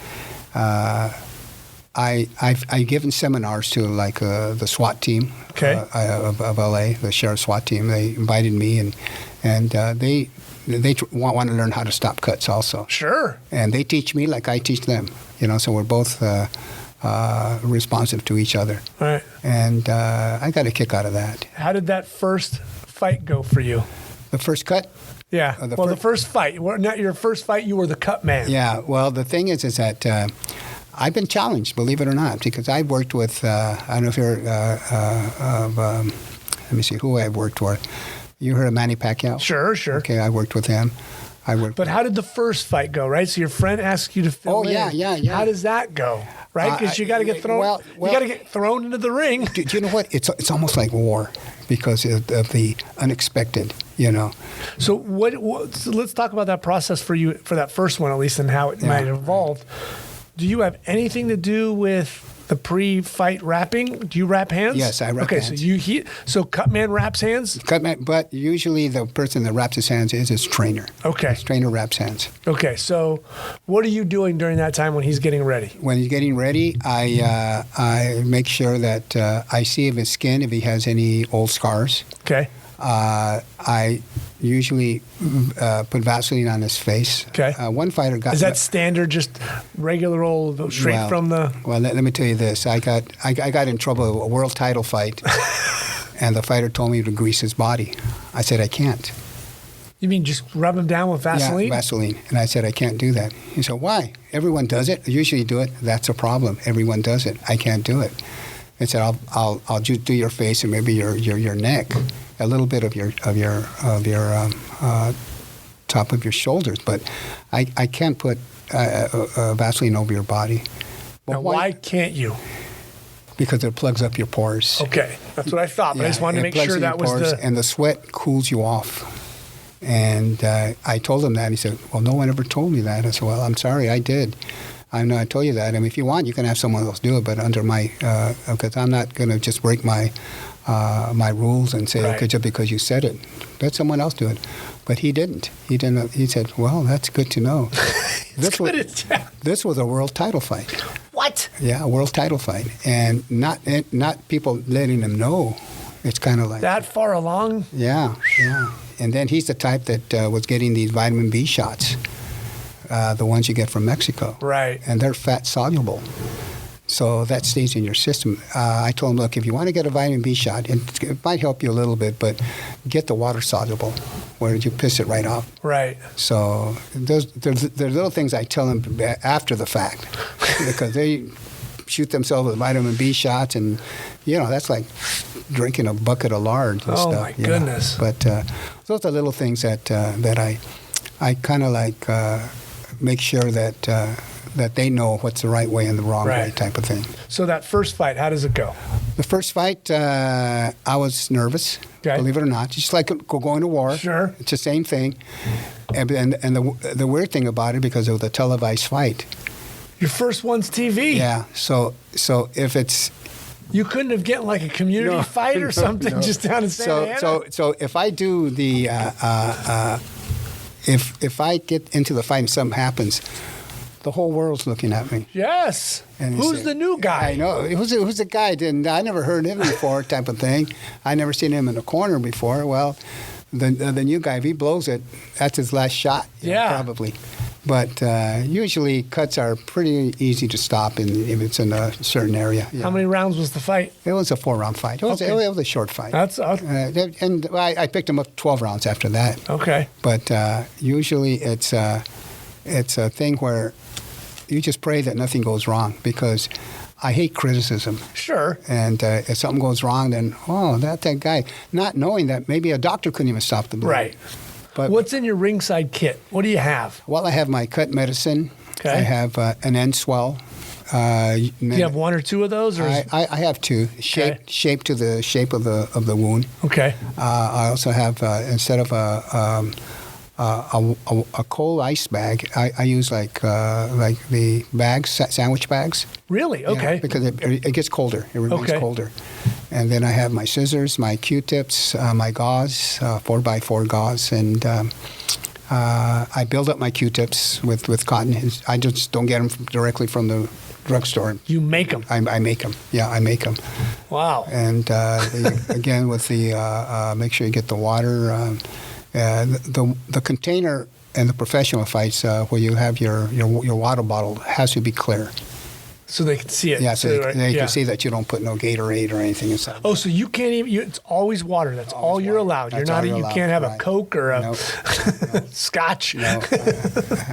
I've given seminars to the SWAT team of LA, the sheriff SWAT team. They invited me, and they want to learn how to stop cuts also. Sure. And they teach me like I teach them. So we're both responsive to each other. Right. And I got a kick out of that. How did that first fight go for you? The first cut. Yeah. The first fight. Not your first fight. You were the cut man. Yeah. Well, the thing is that I've been challenged, believe it or not, because I've worked with. I don't know if you're. Let me see who I've worked with. You heard of Manny Pacquiao? Sure. Okay, I worked with him. But how did the first fight go? Right. So your friend asked you to fill in. Oh yeah. How does that go? Right. Because you got to get thrown. You got to get thrown into the ring. Do you know what? It's almost like war because of the unexpected. So so let's talk about that process for you for that first one at least and how it might evolve. Do you have anything to do with the pre-fight wrapping? Do you wrap hands? Yes, I wrap hands. Okay, so Cutman wraps hands? Cutman, but usually the person that wraps his hands is his trainer. Okay. His trainer wraps hands. Okay, so what are you doing during that time when he's getting ready? When he's getting ready, I make sure that I see if his skin, if he has any old scars. Okay. I usually put Vaseline on his face. Okay. One fighter got. Is that standard, just regular old, straight from the? Well, let me tell you this. I got in trouble a world title fight, and the fighter told me to grease his body. I said I can't. You mean just rub him down with Vaseline? Yeah, Vaseline. And I said I can't do that. He said, why? Everyone does it. I usually do it. That's a problem. Everyone does it. I can't do it. I said I'll just do your face and maybe your neck. A little bit of your top of your shoulders, but I can't put Vaseline over your body. But Now, why can't you? Because it plugs up your pores. Okay, that's what I thought, but I just wanted to make sure that was the... And the sweat cools you off. And I told him that. And he said, well, no one ever told me that. I said, well, I'm sorry, I did. I know I told you that. I mean, if you want, you can have someone else do it, but under my... because I'm not going to just break my rules and say, okay, just because you said it. Let someone else do it. But he didn't. He didn't. He said, well, that's good to know. This was a world title fight. What? Yeah, a world title fight. And not people letting him know. It's kind of like... That far along? Yeah. And then he's the type that was getting these vitamin B shots, the ones you get from Mexico. Right. And they're fat soluble. So that stays in your system. I told him, look, if you want to get a vitamin B shot, it might help you a little bit, but get the water soluble, where you piss it right off. Right. So there's little things I tell them after the fact, because they shoot themselves with vitamin B shots, and that's like drinking a bucket of lard and stuff. Oh my goodness! But those are little things that I kind of like make sure that they know what's the right way and the wrong way type of thing. So that first fight, how does it go? The first fight, I was nervous, believe it or not. Just like going to war. Sure. It's the same thing. And the weird thing about it, because it was a televised fight. Your first one's TV. Yeah. So if it's... You couldn't have gotten like a community fight or something just down in Santa Ana? So if I do the... if I get into the fight and something happens... The whole world's looking at me. Yes. And who's the new guy? I know. Who's the guy? I never heard him before, type of thing. I never seen him in a corner before. Well, the new guy, if he blows it, that's his last shot. Probably. But usually cuts are pretty easy to stop if it's in a certain area. How many rounds was the fight? It was a 4-round fight. It was a short fight. And I picked him up 12 rounds after that. Okay. But usually it's a thing where you just pray that nothing goes wrong, because I hate criticism. Sure. And if something goes wrong, then, that guy. Not knowing that maybe a doctor couldn't even stop the bleeding. Right. But what's in your ringside kit? What do you have? Well, I have my cut medicine. Okay. I have an end swell. Do you have one or two of those? Or I have two, shaped to the shape of the wound. Okay. I also have, instead of a cold ice bag, I use like the bags, sandwich bags. Really? Okay. Because it gets colder. It remains colder. And then I have my scissors, my Q-tips, my gauze, 4x4 gauze, and I build up my Q-tips with cotton. I just don't get them directly from the drugstore. You make them? I make them. Yeah, I make them. Wow. And again, with the make sure you get the water. The container in the professional fights where you have your water bottle has to be clear. So they can see it. Yeah, so they can see that you don't put no Gatorade or anything inside. Oh, so you can't even, it's always water. That's always all you're allowed. That's you can't have a Coke or a Scotch. No.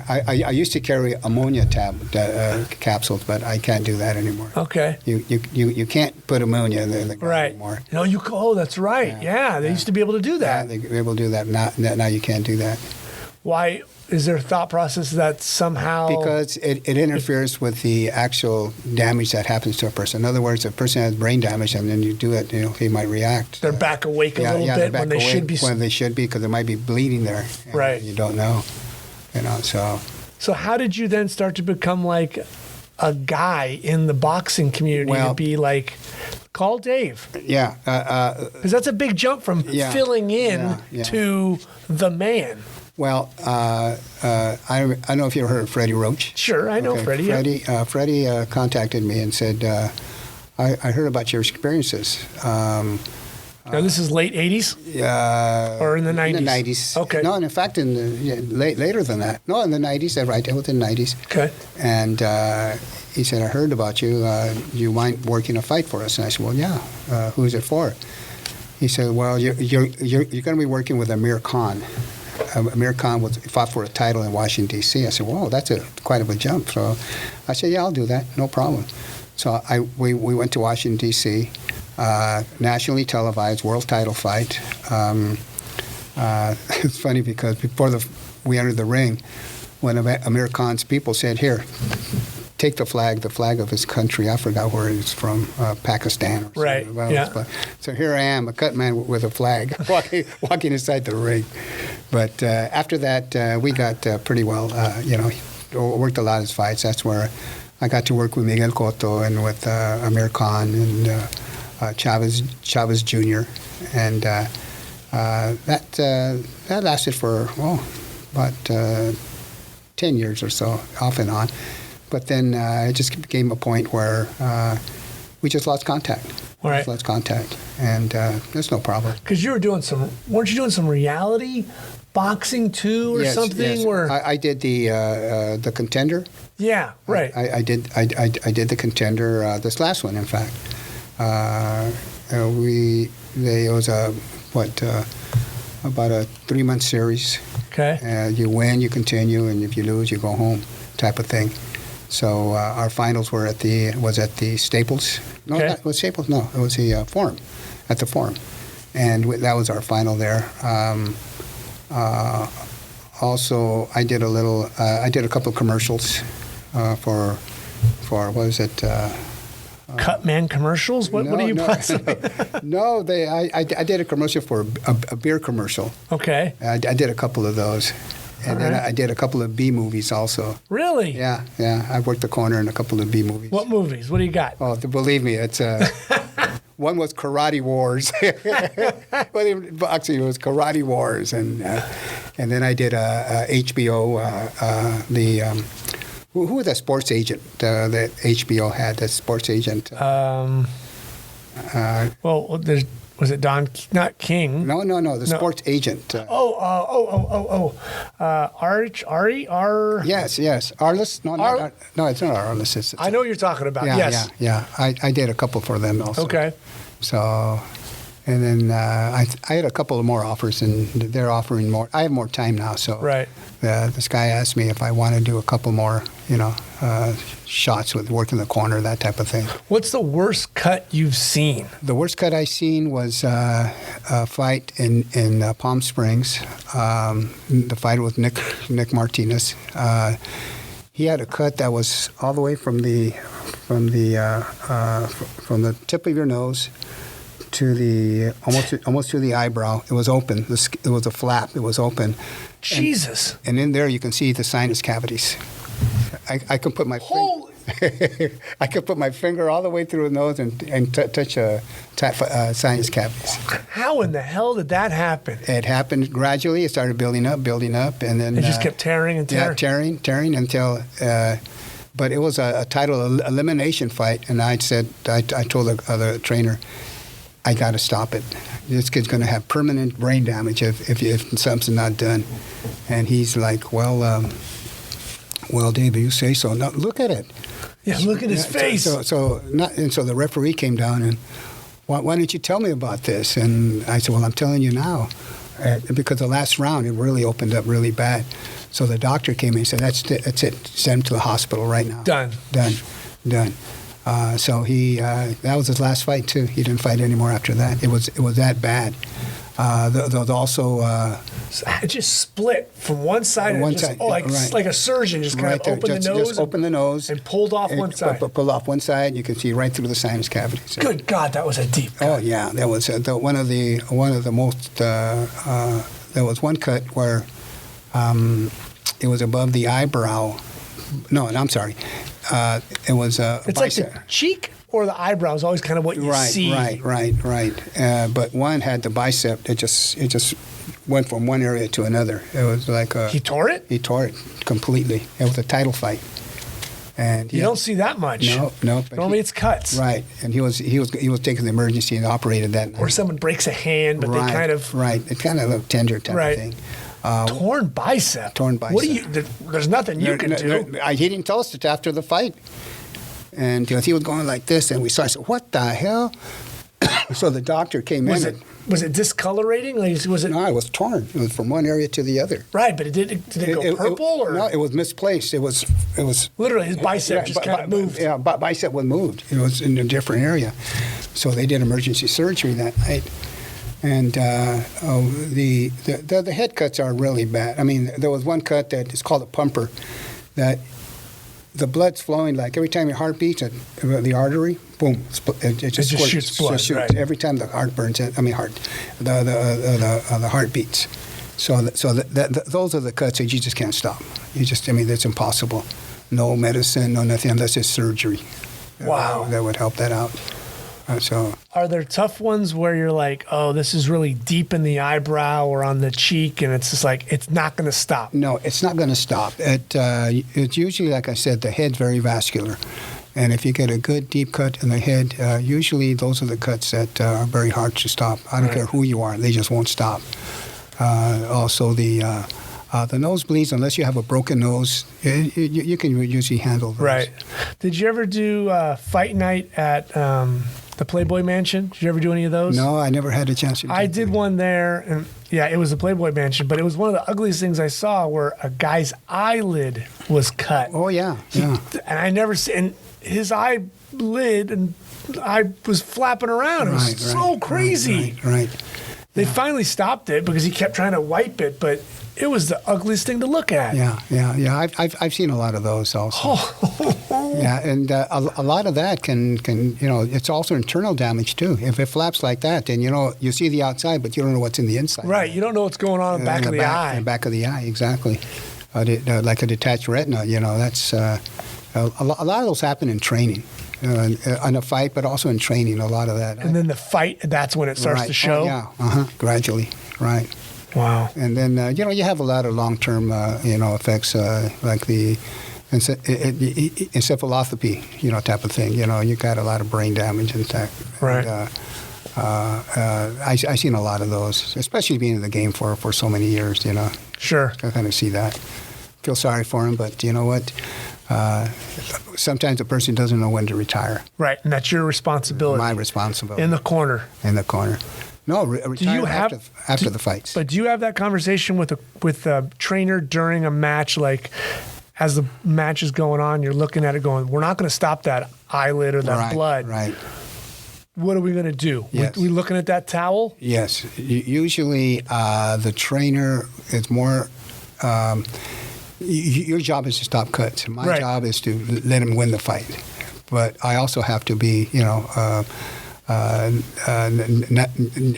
I used to carry ammonia capsules, but I can't do that anymore. Okay. You can't put ammonia in the ground anymore. No, that's right. Yeah, they used to be able to do that. Yeah, they were able to do that. Now you can't do that. Why? Is there a thought process that somehow... Because it interferes with the actual damage that happens to a person. In other words, if a person has brain damage and then you do it, he might react. They're back awake a little bit when they should be... When they should be, because there might be bleeding there. Right. You don't know. So... So how did you then start to become like a guy in the boxing community to be like... Call Dave. Yeah. Because that's a big jump from filling in to the man. Well, I don't know if you ever heard of Freddie Roach. Sure, I know Freddie. Freddie contacted me and said, I heard about your experiences. Now, this is late 80s? Or in the 90s? In the 90s. Okay. No, in fact, later than that. No, in the 90s. Right, within the 90s. Okay. And he said, I heard about you. You mind working a fight for us? And I said, well, yeah. Who's it for? He said, well, you're going to be working with Amir Khan. Amir Khan fought for a title in Washington, D.C. I said, whoa, that's quite of a jump. So I said, yeah, I'll do that, no problem. So we went to Washington, D.C., nationally televised, world title fight. It's funny because before we entered the ring, when Amir Khan's people said, "Here, take the flag of his country." I forgot where it's from, Pakistan. Or right. something. Yeah. But, so here I am, a cut man with a flag, walking inside the ring. But after that, we got pretty well. Worked a lot of his fights. That's where I got to work with Miguel Cotto and with Amir Khan and Chavez Jr. And that lasted for about 10 years or so, off and on. But then it just became a point where we just lost contact. Right. Just lost contact, and there's no problem. Because weren't you doing some reality boxing too, or something? Yes. Where I did the Contender. Yeah, right. I did the Contender. This last one, in fact, it was about a 3-month series. Okay. You win, you continue, and if you lose, you go home, type of thing. So our finals were at the Staples. No, okay. it was Staples. No, it was the Forum, at the Forum, and that was our final there. Also, I did a couple of commercials for what was it? Cutman commercials? What are you possibly? No, I did a commercial for a beer commercial. Okay. I did a couple of those. And then I did a couple of B movies also. Really? Yeah. I worked the corner in a couple of B movies. What movies? What do you got? Oh, believe me, it's one was Karate Wars. But in boxing, it was Karate Wars, and then I did a HBO. Who was that sports agent that HBO had? That sports agent. Was it Don? Not King. No. The sports agent. Ari. Yes. Arliss? No, it's not Arliss. I know what you're talking about. Yes. Yeah. I did a couple for them also. Okay. So, and then I had a couple of more offers, and they're offering more. I have more time now, so right. This guy asked me if I want to do a couple more, shots with working the corner, that type of thing. What's the worst cut you've seen? The worst cut I seen was a fight in Palm Springs. The fight with Nick Martinez. He had a cut that was all the way from the tip of your nose to the almost to the eyebrow. It was open. It was a flap. It was open. Jesus. And in there you can see the sinus cavities. I can put my I could put my finger all the way through the nose and touch sinus cavities. How in the hell did that happen? It happened gradually. It started building up, and then it just kept tearing and tearing. Yeah, tearing until. But it was a title elimination fight, and I told the other trainer, I got to stop it. This kid's going to have permanent brain damage if something's not done. And he's like, well, David, you say so. Now look at it. Yeah, look at his face. So the referee came down and, why didn't you tell me about this? And I said, well, I'm telling you now, because the last round it really opened up really bad. So the doctor came in and said, that's it. Send him to the hospital right now. Done. So that was his last fight too. He didn't fight anymore after that. It was that bad. There was also. It just split from one side. Like a surgeon just kind of opened the nose and pulled off one side. Pulled off one side. You can see right through the sinus cavities. Good God, that was a deep cut. Oh yeah, that was one of the most. There was one cut where it was above the eyebrow. No, I'm sorry. It was it's like the cheek or the eyebrow is always kind of what you see. Right. But one had the bicep. It just went from one area to another. It was like he tore it. He tore it completely. It was a title fight. And you don't see that much. No. Normally it's cuts. Right. And he was taking the emergency and operated that night. Or someone breaks a hand, but they kind of It's kind of a tender type of thing. Torn bicep. What there's nothing you can do. He didn't tell us it after the fight. And he was going like this, and we said, what the hell? So the doctor came in. Was it discolorating? Was it? No, it was torn. It was from one area to the other. Right, but did it go purple? No, it was misplaced. It was literally his bicep just kind of moved. Yeah, bicep was moved. It was in a different area. So they did emergency surgery that night. And the head cuts are really bad. I mean, there was one cut that is called a pumper, that the blood's flowing like every time your heart beats, the artery, boom, it just shoots blood. Right. Every time the heart burns. The heart beats. So those are the cuts that you just can't stop. That's impossible. No medicine, no nothing, unless it's surgery. Wow. That would help that out. Are there tough ones where you're like, oh, this is really deep in the eyebrow or on the cheek, and it's just like, it's not going to stop? No, it's not going to stop. It's usually, like I said, the head's very vascular. And if you get a good deep cut in the head, usually those are the cuts that are very hard to stop. I don't care who you are, they just won't stop. Also, the nosebleeds, unless you have a broken nose, you can usually handle those. Right. Did you ever do fight night at the Playboy Mansion? Did you ever do any of those? No, I never had a chance to do I did one there, and yeah, it was a Playboy Mansion, but it was one of the ugliest things I saw where a guy's eyelid was cut. Oh, yeah, yeah. And I never seen, and his eyelid and I was flapping around. It was so crazy. Right. They finally stopped it because he kept trying to wipe it, but it was the ugliest thing to look at. Yeah. I've seen a lot of those also. Yeah, and a lot of that can it's also internal damage too. If it flaps like that, then you see the outside, but you don't know what's in the inside. Right, you don't know what's going on in the back of the eye. In the back of the eye, exactly. Like a detached retina, that's a lot of those happen in training. On a fight, but also in training, a lot of that. And then the fight, that's when it starts to show? Gradually, right. Wow. And then, you have a lot of long-term, effects like the encephalopathy, type of thing. You got a lot of brain damage and that. Right. And, I've seen a lot of those, especially being in the game for so many years, Sure. I kind of see that. Feel sorry for him, but you know what? Sometimes a person doesn't know when to retire. Right, and that's your responsibility. My responsibility. In the corner. No, retire after the fights. But do you have that conversation with a trainer during a match, like as the match is going on, you're looking at it going, we're not going to stop that eyelid or that blood. Right. What are we going to do? Yes. We looking at that towel? Yes. Usually the trainer is more... your job is to stop cuts. My job is to let him win the fight. But I also have to be,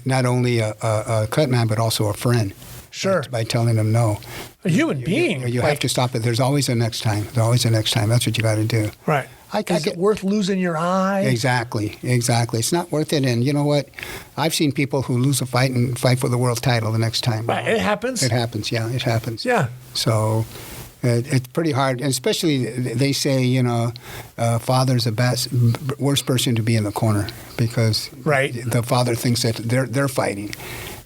not only a cut man, but also a friend. Sure. By telling him no. A human being. You have to stop it. There's always a next time. That's what you got to do. Right. Is it worth losing your eye? Exactly. It's not worth it. And you know what? I've seen people who lose a fight and fight for the world title the next time. Right. It happens. It happens. Yeah. So it's pretty hard. And especially they say, father's the worst person to be in the corner because the father thinks that they're fighting.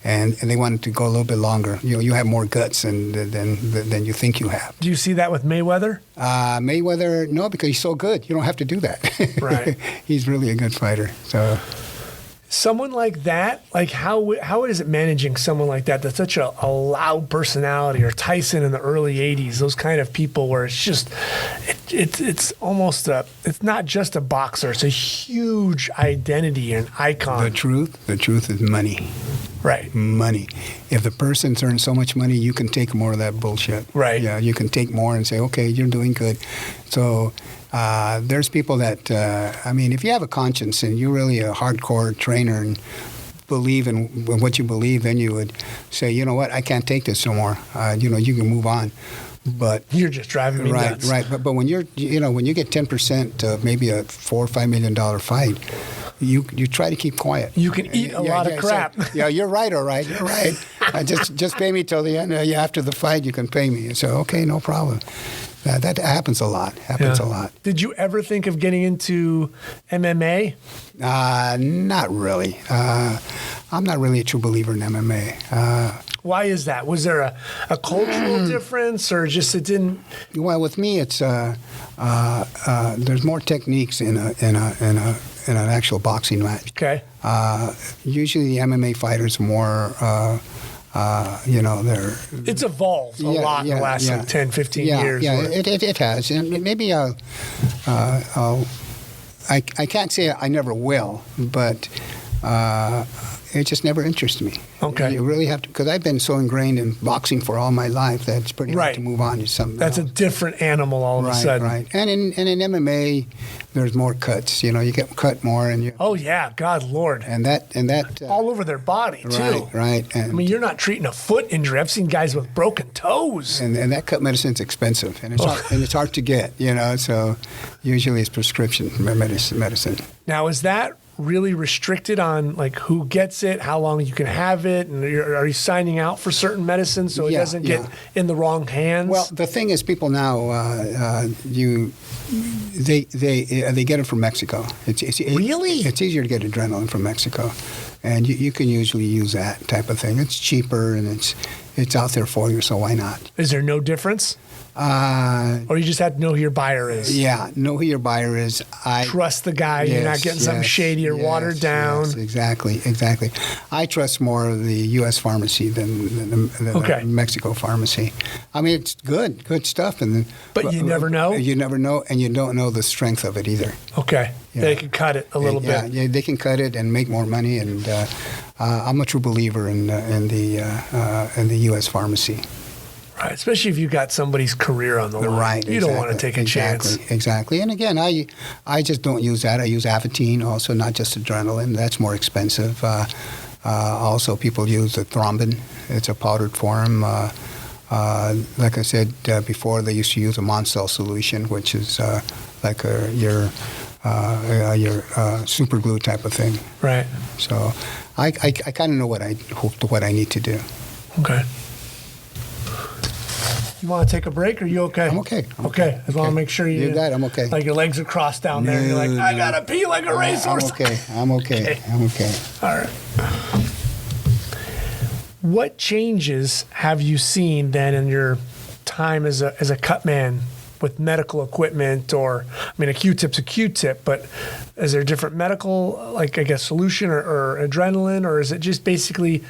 And they want it to go a little bit longer. You have more guts than you think you have. Do you see that with Mayweather? Mayweather, no, because he's so good. You don't have to do that. Right. He's really a good fighter. So, someone like that, like how is it managing someone like that that's such a loud personality, or Tyson in the early '80s? Those kind of people where it's just it's almost it's not just a boxer. It's a huge identity and icon. The truth is money. Right. Money. If the person's earned so much money, you can take more of that bullshit. Right. Yeah, you can take more and say, okay, you're doing good. So there's people that, if you have a conscience and you're really a hardcore trainer and believe in what you believe, then you would say, you know what, I can't take this no more. You can move on. But you're just driving me nuts. Right. But when when you get 10% of maybe a $4 or $5 million fight, you try to keep quiet. You can eat a lot of crap. So, you're right. All right, you're right. Just pay me till the end. After the fight, you can pay me. So okay, no problem. That happens a lot. A lot. Did you ever think of getting into MMA? Not really. I'm not really a true believer in MMA. Why is that? Was there a cultural difference, or just it didn't? Well, with me, it's there's more techniques in an actual boxing match. Okay. Usually, the MMA fighters are more. It's evolved a lot in the last 10, 15 years. Yeah, it has. And maybe I can't say I never will, but it just never interested me. Okay. You really have to, because I've been so ingrained in boxing for all my life that it's pretty hard to move on to something That's else. a different animal all of a sudden. Right. And in MMA, there's more cuts. You know, you get cut more, and you. Oh yeah, God Lord. And that. All over their body too. Right. And I mean, you're not treating a foot injury. I've seen guys with broken toes. And that cut medicine's expensive, and it's hard to get. You know, so usually it's prescription medicine. Now, is that really restricted on like who gets it, how long you can have it, and are you signing out for certain medicines so it doesn't get in the wrong hands? Well, the thing is, people now they get it from Mexico. Really? It's easier to get adrenaline from Mexico, and you can usually use that type of thing. It's cheaper and it's out there for you, so why not? Is there no difference? Or you just have to know who your buyer is? Yeah, know who your buyer is. Trust the guy. You're not getting something shady or watered down. Yes, exactly. I trust more of the U.S. pharmacy than the Mexico pharmacy. I mean, it's good stuff. But you never know? You never know, and you don't know the strength of it either. Okay. Yeah. They can cut it a little bit. Yeah, they can cut it and make more money, and I'm a true believer in the U.S. pharmacy. Right, especially if you got somebody's career on the line. Right, you don't want to take a chance. Exactly. And again, I just don't use that. I use Avatine also, not just adrenaline. That's more expensive. Also, people use the thrombin. It's a powdered form. Like I said before, they used to use a Moncel solution, which is like your super glue type of thing. Right. So I kind of know what I need to do. Okay. You want to take a break, or are you okay? I'm okay. Okay. I just want to make sure you. You got it. I'm okay. Like your legs are crossed down there, and you're like, I gotta pee like a racehorse. I'm okay. All right. What changes have you seen then in your time as a cut man with medical equipment? Or, I mean, a Q-tip's a Q-tip, but is there different medical, like I guess, solution or adrenaline, or is it just basically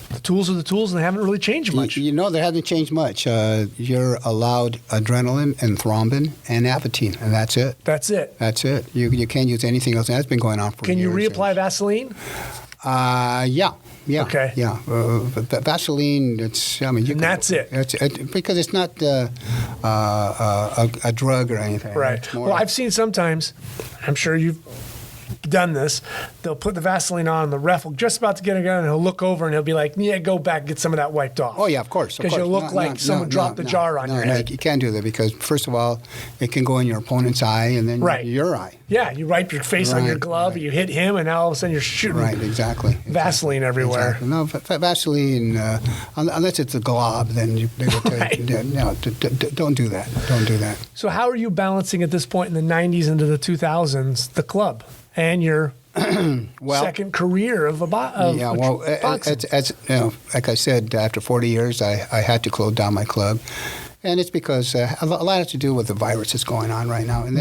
the tools are the tools and they haven't really changed much? You know, they haven't changed much. You're allowed adrenaline and thrombin and Avatine, and that's it. That's it. You can't use anything else. That's been going on for years. Can you reapply Vaseline? Yeah. Okay. Yeah. But Vaseline, That's it. Because it's not a drug or anything. Right. Well, I've seen sometimes, I'm sure you've done this, they'll put the Vaseline on, the ref will just about to get it on, and he'll look over and he'll be like, yeah, go back, get some of that wiped off. Oh, yeah, of course. Because you look like someone dropped the jar on your head. You can't do that because, first of all, it can go in your opponent's eye and then your eye. Yeah, you wipe your face on your glove, you hit him, and now all of a sudden you're shooting Vaseline everywhere. Exactly. No, Vaseline, unless it's a glob, then they will tell you, no, don't do that. Don't do that. So how are you balancing at this point in the 90s into the 2000s, the club and your second career of boxing? As you know, like I said, after 40 years, I had to close down my club. And it's because a lot has to do with the virus that's going on right now. And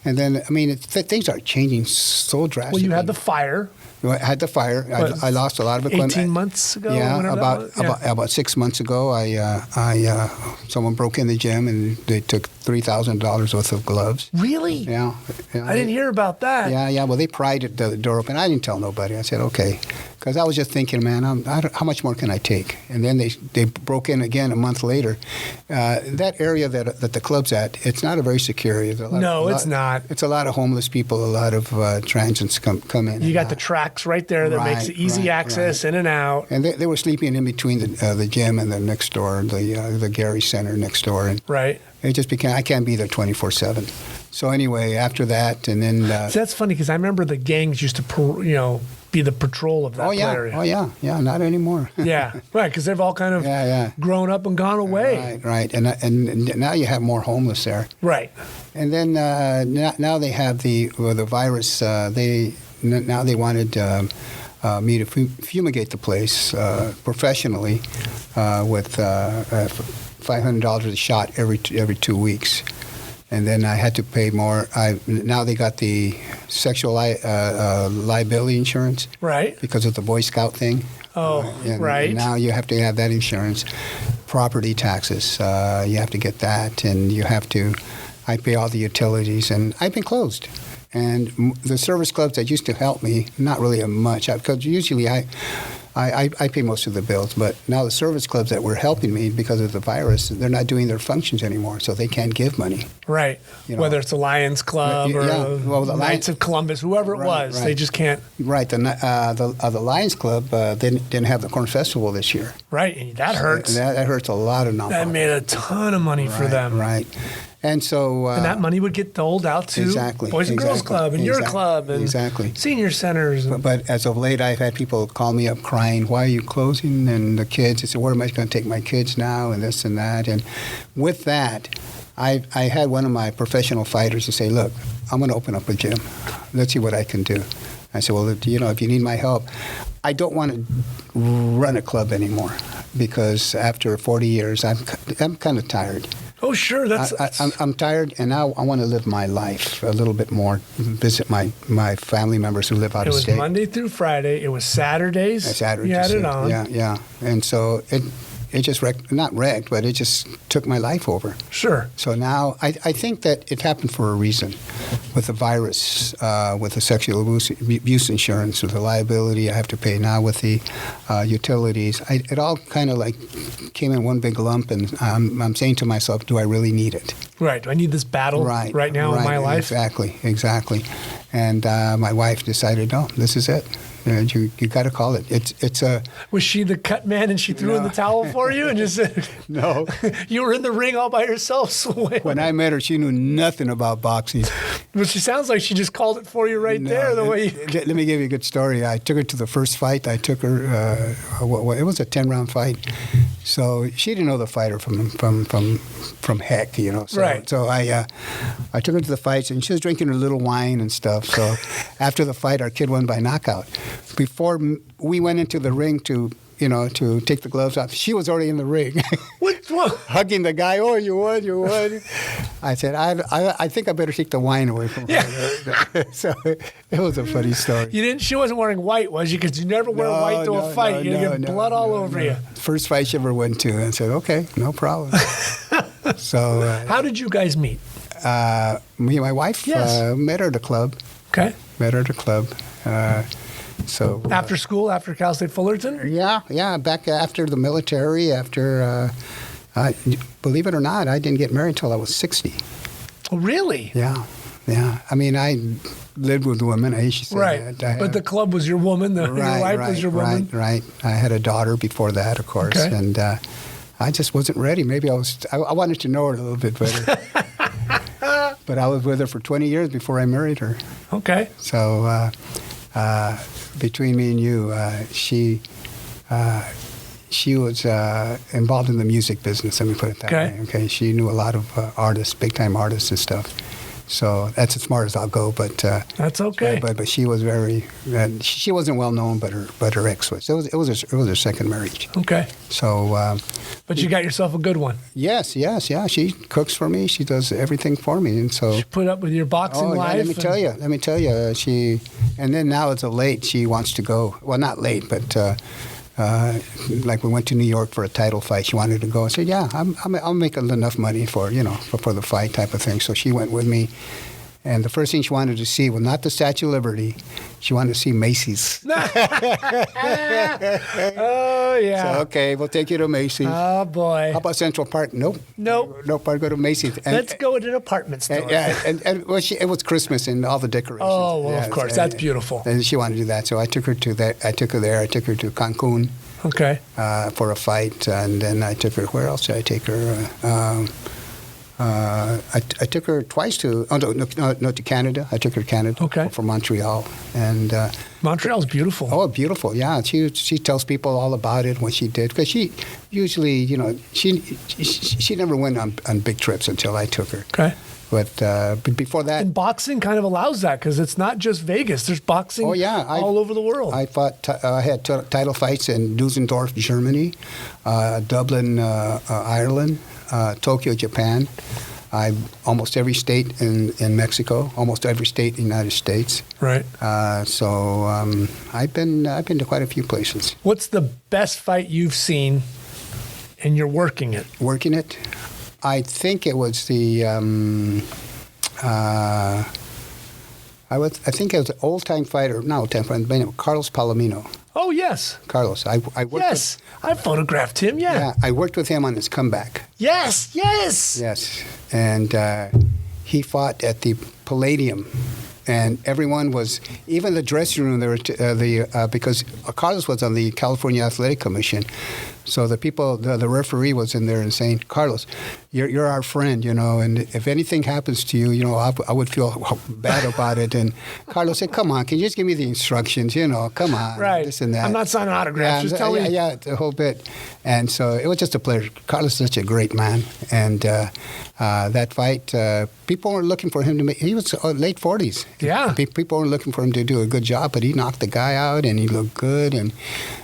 then, I mean, things are changing so drastically. Well, you had the fire. I had the fire. I lost a lot of equipment. 18 months ago? Yeah, about 6 months ago, someone broke in the gym and they took $3,000 worth of gloves. Really? Yeah. I didn't hear about that. Yeah. Well, they pried the door open. I didn't tell nobody. I said, okay. Because I was just thinking, man, how much more can I take? And then they broke in again a month later. That area that the club's at, it's not a very secure area. It's not. It's a lot of homeless people, a lot of transients come in. You got the tracks right there that makes it easy access in and out. And they were sleeping in between the gym and the next door, the Gary Center next door. And it just became, I can't be there 24/7. So anyway, after that, and then... So that's funny because I remember the gangs used to, be the patrol of that area. Oh, yeah. Yeah, not anymore. Yeah, right, because they've all kind of grown up and gone away. Right. And now you have more homeless there. Right. And then now they have the virus. Now they wanted me to fumigate the place professionally with $500 a shot every 2 weeks. And then I had to pay more. Now they got the sexual liability insurance. Right. Because of the Boy Scout thing. Oh, right. And now you have to have that insurance. Property taxes, you have to get that. And you have to, I pay all the utilities, and I've been closed. And the service clubs that used to help me, not really much, because usually I pay most of the bills, but now the service clubs that were helping me because of the virus, they're not doing their functions anymore, so they can't give money. Right. Whether it's the Lions Club or the Knights of Columbus, whoever it was, they just can't. Right. The Lions Club didn't have the Corn Festival this year. Right. And that hurts. That hurts a lot of nonprofits. That made a ton of money for them. Right. And so... and that money would get doled out to Boys and Girls Club and your club and senior centers. But as of late, I've had people call me up crying, why are you closing? And the kids, I said, where am I going to take my kids now? And this and that. And with that, I had one of my professional fighters to say, look, I'm going to open up a gym. Let's see what I can do. I said, well, if you need my help, I don't want to run a club anymore because after 40 years, I'm kind of tired. Oh, sure. I'm tired, and now I want to live my life a little bit more, visit my family members who live out of state. It was Monday through Friday. It was Saturdays. Saturdays. You had it on. Yeah. And so it just not wrecked, but it just took my life over. Sure. So now I think that it happened for a reason. With the virus, with the sexual abuse insurance, with the liability I have to pay now with the utilities, it all kind of like came in one big lump, and I'm saying to myself, do I really need it? Right. Do I need this battle right now in my life? Exactly. And my wife decided, no, this is it. You got to call it. It's a. Was she the cut man and she threw in the towel for you and just said, no? You were in the ring all by yourself. When I met her, she knew nothing about boxing. Well, she sounds like she just called it for you there. The way. Let me give you a good story. I took her to the first fight. I took her. It was a 10-round fight, so she didn't know the fighter from heck, So, right. So I took her to the fights, and she was drinking her little wine and stuff. So after the fight, our kid won by knockout. Before we went into the ring to take the gloves off, she was already in the ring. What? Hugging the guy. Oh, you won. I said, I think I better take the wine away from her. So it was a funny story. She wasn't wearing white, was she? Because you never wear white to a fight. You're going to get blood all over you. First fight she ever went to. I said, okay, no problem. So. How did you guys meet? Me and my wife met her at a club. Okay. Met her at a club. So after school, after Cal State Fullerton? Yeah. Back after the military, believe it or not, I didn't get married until I was 60. Oh, really? Yeah. I mean, I lived with women. I used to say that. But the club was your woman. Your wife was your woman. Right. I had a daughter before that, of course, and I just wasn't ready. Maybe I wanted to know her a little bit better. But I was with her for 20 years before I married her. Okay. So between me and you, she was involved in the music business. Let me put it that way. Okay. She knew a lot of artists, big-time artists and stuff. So that's as smart as I'll go. But that's okay. But she was very. She wasn't well known, but her ex was. It was her second marriage. Okay. So. But you got yourself a good one. Yes. She cooks for me. She does everything for me, and so. She put up with your boxing life. Let me tell you. She, and then now it's a late. She wants to go. Well, not late, but. Like we went to New York for a title fight. She wanted to go. I said, "Yeah, I'll make enough money for the fight type of thing." So she went with me, and the first thing she wanted to see was not the Statue of Liberty. She wanted to see Macy's. Oh yeah. So okay, we'll take you to Macy's. Oh boy. How about Central Park? Nope. I'll go to Macy's. Let's go to an department store. And it was Christmas and all the decorations. Oh, well, of course, that's beautiful. And she wanted to do that, so I took her to that. I took her there. I took her to Cancun. Okay. For a fight, and then I took her. Where else did I take her? I took her twice to to Canada. I took her to Canada. Okay. For Montreal, and Montreal's beautiful. Oh, beautiful! Yeah, she tells people all about it, what she did, because she usually, she never went on big trips until I took her. Okay. But before that, and boxing kind of allows that because it's not just Vegas. There's boxing all over the world. I fought. I had title fights in Dusseldorf, Germany, Dublin, Ireland, Tokyo, Japan. Almost every state in Mexico, almost every state in the United States. Right. So I've been to quite a few places. What's the best fight you've seen, and you're working it? Working it. I think it was the. I think it was an old-time fighter, not old-time fighter, Carlos Palomino. Oh, yes. Carlos. I worked Yes. I photographed him, Yeah, I worked with him on his comeback. Yes, yes. Yes. And he fought at the Palladium. And everyone was, even the dressing room, there were because Carlos was on the California Athletic Commission. So the people, the referee was in there and saying, Carlos, you're our friend, you know, and if anything happens to you, you know, I would feel bad about it. And Carlos said, come on, can you just give me the instructions, you know, come on. Right. This and that. I'm not signing autographs, just tell me. Yeah, the whole bit. And so it was just a pleasure. Carlos is such a great man. And that fight, people weren't looking for him to make, he was late 40s. Yeah. People weren't looking for him to do a good job, but he knocked the guy out and he looked good.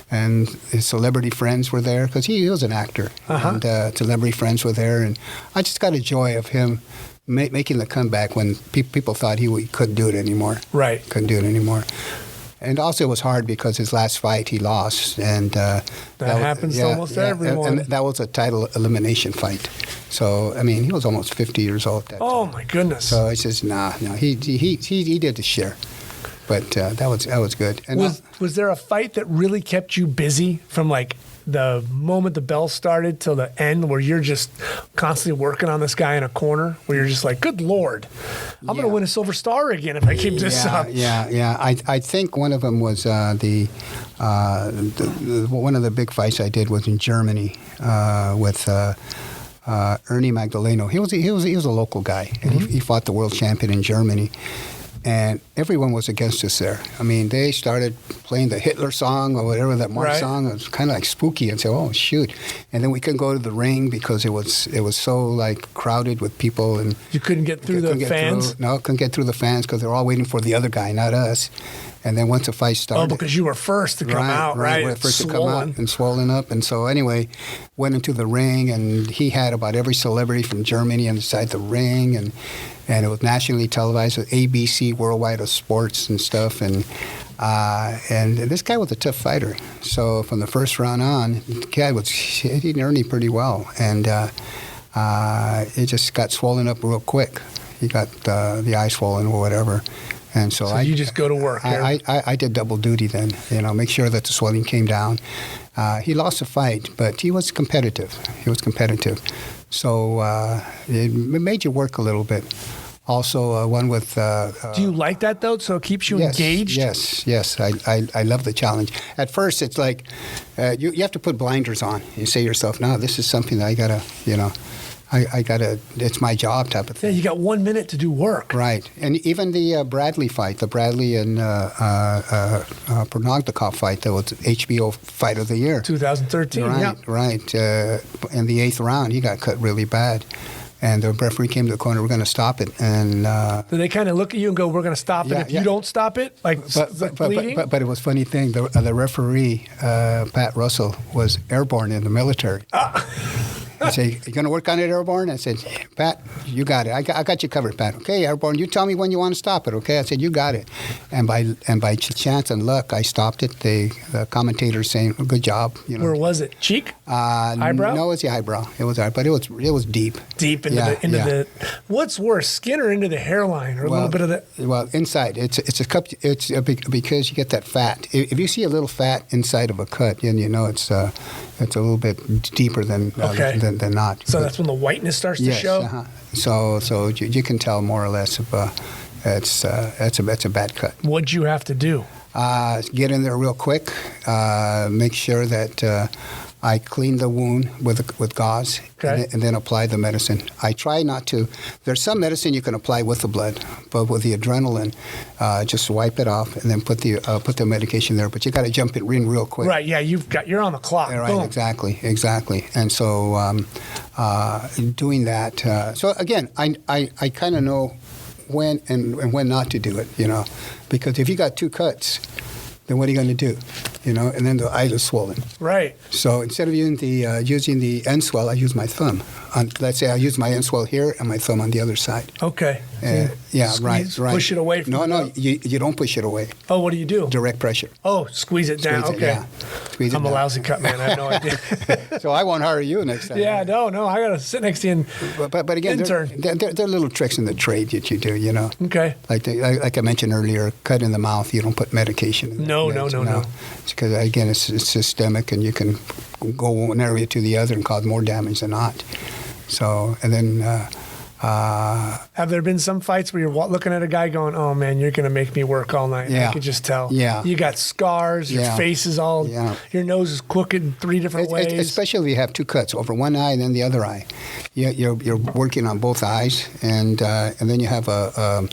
And his celebrity friends were there because he was an actor. And celebrity friends were there. And I just got a joy of him making the comeback when people thought he couldn't do it anymore. Right. Couldn't do it anymore. And also it was hard because his last fight he lost. And that happens to almost everyone. And that was a title elimination fight. So, I mean, he was almost 50 years old at that time. Oh, my goodness. So I says, no, he did his share. But that was good. And was there a fight that really kept you busy from like the moment the bell started till the end, where you're just constantly working on this guy in a corner, where you're just like, good Lord, I'm going to win a Silver Star again if I keep this up? Yeah. I think one of them was one of the big fights I did was in Germany with Ernie Magdaleno. He was a local guy, and he fought the world champion in Germany. And everyone was against us there. I mean, they started playing the Hitler song or whatever, that march song. It was kind of like spooky, and say, "Oh shoot!" And then we couldn't go to the ring because it was so like crowded with people, and you couldn't get through the fans. Couldn't get through the fans because they were all waiting for the other guy, not us. And then once the fight started, because you were first to come out, right? We were first to come out and swollen up. And so anyway, went into the ring, and he had about every celebrity from Germany inside the ring, and it was nationally televised with ABC Worldwide of Sports and stuff. And this guy was a tough fighter. So from the first round on, the guy was hitting Ernie pretty well, and it just got swollen up real quick. He got the eye swollen or whatever. And so you just go to work. I did double duty then, make sure that the swelling came down. He lost the fight, but he was competitive. So it made you work a little bit. Also, one with... Do you like that, though? So it keeps you engaged? Yes. I love the challenge. At first, it's like you have to put blinders on. You say to yourself, no, this is something that I got to, I gotta, it's my job type of thing. Yeah, you got 1 minute to do work. Right. And even the Bradley fight, the Bradley and Prognostikov fight, that was HBO Fight of the Year. 2013, Right. In the 8th round, he got cut really bad. And the referee came to the corner, we're going to stop it. And do they kind of look at you and go, we're going to stop it if you don't stop it? Bleeding? But it was a funny thing. The referee, Pat Russell, was airborne in the military. I say, you going to work on it, Airborne? I said, Pat, you got it. I got you covered, Pat. Okay, Airborne, you tell me when you want to stop it, okay? I said, you got it. And by chance and luck, I stopped it. The commentator saying, good job. Where was it? Cheek? Eyebrow? No, it was the eyebrow. It was but it was deep. Deep into the. What's worse, skin or into the hairline, or a little bit of that? Well, inside. It's a cup. It's because you get that fat. If you see a little fat inside of a cut, then you know it's a little bit deeper than not. So that's when the whiteness starts to show? So you can tell more or less if it's a bad cut. What'd you have to do? Get in there real quick. Make sure that I clean the wound with gauze, and then apply the medicine. I try not to. There's some medicine you can apply with the blood, but with the adrenaline, just wipe it off and then put the medication there. But you got to jump it in real quick. Right. Yeah. You're on the clock. Right. Boom. Exactly. And so doing that. So again, I kind of know when and when not to do it. Because if you got 2 cuts, then what are you going to do? And then the eye is swollen. Right. So instead of using the end swell, I use my thumb. let's say I use my inswell here and my thumb on the other side. Okay. Yeah, Squeeze, right. Push it away from No, you don't push it away. Oh, what do you do? Direct pressure. Oh, squeeze it down. Squeeze it, okay. yeah. Squeeze it I'm a down. lousy cut man. I have no idea. So I won't hire you next time. Yeah, no. I got to sit next to you and But again, there are little tricks in the trade that you do, you know. Okay. Like I mentioned earlier, cut in the mouth, you don't put medication in No. It's because, again, it's systemic, and you can go one area to the other and cause more damage than not. So, and then... have there been some fights where you're looking at a guy going, "Oh man, you're going to make me work all night"? Yeah. I could just tell. Yeah. You got scars. Your face is all. Yeah. Your nose is crooked in 3 different ways. Especially if you have 2 cuts over one eye and then the other eye. You're working on both eyes, and then you have a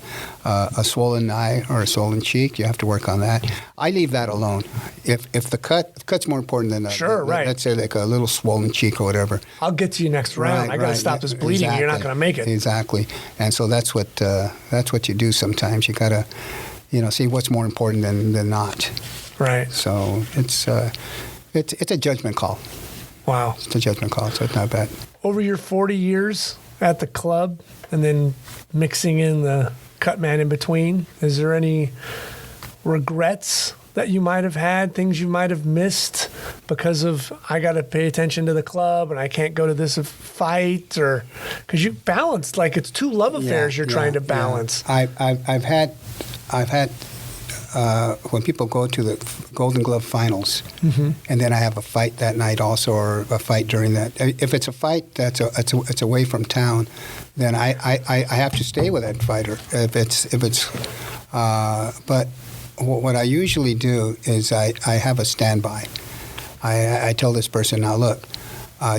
swollen eye or a swollen cheek. You have to work on that. I leave that alone. If the cut's more important than right. Let's say like a little swollen cheek or whatever. I'll get to you next round. I got to stop this bleeding. Exactly. You're not going to make it. Exactly. And so that's what you do sometimes. You got to, see what's more important than not. Right. So it's a judgment call. Wow. It's a judgment call, so it's not bad. Over your 40 years at the club, and then mixing in the cut man in between, is there any regrets that you might have had, things you might have missed because of, I got to pay attention to the club and I can't go to this fight, or because you balanced, like it's 2 love affairs you're trying to balance. Yeah. I've had when people go to the Golden Glove finals, and then I have a fight that night also, or a fight during that. If it's a fight it's away from town, then I have to stay with that fighter. But what I usually do is I have a standby. I tell this person, now look,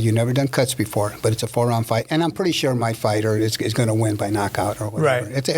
you've never done cuts before, but it's a 4-round fight, and I'm pretty sure my fighter is going to win by knockout or whatever. Right.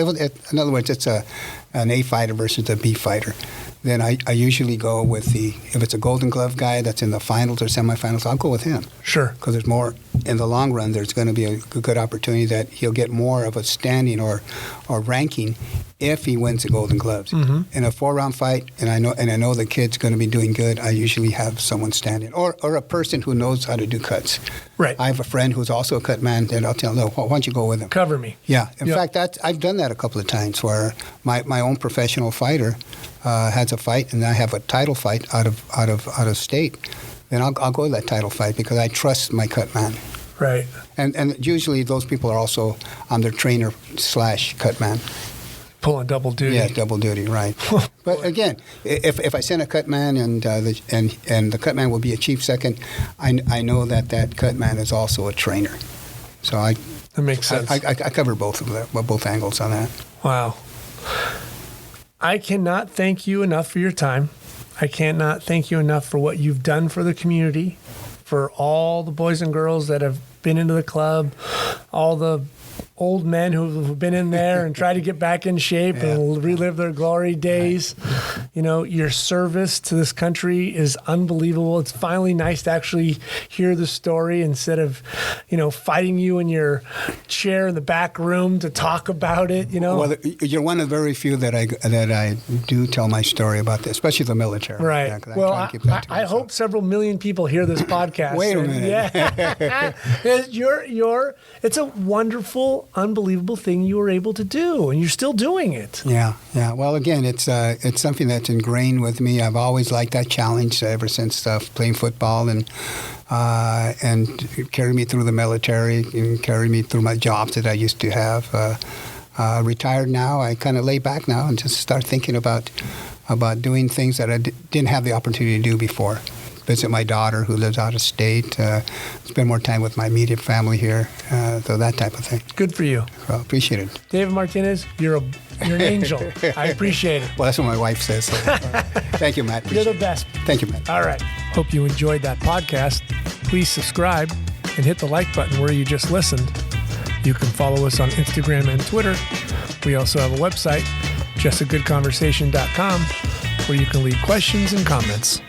In other words, it's an A fighter versus a B fighter. Then I usually go with if it's a Golden Glove guy that's in the finals or semifinals, I'll go with him. Sure. Because there's more, in the long run, there's going to be a good opportunity that he'll get more of a standing or ranking if he wins the Golden Gloves. In a 4-round fight, and I know the kid's going to be doing good, I usually have someone standing, or a person who knows how to do cuts. Right. I have a friend who's also a cut man, and I'll tell him, no, why don't you go with him? Cover me. Yeah. In fact, I've done that a couple of times where my own professional fighter has a fight, and I have a title fight out of state. Then I'll go to that title fight because I trust my cut man. Right. And usually those people are also on their trainer / cut man. Pulling double duty. Yeah, double duty, right. But again, if I send a cut man and the cut man will be a chief second, I know that cut man is also a trainer. So that makes sense. I cover both angles on that. Wow. I cannot thank you enough for your time. I cannot thank you enough for what you've done for the community, for all the boys and girls that have been into the club, all the old men who've been in there and tried to get back in shape and relive their glory days. Right. Your service to this country is unbelievable. It's finally nice to actually hear the story instead of, fighting you in your chair in the back room to talk about it, Well, you're one of the very few that I do tell my story about this, especially the military. Right. Yeah, well, I hope several million people hear this podcast. Wait a minute. Yeah. It's a wonderful, unbelievable thing you were able to do, and you're still doing it. Yeah. Well, again, it's something that's ingrained with me. I've always liked that challenge ever since playing football, and carried me through the military and carried me through my jobs that I used to have. Retired now, I kind of lay back now and just start thinking about doing things that I didn't have the opportunity to do before. Visit my daughter who lives out of state, spend more time with my immediate family here, so that type of thing. Good for you. Well, appreciate it. David Martinez, you're an angel. I appreciate it. Well, that's what my wife says. So, thank you, Matt. You're the best. Thank you, Matt. All right. Hope you enjoyed that podcast. Please subscribe and hit the like button where you just listened. You can follow us on Instagram and Twitter. We also have a website, justagoodconversation.com, where you can leave questions and comments.